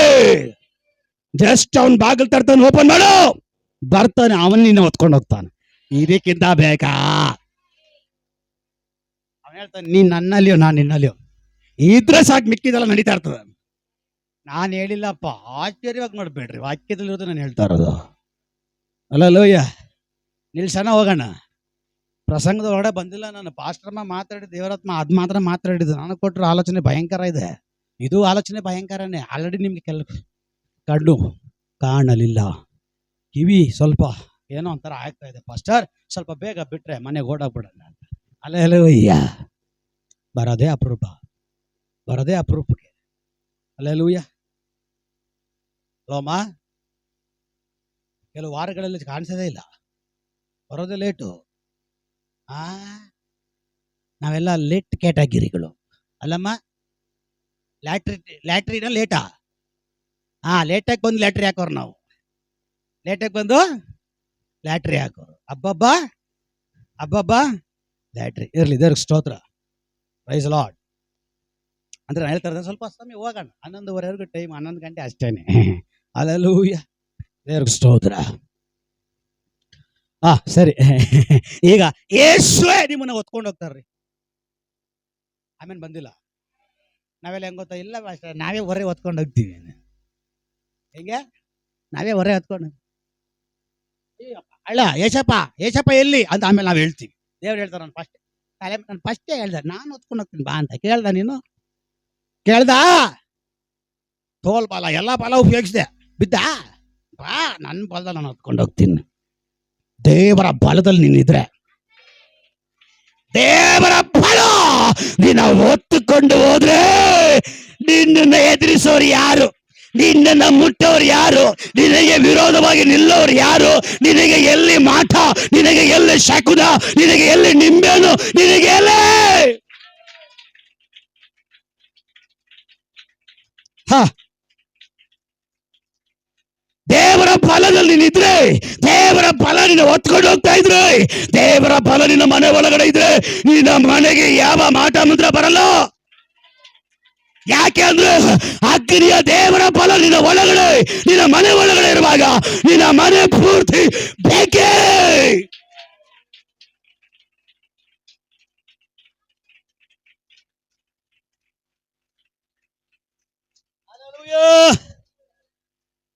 ಜಸ್ಟ್ ಅವನ್ ಬಾಗಿಲು ತರ್ತಾನೆ, ಓಪನ್ ಮಾಡು, ಬರ್ತಾನೆ, ಅವನ್ ನಿನ್ನ ಹೊತ್ಕೊಂಡು ಹೋಗ್ತಾನೆ. ಇದಕ್ಕಿಂತ ಬೇಕಾ? ಅವನ್ ಹೇಳ್ತಾನೆ ನೀನ್ ನನ್ನಲ್ಲಿಯೋ ನಾನು ನಿನ್ನಲ್ಲಿಯೋ ಇದ್ರೆ ಸಾಕು, ಮಿಕ್ಕಿದೆಲ್ಲ ನಡೀತಾ ಇರ್ತದೆ. ನಾನು ಹೇಳಿಲ್ಲಪ್ಪ, ಆಶ್ಚರ್ಯವಾಗಿ ನೋಡ್ಬೇಡ್ರಿ, ವಾಕ್ಯದಲ್ಲಿರೋದು ನಾನು ಹೇಳ್ತಾ ಇರೋದು. ಅಲ್ಲ ಲೋಯ್ಯ, ನಿಲ್ಸನ ಹೋಗೋಣ. ಪ್ರಸಂಗದ ಒಳಗಡೆ ಬಂದಿಲ್ಲ ನಾನು, ಪಾಸ್ಟರ್ಮ ಮಾತಾಡಿ ದೇವರಾತ್ಮ ಅದ್ ಮಾತ್ರ ಮಾತಾಡಿದ್ದು. ನನಗೆ ಕೊಟ್ಟರು ಆಲೋಚನೆ ಭಯಂಕರ ಇದೆ, ಇದು ಆಲೋಚನೆ ಭಯಂಕರನೇ. ಆಲ್ರೆಡಿ ನಿಮ್ಗೆ ಕಣ್ಣು ಕಾಣಲಿಲ್ಲ, ಕಿವಿ ಸ್ವಲ್ಪ ಏನೋ ಒಂಥರ ಆಗ್ತಾ ಇದೆ, ಪಾಸ್ಟರ್ ಸ್ವಲ್ಪ ಬೇಗ ಬಿಟ್ರೆ ಮನೆಗೆ ಓಡಾಗ್ಬಿಡಲ್ಲ ಅಂತ. ಅಲ್ಲೆಲ್ಲೂಯ್ಯ, ಬರೋದೇ ಅಪರೂಪ, ಬರೋದೇ ಅಪರೂಪಕ್ಕೆ. ಅಲ್ಲೆಲ್ಲೂಯ್ಯ. ಲೋಮ ಕೆಲವು ವಾರಗಳಲ್ಲಿ ಕಾಣಿಸೋದೇ ಇಲ್ಲ, ಬರೋದೇ ಲೇಟು. ನಾವೆಲ್ಲ ಲೇಟ್ ಕ್ಯಾಟಗಿರಿಗಳು ಅಲ್ಲಮ್ಮ. ಲ್ಯಾಟ್ರಿನ ಲೇಟಾ? ಲೇಟಾಗಿ ಬಂದು ಲ್ಯಾಟ್ರಿ ಹಾಕೋರು ನಾವು. ಲೇಟಾಗಿ ಬಂದು ಲ್ಯಾಟ್ರಿ ಹಾಕೋರು. ಅಬ್ಬಬ್ಬಾ ಲ್ಯಾಟ್ರಿ ಇರ್ಲಿ, ದೇವ್ರಿಗೆ ಸ್ತೋತ್ರ, ಪ್ರೈಸ್ ಲಾರ್ಡ್. ಅಂದ್ರೆ ನಾನು ಹೇಳ್ತಾ ಇದ್ದೆ ಸ್ವಲ್ಪ ಸಮಯ ಹೋಗೋಣ, 11:30ವರೆಗೂ ಟೈಮ್, 11 ಗಂಟೆ ಅಷ್ಟೇನೆ. ಹಲ್ಲೆಲೂಯ, ದೇವ್ರಿಗೆ ಸ್ತೋತ್ರ. ಸರಿ. ಈಗ ಯೇಸುವೇ ನಿಮ್ಮನ್ನ ಹೊತ್ಕೊಂಡು ಹೋಗ್ತಾರ್ರಿ. ಆಮೇಲೆ ಬಂದಿಲ್ಲ. ನಾವೆಲ್ಲ ಹೆಂಗ್ ಗೊತ್ತಾ? ಇಲ್ಲ ಮಾಸ್ಟರ್, ನಾವೇ ಹೊರೆ ಹೊತ್ಕೊಂಡು ಹೋಗ್ತೀವಿ. ಹೆಂಗೆ? ನಾವೇ ಹೊರೆ ಹೊತ್ಕೊಂಡು ಅಲ್ಲ, ಏಸಪ್ಪ ಎಲ್ಲಿ ಅಂತ ಆಮೇಲೆ ನಾವು ಹೇಳ್ತೀವಿ. ದೇವ್ರು ಹೇಳ್ತಾರೆ, ನಾನು ಫಸ್ಟೇ ಹೇಳ್ದೆ, ನಾನು ಹೊತ್ಕೊಂಡು ಹೋಗ್ತೀನಿ ಬಾ ಅಂತ. ಕೇಳ್ದ ನೀನು? ಕೇಳ್ದ? ತೋಲ್ ಬಾಲ, ಎಲ್ಲ ಬಾಲ ಉಪಯೋಗಿಸಿದೆ, ಬಿದ್ದ ಬಾ, ನನ್ನ ಬಾಲದ ನಾನು ಹೊತ್ಕೊಂಡು ಹೋಗ್ತೀನಿ. ದೇವರ ಬಲದಲ್ಲಿ ನೀನಿದ್ರೆ, ದೇವರ ಬಲ ನಿನ್ನ ಹೊತ್ತುಕೊಂಡು ಹೋದ್ರೆ, ನಿನ್ನನ್ನ ಎದುರಿಸೋರು ಯಾರು? ನಿನ್ನನ್ನ ಮುಟ್ಟೋರು ಯಾರು? ನಿನಗೆ ವಿರೋಧವಾಗಿ ನಿಲ್ಲೋರು ಯಾರು? ನಿನಗೆ ಎಲ್ಲಿ ಮಾಟ, ನಿನಗೆ ಎಲ್ಲಿ ಶಕುನ, ನಿನಗೆ ಎಲ್ಲಿ ನಿಂಬೆನು, ನಿನಗೆ ಎಲ್ಲಿ ದೇವರ ಫಲದಲ್ಲಿ ನಿದ್ರೆ, ದೇವರ ಫಲ ನಿನ್ನ ಹೊತ್ಕೊಂಡು ಹೋಗ್ತಾ ಇದ್ರೆ, ದೇವರ ಫಲ ನಿನ್ನ ಮನೆ ಒಳಗಡೆ ಇದ್ರೆ, ನಿನ್ನ ಮನೆಗೆ ಯಾವ ಮಾಟ ಮಂತ್ರ ಬರಲ್ಲ. ಯಾಕೆ ಅಂದ್ರೆ ಅಗ್ನಿಯ ದೇವರ ಫಲ ನಿನ್ನ ಒಳಗಡೆ, ನಿನ್ನ ಮನೆ ಒಳಗಡೆ ಇರುವಾಗ ನಿನ್ನ ಮನೆ ಪೂರ್ತಿ ಬೇಕೇ.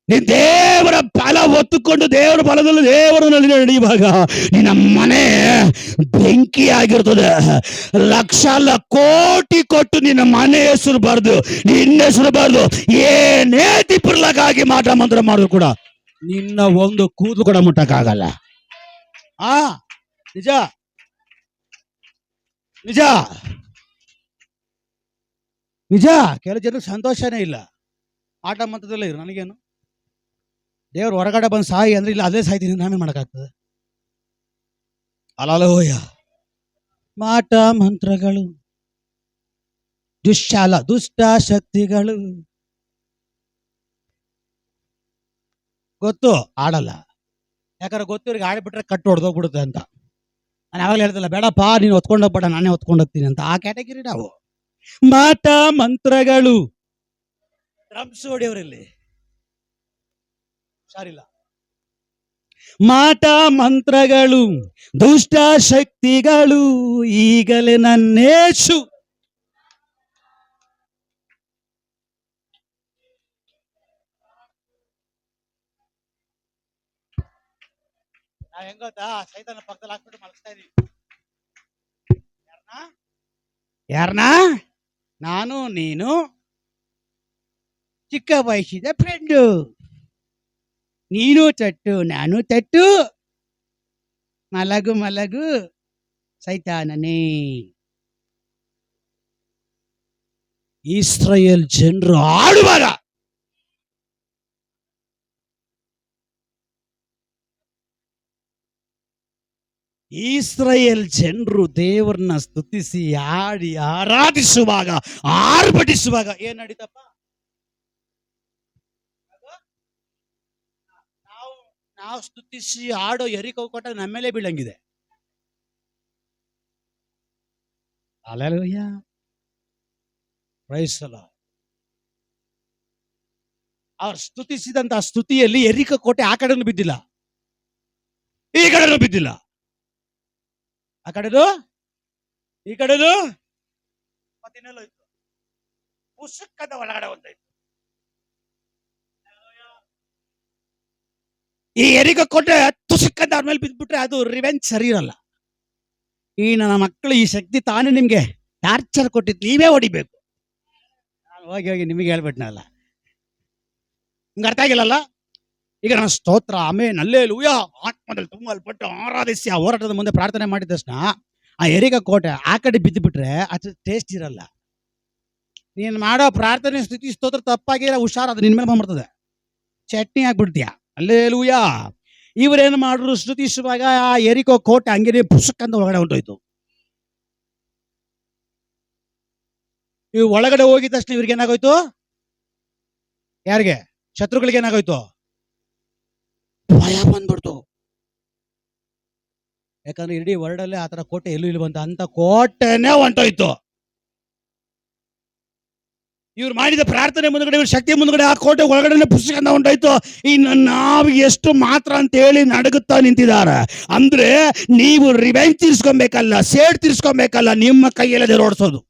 ನೀನ್ ದೇವರ ಫಲ ಹೊತ್ತುಕೊಂಡು ದೇವರ ಫಲದಲ್ಲಿ ದೇವರಲ್ಲಿ ನಡೆಯುವಾಗ ನಿನ್ನ ಮನೆ ಬೆಂಕಿ ಆಗಿರ್ತದೆ. ಲಕ್ಷ ಅಲ್ಲ, ಕೋಟಿ ಕೊಟ್ಟು ನಿನ್ನ ಮನೆ ಹೆಸರು ಬಾರ್ದು, ನಿನ್ನ ಹೆಸರು ಬಾರ್ದು, ಏನೇ ತಿಪ್ಪರ್ಲಕ್ಕಾಗಿ ಮಾಟ ಮಂತ್ರ ಮಾಡಿದ್ರು ಕೂಡ ನಿನ್ನ ಒಂದು ಕೂದಲು ಕೂಡ ಮುಟ್ಟಕ್ಕಾಗಲ್ಲ. ನಿಜ ನಿಜ ನಿಜ. ಕೆಲವು ಜನಕ್ಕೆ ಸಂತೋಷನೇ ಇಲ್ಲ ಆಟ ಮಂತ್ರದಲ್ಲೇ ಇರು. ನನಗೇನು ದೇವ್ರು ಹೊರಗಡೆ ಬಂದು ಸಾಯಿ ಅಂದ್ರೆ, ಇಲ್ಲ ಅದೇ ಸಾಯ್ತೀನಿ, ನಾವೇ ಮಾಡಕ್ಕಾಗ್ತದೆ? ಅಲಲೋಯ. ಮಾಟ ಮಂತ್ರಗಳು, ದುಷ್ಟ ಶಕ್ತಿಗಳು ಗೊತ್ತು, ಆಡಲ್ಲ. ಯಾಕಂದ್ರೆ ಗೊತ್ತು ಇವ್ರಿಗೆ ಆಡ್ಬಿಟ್ರೆ ಕಟ್ಟು ಹೊಡೆದೋಗ್ಬಿಡುತ್ತೆ ಅಂತ. ನಾನು ಯಾವಾಗಲೂ ಹೇಳ್ತಿಲ್ಲ, ಬೇಡಪ್ಪ ನೀನು ಹೊತ್ಕೊಂಡು ಹೋಗ್ಬೇಡ, ನಾನೇ ಹೊತ್ಕೊಂಡು ಹೋಗ್ತೀನಿ ಅಂತ. ಆ ಕ್ಯಾಟಗಿರಿ ನಾವು. ಮಾಟ ಮಂತ್ರಗಳು, ಡ್ರಮ್ಸ್ ಹೊಡಿಯವರಲ್ಲಿ ಹುಷಾರಿಲ್ಲ. ಮಾಟ ಮಂತ್ರಗಳು, ದುಷ್ಟ ಶಕ್ತಿಗಳು, ಈಗಲೇ ನನ್ನೇಸು ನಾವ್ ಹೆಂಗೋತಾ ಸೈತಾನ ಪಕ್ಕದಲ್ಲಿ ಹಾಕ್ಬಿಟ್ಟು ಮಲಗಿಸ್ತಾ ಇದೀವಿ. ಯಾರನ್ನ? ನಾನು ನೀನು ಚಿಕ್ಕ ವಯಸ್ಸಿದ ಫ್ರೆಂಡು, ನೀನು ತಟ್ಟು ನಾನು ತಟ್ಟು, ಮಲಗು ಮಲಗು ಸೈತಾನನೇ. ಇಸ್ರಾಯೇಲ್ ಜನರು ಆಡುವಾಗ ಇಸ್ರಾಯೇಲ್ ಜನರು ದೇವರನ್ನ ಸ್ತುತಿಸಿ ಆಡಿ ಆರಾಧಿಸುವಾಗ, ಆರ್ಭಟಿಸುವಾಗ ಏನ್ ನಡೀತಪ್ಪ? ನಾವು ಸ್ತುತಿಸಿ ಆಡೋ ಎರಿಕೋ ಕೊಟ್ಟ ನಮ್ಮ ಮೇಲೆ ಬೀಳಂಗಿದೆ. Hallelujah, praise the Lord. ಅವ್ರು ಸ್ತುತಿಸಿದಂತ ಸ್ತುತಿಯಲ್ಲಿ ಎರಿಕೋ ಕೋಟೆ ಆ ಕಡೆನೂ ಬಿದ್ದಿಲ್ಲ, ಈ ಕಡೆನೂ ಬಿದ್ದಿಲ್ಲ. ಆ ಕಡೆದು ಈ ಕಡೆದು ಮತ್ತಿನೆಲ್ಲೋಯ್ತು, ಪುಸ್ತಕದ ಒಳಗಡೆ ಒಂದಾಯ್ತು. ಈ ಎರಿಕೋ ಕೋಟೆ ತುಸುಕದ ಅವ್ರ ಮೇಲೆ ಬಿದ್ಬಿಟ್ರೆ ಅದು ರಿವೆಂಜ್ ಸರಿ ಇರಲ್ಲ. ಈ ನನ್ನ ಮಕ್ಕಳು ಈ ಶಕ್ತಿ ತಾನೇ ನಿಮ್ಗೆ ಟಾರ್ಚರ್ ಕೊಟ್ಟಿದ್ದು, ನೀವೇ ಹೊಡಿಬೇಕು. ನಾನು ಹೋಗಿ ಹೋಗಿ ನಿಮಗೆ ಹೇಳ್ಬಿಟ್ನಲ್ಲ, ನಿಮ್ಗೆ ಅರ್ಥ ಆಗಿಲ್ಲಲ್ಲ. ಈಗ ನನ್ನ ಸ್ತೋತ್ರ ಆಮೇಲೆ ಹಲ್ಲೆಲೂಯಾ ಆತ್ಮದಲ್ಲಿ ತುಂಬಲ್ಪಟ್ಟು ಆರಾಧಿಸಿ ಆ ಹೋರಾಟದ ಮುಂದೆ ಪ್ರಾರ್ಥನೆ ಮಾಡಿದ ತಕ್ಷಣ ಆ ಎರಿಕೋ ಕೋಟೆ ಆ ಕಡೆ ಬಿದ್ದು ಬಿಟ್ರೆ ಅದು ಟೇಸ್ಟ್ ಇರಲ್ಲ. ನೀನು ಮಾಡೋ ಪ್ರಾರ್ಥನೆ ಸ್ಥಿತಿ ಸ್ತೋತ್ರ ತಪ್ಪಾಗಿರೋ ಹುಷಾರು, ಅದು ನಿನ್ ಮೇಲೆ ಬಂದ್ಬಿಡ್ತದೆ, ಚಟ್ನಿ ಆಗ್ಬಿಡ್ತೀಯ. ಹಲ್ಲೆಲೂಯಾ. ಇವರೇನು ಮಾಡಿದ್ರು, ಸ್ತುತಿಸುವಾಗ ಆ ಎರಿಕೋ ಕೋಟೆ ಹಂಗೇನೆ ಪುಸ್ತಕಂತ ಒಳಗಡೆ ಹೊಂಟೋಯ್ತು. ಇವ್ ಒಳಗಡೆ ಹೋಗಿದ ತಕ್ಷಣ ಇವ್ರಿಗೆ ಏನಾಗೋಯ್ತು? ಯಾರಿಗೆ? ಶತ್ರುಗಳಿಗೆ ಏನಾಗೋಯ್ತು? ಭಯ ಬಂದ್ಬಿಡ್ತು. ಯಾಕಂದ್ರೆ ಇಡೀ ವರ್ಲ್ಡ್ ಅಲ್ಲೇ ಆತರ ಕೋಟೆ ಎಲ್ಲೂ ಇಲ್ವಂತ, ಅಂತ ಕೋಟೆನೇ ಹೊಂಟೋಯ್ತು. ಇವ್ರು ಮಾಡಿದ ಪ್ರಾರ್ಥನೆ ಮುಂದ್ಗಡೆ, ಇವ್ರ ಶಕ್ತಿ ಮುಂದ್ಗಡೆ ಆ ಕೋಟೆ ಒಳಗಡೆ ಪುಸ್ತಕ ಹೊಂಟೋಯ್ತು. ಇನ್ನು ನಾವು ಎಷ್ಟು ಮಾತ್ರ ಅಂತ ಹೇಳಿ ನಡಗುತ್ತಾ ನಿಂತಿದ್ದಾರೆ. ಅಂದ್ರೆ ನೀವು ರಿವೆಂಜ್ ತೀರ್ಸ್ಕೊಬೇಕಲ್ಲ, ಸೇಡ್ ತೀರ್ಸ್ಕೊಬೇಕಲ್ಲ, ನಿಮ್ಮ ಕೈಯಲ್ಲದೆ ಓಡಿಸೋದು.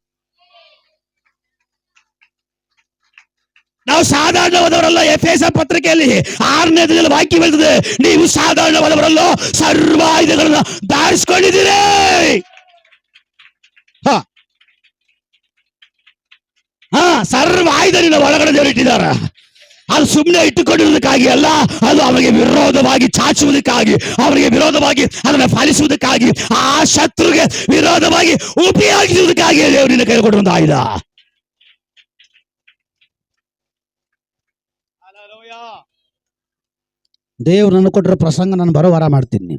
ನಾವು ಸಾಧಾರಣವಾದವರಲ್ಲ. ಎಫೆಸ ಪತ್ರಿಕೆಯಲ್ಲಿ 6ನೇ ಅಧ್ಯಾಯದಲ್ಲಿ ವಾಕ್ಯ ಬರ್ತದೆ, ನೀವು ಸಾಧಾರಣವಾದವರಲ್ಲ, ಸರ್ವ ಆಯುಧಗಳನ್ನ ಧಾರಿಸ್ಕೊಂಡಿದ್ದೀರಿ. ಸರ್ವ ಆಯುಧ ನಿನ್ನ ಒಳಗಡೆ ದೇವರು ಇಟ್ಟಿದ್ದಾರೆ. ಅದು ಸುಮ್ಮನೆ ಇಟ್ಟುಕೊಂಡಿರುವುದಕ್ಕಾಗಿ ಅಲ್ಲ, ಅದು ಅವರಿಗೆ ವಿರೋಧವಾಗಿ ಚಾಚುವುದಕ್ಕಾಗಿ, ಅವರಿಗೆ ವಿರೋಧವಾಗಿ ಅದನ್ನು ಫಲಿಸುವುದಕ್ಕಾಗಿ, ಆ ಶತ್ರುಗೆ ವಿರೋಧವಾಗಿ ಉಪಯೋಗಿಸುವುದಕ್ಕಾಗಿ ದೇವರು ನಿನ್ನ ಕೈ ಕೊಡುವಂತ ಆಯುಧ. ದೇವ್ರು ನನ್ನ ಕೊಟ್ಟಿರೋ ಪ್ರಸಂಗ ನಾನು ಬರೋ ವಾರ ಮಾಡ್ತೀನಿ.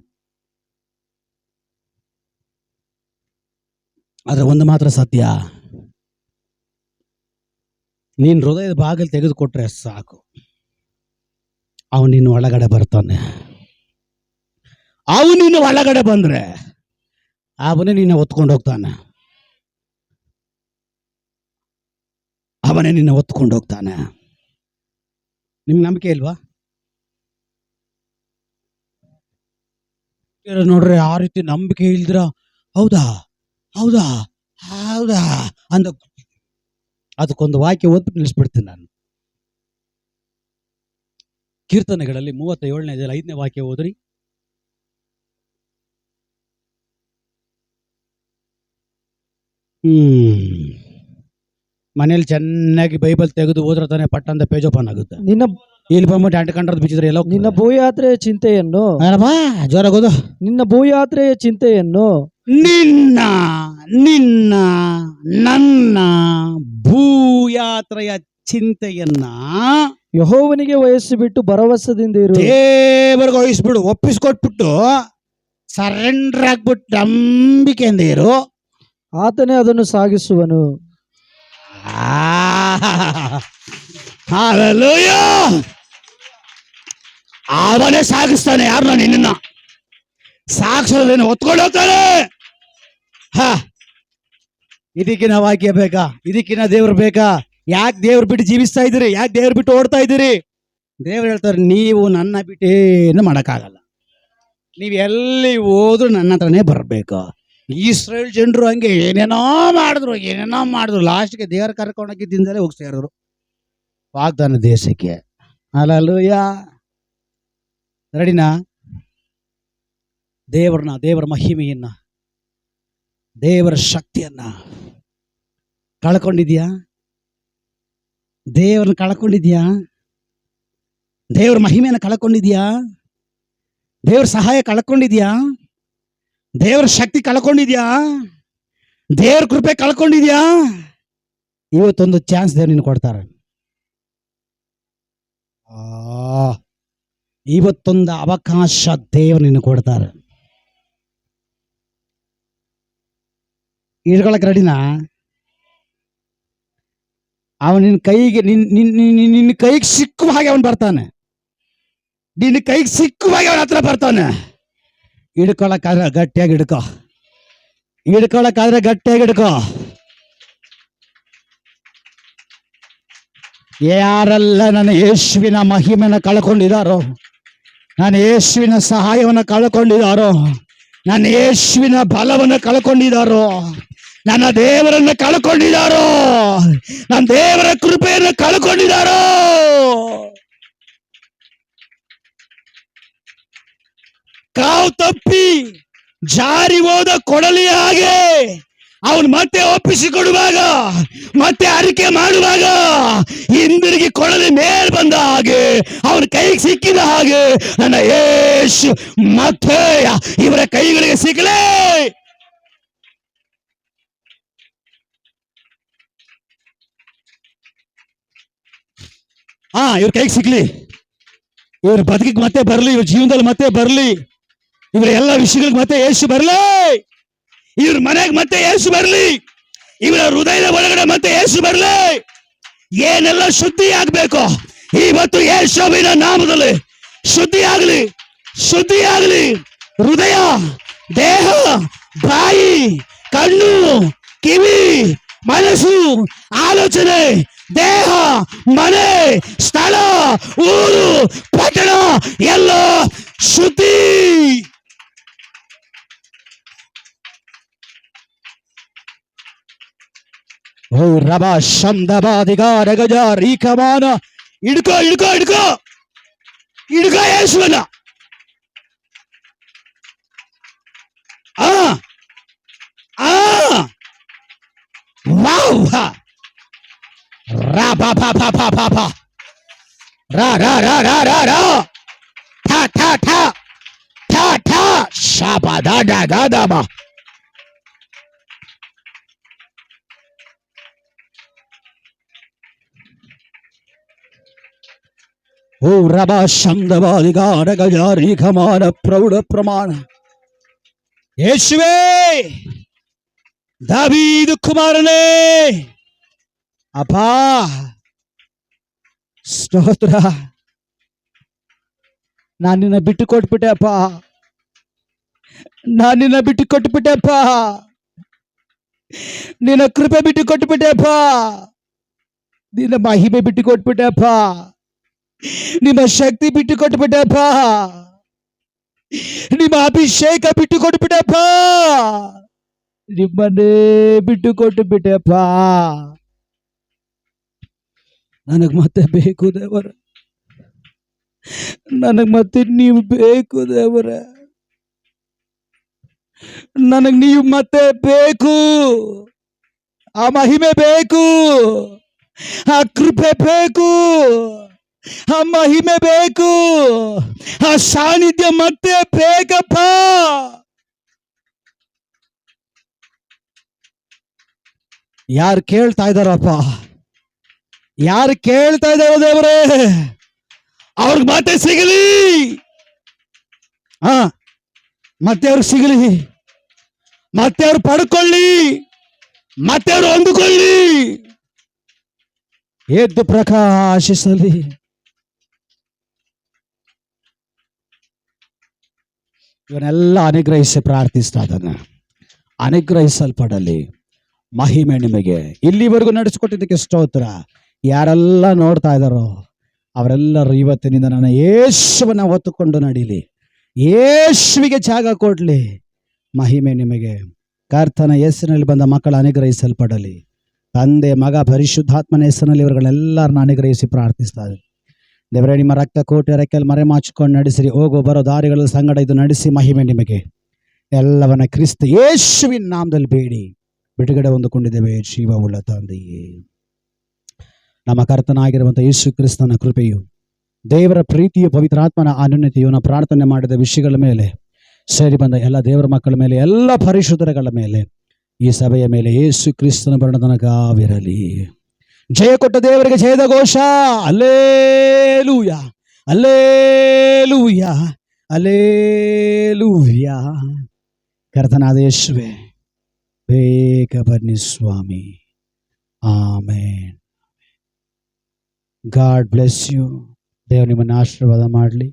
ಆದ್ರೆ ಒಂದು ಮಾತ್ರ ಸತ್ಯ, ನೀನ್ ಹೃದಯದ ಬಾಗಿಲು ತೆಗೆದುಕೊಟ್ರೆ ಸಾಕು, ಅವನು ನಿನ್ನ ಒಳಗಡೆ ಬರ್ತಾನೆ. ಅವನು ನಿನ್ನ ಒಳಗಡೆ ಬಂದ್ರೆ ಅವನೇ ನಿನ್ನ ಹೊತ್ಕೊಂಡು ಹೋಗ್ತಾನೆ. ಅವನೇ ನಿನ್ನ ಹೊತ್ಕೊಂಡು ಹೋಗ್ತಾನೆ. ನಿಮ್ಗೆ ನಂಬಿಕೆ ಇಲ್ವಾ? ನೋಡ್ರಿ, ಆ ರೀತಿ ನಂಬಿಕೆ ಇಲ್ದಿರ ಹೌದಾ ಹೌದಾ ಹೌದಾ ಅಂದ ಅದಕ್ಕೊಂದು ವಾಕ್ಯ ಓದ್ಬಿಟ್ಟು ನಿಲ್ಲಿಸ್ಬಿಡ್ತೀನಿ ನಾನು. ಕೀರ್ತನೆಗಳಲ್ಲಿ 37ನೇ 5ನೇ ವಾಕ್ಯ ಓದ್ರಿ. ಮನೇಲಿ ಚೆನ್ನಾಗಿ ಬೈಬಲ್ ತೆಗೆದು ಓದ್ರ ತಾನೆ ಪಟ್ಟ ಅಂತ ಪೇಜ್ ಓಪನ್ ಆಗುತ್ತೆ. ಇಲ್ಲಿ ಬಂದ್ಬಿಟ್ಟು ಅಂಟ್ಕೊಂಡ್ರದ್ದು ಬಿಚ್ಚಿದ್ರೆ ಎಲ್ಲ ನಿನ್ನ ಭೂಯಾತ್ರೆಯ ಚಿಂತೆಯನ್ನು ಜೋರಾಗೋದು. ನಿನ್ನ ಭೂಯಾತ್ರೆಯ ಚಿಂತೆಯನ್ನು ನಿನ್ನ ನಿನ್ನ ನನ್ನ ಭೂಯಾತ್ರೆಯ ಚಿಂತೆಯನ್ನ ಯೆಹೋವನಿಗೆ ವಹಿಸಿ ಬಿಟ್ಟು ಭರವಸೆದಿಂದ ಇರು. ದೇವರಿಗೆ ವಹಿಸ್ಬಿಡು, ಒಪ್ಪಿಸ್ಕೊಟ್ಬಿಟ್ಟು ಸರೆಂಡರ್ ಆಗ್ಬಿಟ್ಟು ನಂಬಿಕೆಯಿಂದ ಇರು. ಆತನೇ ಅದನ್ನು ಸಾಗಿಸುವನು. ಅವನೇ ಸಾಗಿಸ್ತಾನೆ. ಯಾರನ್ನ? ನಿನ್ನ ಸಾಗಿಸೋದೇನು ಹೊತ್ಕೊಂಡು ಹೋಗ್ತಾನೆ. ಇದಕ್ಕಿನ ವಾಕ್ಯ ಬೇಕಾ? ಇದಕ್ಕಿನ ದೇವ್ರು ಬೇಕಾ? ಯಾಕೆ ದೇವ್ರು ಬಿಟ್ಟು ಜೀವಿಸ್ತಾ ಇದ್ದೀರಿ? ಯಾಕೆ ದೇವ್ರು ಬಿಟ್ಟು ಓಡ್ತಾ ಇದ್ದೀರಿ? ದೇವ್ರು ಹೇಳ್ತಾರೆ, ನೀವು ನನ್ನ ಬಿಟ್ಟೇನು ಮಾಡೋಕ್ಕಾಗಲ್ಲ, ನೀವು ಎಲ್ಲಿ ಹೋದ್ರು ನನ್ನ ಹತ್ರನೇ ಬರಬೇಕು. ಇಸ್ರೇಲ್ ಜನರು ಹಂಗೆ ಏನೇನೋ ಮಾಡಿದ್ರು ಲಾಸ್ಟ್ಗೆ ದೇವರ ಕರ್ಕೊಂಡೋಗಿದ್ದಿಂದಲೇ ಹೋಗಿ ಸೇರಿದ್ರು ವಾಗ್ದಾನ ದೇಶಕ್ಕೆ. ಅಲ್ಲೂಯ, ರೆಡಿನಾ? ದೇವರ ಮಹಿಮೆಯನ್ನ, ದೇವರ ಶಕ್ತಿಯನ್ನ ಕಳ್ಕೊಂಡಿದ್ಯಾ? ದೇವರನ್ನ ಕಳ್ಕೊಂಡಿದ್ಯಾ? ದೇವರ ಮಹಿಮೆಯನ್ನ ಕಳ್ಕೊಂಡಿದ್ಯಾ? ದೇವರ ಸಹಾಯ ಕಳ್ಕೊಂಡಿದ್ಯಾ? ದೇವರ ಶಕ್ತಿ ಕಳ್ಕೊಂಡಿದ್ಯಾ? ದೇವ್ರ ಕೃಪೆ ಕಳ್ಕೊಂಡಿದ್ಯಾ? ಇವತ್ತೊಂದು ಚಾನ್ಸ್ ದೇವ್ರು ನಿನ್ ಕೊಡ್ತಾರೆ. ಇವತ್ತೊಂದು ಅವಕಾಶ ದೇವ್ರು ನಿನ್ನ ಕೊಡ್ತಾರೆ. ಇಟ್ಕೊಳಕ್ ರೆಡಿನಾ? ಅವನ್ ನಿನ್ನ ಕೈಗೆ ನಿನ್ನ ಕೈಗೆ ಸಿಕ್ಕುವ ಹಾಗೆ ಅವನು ಬರ್ತಾನೆ. ನಿನ್ನ ಕೈಗೆ ಸಿಕ್ಕುವ ಹಾಗೆ ಅವನ ಹತ್ರ ಬರ್ತಾನೆ. ಹಿಡ್ಕೊಳಕ್ಕಾದ್ರೆ ಗಟ್ಟಿಯಾಗಿ ಹಿಡ್ಕೋ. ಯಾರೆಲ್ಲ ನನ್ನ ಯೇಸುವಿನ ಮಹಿಮೆನ ಕಳ್ಕೊಂಡಿದ್ದಾರೋ, ನನ್ನ ಯೇಸುವಿನ ಸಹಾಯವನ್ನು ಕಳ್ಕೊಂಡಿದ್ದಾರೋ, ನನ್ನ ಯೇಸುವಿನ ಬಲವನ್ನು ಕಳ್ಕೊಂಡಿದ್ದಾರೋ, ನನ್ನ ದೇವರನ್ನು ಕಳ್ಕೊಂಡಿದ್ದಾರೋ, ನನ್ನ ದೇವರ ಕೃಪೆಯನ್ನು ಕಳ್ಕೊಂಡಿದ್ದಾರೋ, ಕಾವು ತಪ್ಪಿ ಜಾರಿ ಹೋದ ಕೊಡಲಿ ಹಾಗೆ ಅವನು ಮತ್ತೆ ಒಪ್ಪಿಸಿಕೊಡುವಾಗ, ಮತ್ತೆ ಅರಿಕೆ ಮಾಡುವಾಗ ಹಿಂದಿರುಗಿ ಕೊಡಲಿ ಮೇಲ್ ಬಂದ ಹಾಗೆ, ಅವನ ಕೈಗೆ ಸಿಕ್ಕಿದ ಹಾಗೆ ನನ್ನ ಯೇಸು ಮತ್ತೆ ಇವರ ಕೈಗಳಿಗೆ ಸಿಕ್ಕಲೇ. ಇವ್ರ ಕೈಗೆ ಸಿಕ್ಲಿ, ಇವ್ರ ಬದುಕಿಗೆ ಮತ್ತೆ ಬರಲಿ, ಇವ್ರ ಜೀವನದಲ್ಲಿ ಮತ್ತೆ ಬರಲಿ, ಇವರ ಎಲ್ಲ ವಿಷಯಗಳಿಗೆ ಮತ್ತೆ ಯೇಸು ಬರಲಿ, ಇವ್ರ ಮನೆಗೆ ಮತ್ತೆ ಯೇಸು ಬರಲಿ, ಇವರ ಹೃದಯದ ಒಳಗಡೆ ಮತ್ತೆ ಯೇಸು ಬರಲಿ. ಏನೆಲ್ಲ ಶುದ್ಧಿ ಆಗ್ಬೇಕು ಇವತ್ತು ಯೇಸುವಿನ ನಾಮದಲ್ಲಿ ಶುದ್ಧಿ ಆಗಲಿ. ಹೃದಯ, ದೇಹ, ಬಾಯಿ, ಕಣ್ಣು, ಕಿವಿ, ಮನಸ್ಸು, ಆಲೋಚನೆ, ದೇಹ, ಮನೆ, ಸ್ಥಳ, ಊರು, ಪಟ್ಟಣ ಎಲ್ಲ ಶುದ್ಧಿ. ಓ ರಬ ಶಂದಬಾದಿಗಾರ ಗಜ ರೀಕಮಾನ. ಹಿಡ್ಕೋ ಯೇಸುವನ್ನ. ವಾವ್ ರಾ ಬಾ ಬಾ ಬಾ ಬಾ ಬಾ ಬಾ ರಾ ರಾ ರಾ ರಾ ರಾ ರಾ ಠಾ ಠಾ ಠಾ ಠಾ ಠಾ ಶಾಬಾ ದಾ ಡಾ ದಾ ದಾ ಬಾ. ಓ ರಬ ಶಂದವಾದಿಗಾರ ಗಜಾರಿ ಖಮಾನ ಪ್ರೌಢ ಪ್ರಮಾಣ. ಯೇಸುವೇ, ದಾವೀದು ಕುಮಾರನೇ, ಅಪ್ಪ ಸ್ತೋತ್ರ. ನಾನು ನಿನ್ನ ಬಿಟ್ಟು ಕೊಟ್ಬಿಟ್ಟೆ ಅಪ್ಪ. ನಿನ್ನ ಕೃಪೆ ಬಿಟ್ಟು ಕೊಟ್ಬಿಟ್ಟೆ ಅಪ್ಪ. ನಿನ್ನ ಮಹಿಮೆ ಬಿಟ್ಟು ಕೊಟ್ಬಿಟ್ಟೆ ಅಪ್ಪ. ನಿಮ್ಮ ಶಕ್ತಿ ಬಿಟ್ಟು ಕೊಟ್ಬಿಟ್ಟೆ ಅಪ್ಪ. ನಿಮ್ಮ ಅಭಿಷೇಕ ಬಿಟ್ಟು ಕೊಟ್ಬಿಟ್ಟೆಪ್ಪ. ನಿಮ್ಮನ್ನೇ ಬಿಟ್ಟು ಕೊಟ್ಟು ಬಿಟ್ಟೆಪ್ಪ. ನನಗ್ ಮತ್ತೆ ಬೇಕು ದೇವರ. ನನಗ್ ಮತ್ತೆ ನೀವು ಬೇಕು ದೇವರ. ನನಗ್ ನೀವು ಮತ್ತೆ ಬೇಕು. ಆ ಮಹಿಮೆ ಬೇಕು, ಆ ಕೃಪೆ ಬೇಕು, ಆ ಮಹಿಮೆ ಬೇಕು, ಆ ಸಾನ್ನಿಧ್ಯ ಮತ್ತೆ ಬೇಕಪ್ಪ. ಯಾರು ಕೇಳ್ತಾ ಇದ್ದಾರಪ್ಪ, ಯಾರು ಕೇಳ್ತಾ ಇದ್ದಾರೋ ದೇವರೇ, ಅವ್ರಿಗೆ ಮತ್ತೆ ಸಿಗಲಿ. ಮತ್ತೆ ಅವ್ರಿಗೆ ಸಿಗಲಿ, ಮತ್ತೆ ಅವ್ರು ಪಡ್ಕೊಳ್ಳಿ, ಮತ್ತೆ ಅವ್ರು ಹೊಂದಿಕೊಳ್ಳಿ, ಎದ್ದು ಪ್ರಕಾಶಿಸಲಿ. ಇವನ್ನೆಲ್ಲ ಅನುಗ್ರಹಿಸಿ ಪ್ರಾರ್ಥಿಸ್ತಾ ಇದ್ದಾನೆ. ಅನುಗ್ರಹಿಸಲ್ಪಡಲಿ. ಮಹಿಮೆ ನಿಮಗೆ. ಇಲ್ಲಿವರೆಗೂ ನಡೆಸಿಕೊಟ್ಟಿದ್ದಕ್ಕೆ ಸ್ತೋತ್ರ. ಯಾರೆಲ್ಲ ನೋಡ್ತಾ ಇದ್ದಾರೋ ಅವರೆಲ್ಲರೂ ಇವತ್ತಿನಿಂದ ನನ್ನ ಯೇಸುವನ್ನ ಹೊತ್ತುಕೊಂಡು ನಡೀಲಿ. ಯೇಸುವಿಗೆ ಜಾಗ ಕೊಡ್ಲಿ. ಮಹಿಮೆ ನಿಮಗೆ. ಕರ್ತನ ಹೆಸರಿನಲ್ಲಿ ಬಂದ ಮಕ್ಕಳು ಅನುಗ್ರಹಿಸಲ್ಪಡಲಿ. ತಂದೆ, ಮಗ, ಪರಿಶುದ್ಧಾತ್ಮನ ಹೆಸರಿನಲ್ಲಿ ಇವರುಗಳೆಲ್ಲರನ್ನ ಅನುಗ್ರಹಿಸಿ ಪ್ರಾರ್ಥಿಸ್ತಾ ಇದ್ದಾರೆ. ದೇವರೇ, ನಿಮ್ಮ ರಕ್ತ ಕೋಟೆ ರೆಕ್ಕೆಯಲ್ಲಿ ಮರೆ ಮಾಚಿಕೊಂಡು ನಡೆಸಿರಿ. ಹೋಗೋ ಬರೋ ದಾರಿಗಳ ಸಂಗಡ ಇದು ನಡೆಸಿ. ಮಹಿಮೆ ನಿಮಗೆ. ಎಲ್ಲವನ್ನ ಕ್ರಿಸ್ತ ಯೇಸುವಿನ ನಾಮದಲ್ಲಿ ಬೇಡಿ ಬಿಡುಗಡೆ ಹೊಂದಿಕೊಂಡಿದ್ದೇವೆ. ಜೀವವುಳ್ಳ ತಂದೆಯೇ, ನಮ್ಮ ಕರ್ತನಾಗಿರುವಂಥ ಯೇಸು ಕ್ರಿಸ್ತನ ಕೃಪೆಯು, ದೇವರ ಪ್ರೀತಿಯು, ಪವಿತ್ರಾತ್ಮನ ಅನುನ್ನತಿಯು ನಾವು ಪ್ರಾರ್ಥನೆ ಮಾಡಿದ ವಿಷಯಗಳ ಮೇಲೆ ಸೇರಿ ಬಂದ ಎಲ್ಲ ದೇವರ ಮಕ್ಕಳ ಮೇಲೆ, ಎಲ್ಲ ಪರಿಶುದ್ಧಗಳ ಮೇಲೆ, ಈ ಸಭೆಯ ಮೇಲೆ ಯೇಸು ಕ್ರಿಸ್ತನ ಬರಣದನಗಾವಿರಲಿ. ಜಯ ಕೊಟ್ಟ ದೇವರಿಗೆ ಜಯದ ಘೋಷ. Alleluia, alleluia, alleluia. ಕರ್ತನಾದ ಯೇಸುವೇ, ಬೇಗ ಬನ್ನಿ ಸ್ವಾಮಿ. ಆಮೇನ್. God bless you. ದೇವರು ನಿಮ್ಮನ್ನು ಆಶೀರ್ವಾದ ಮಾಡಲಿ.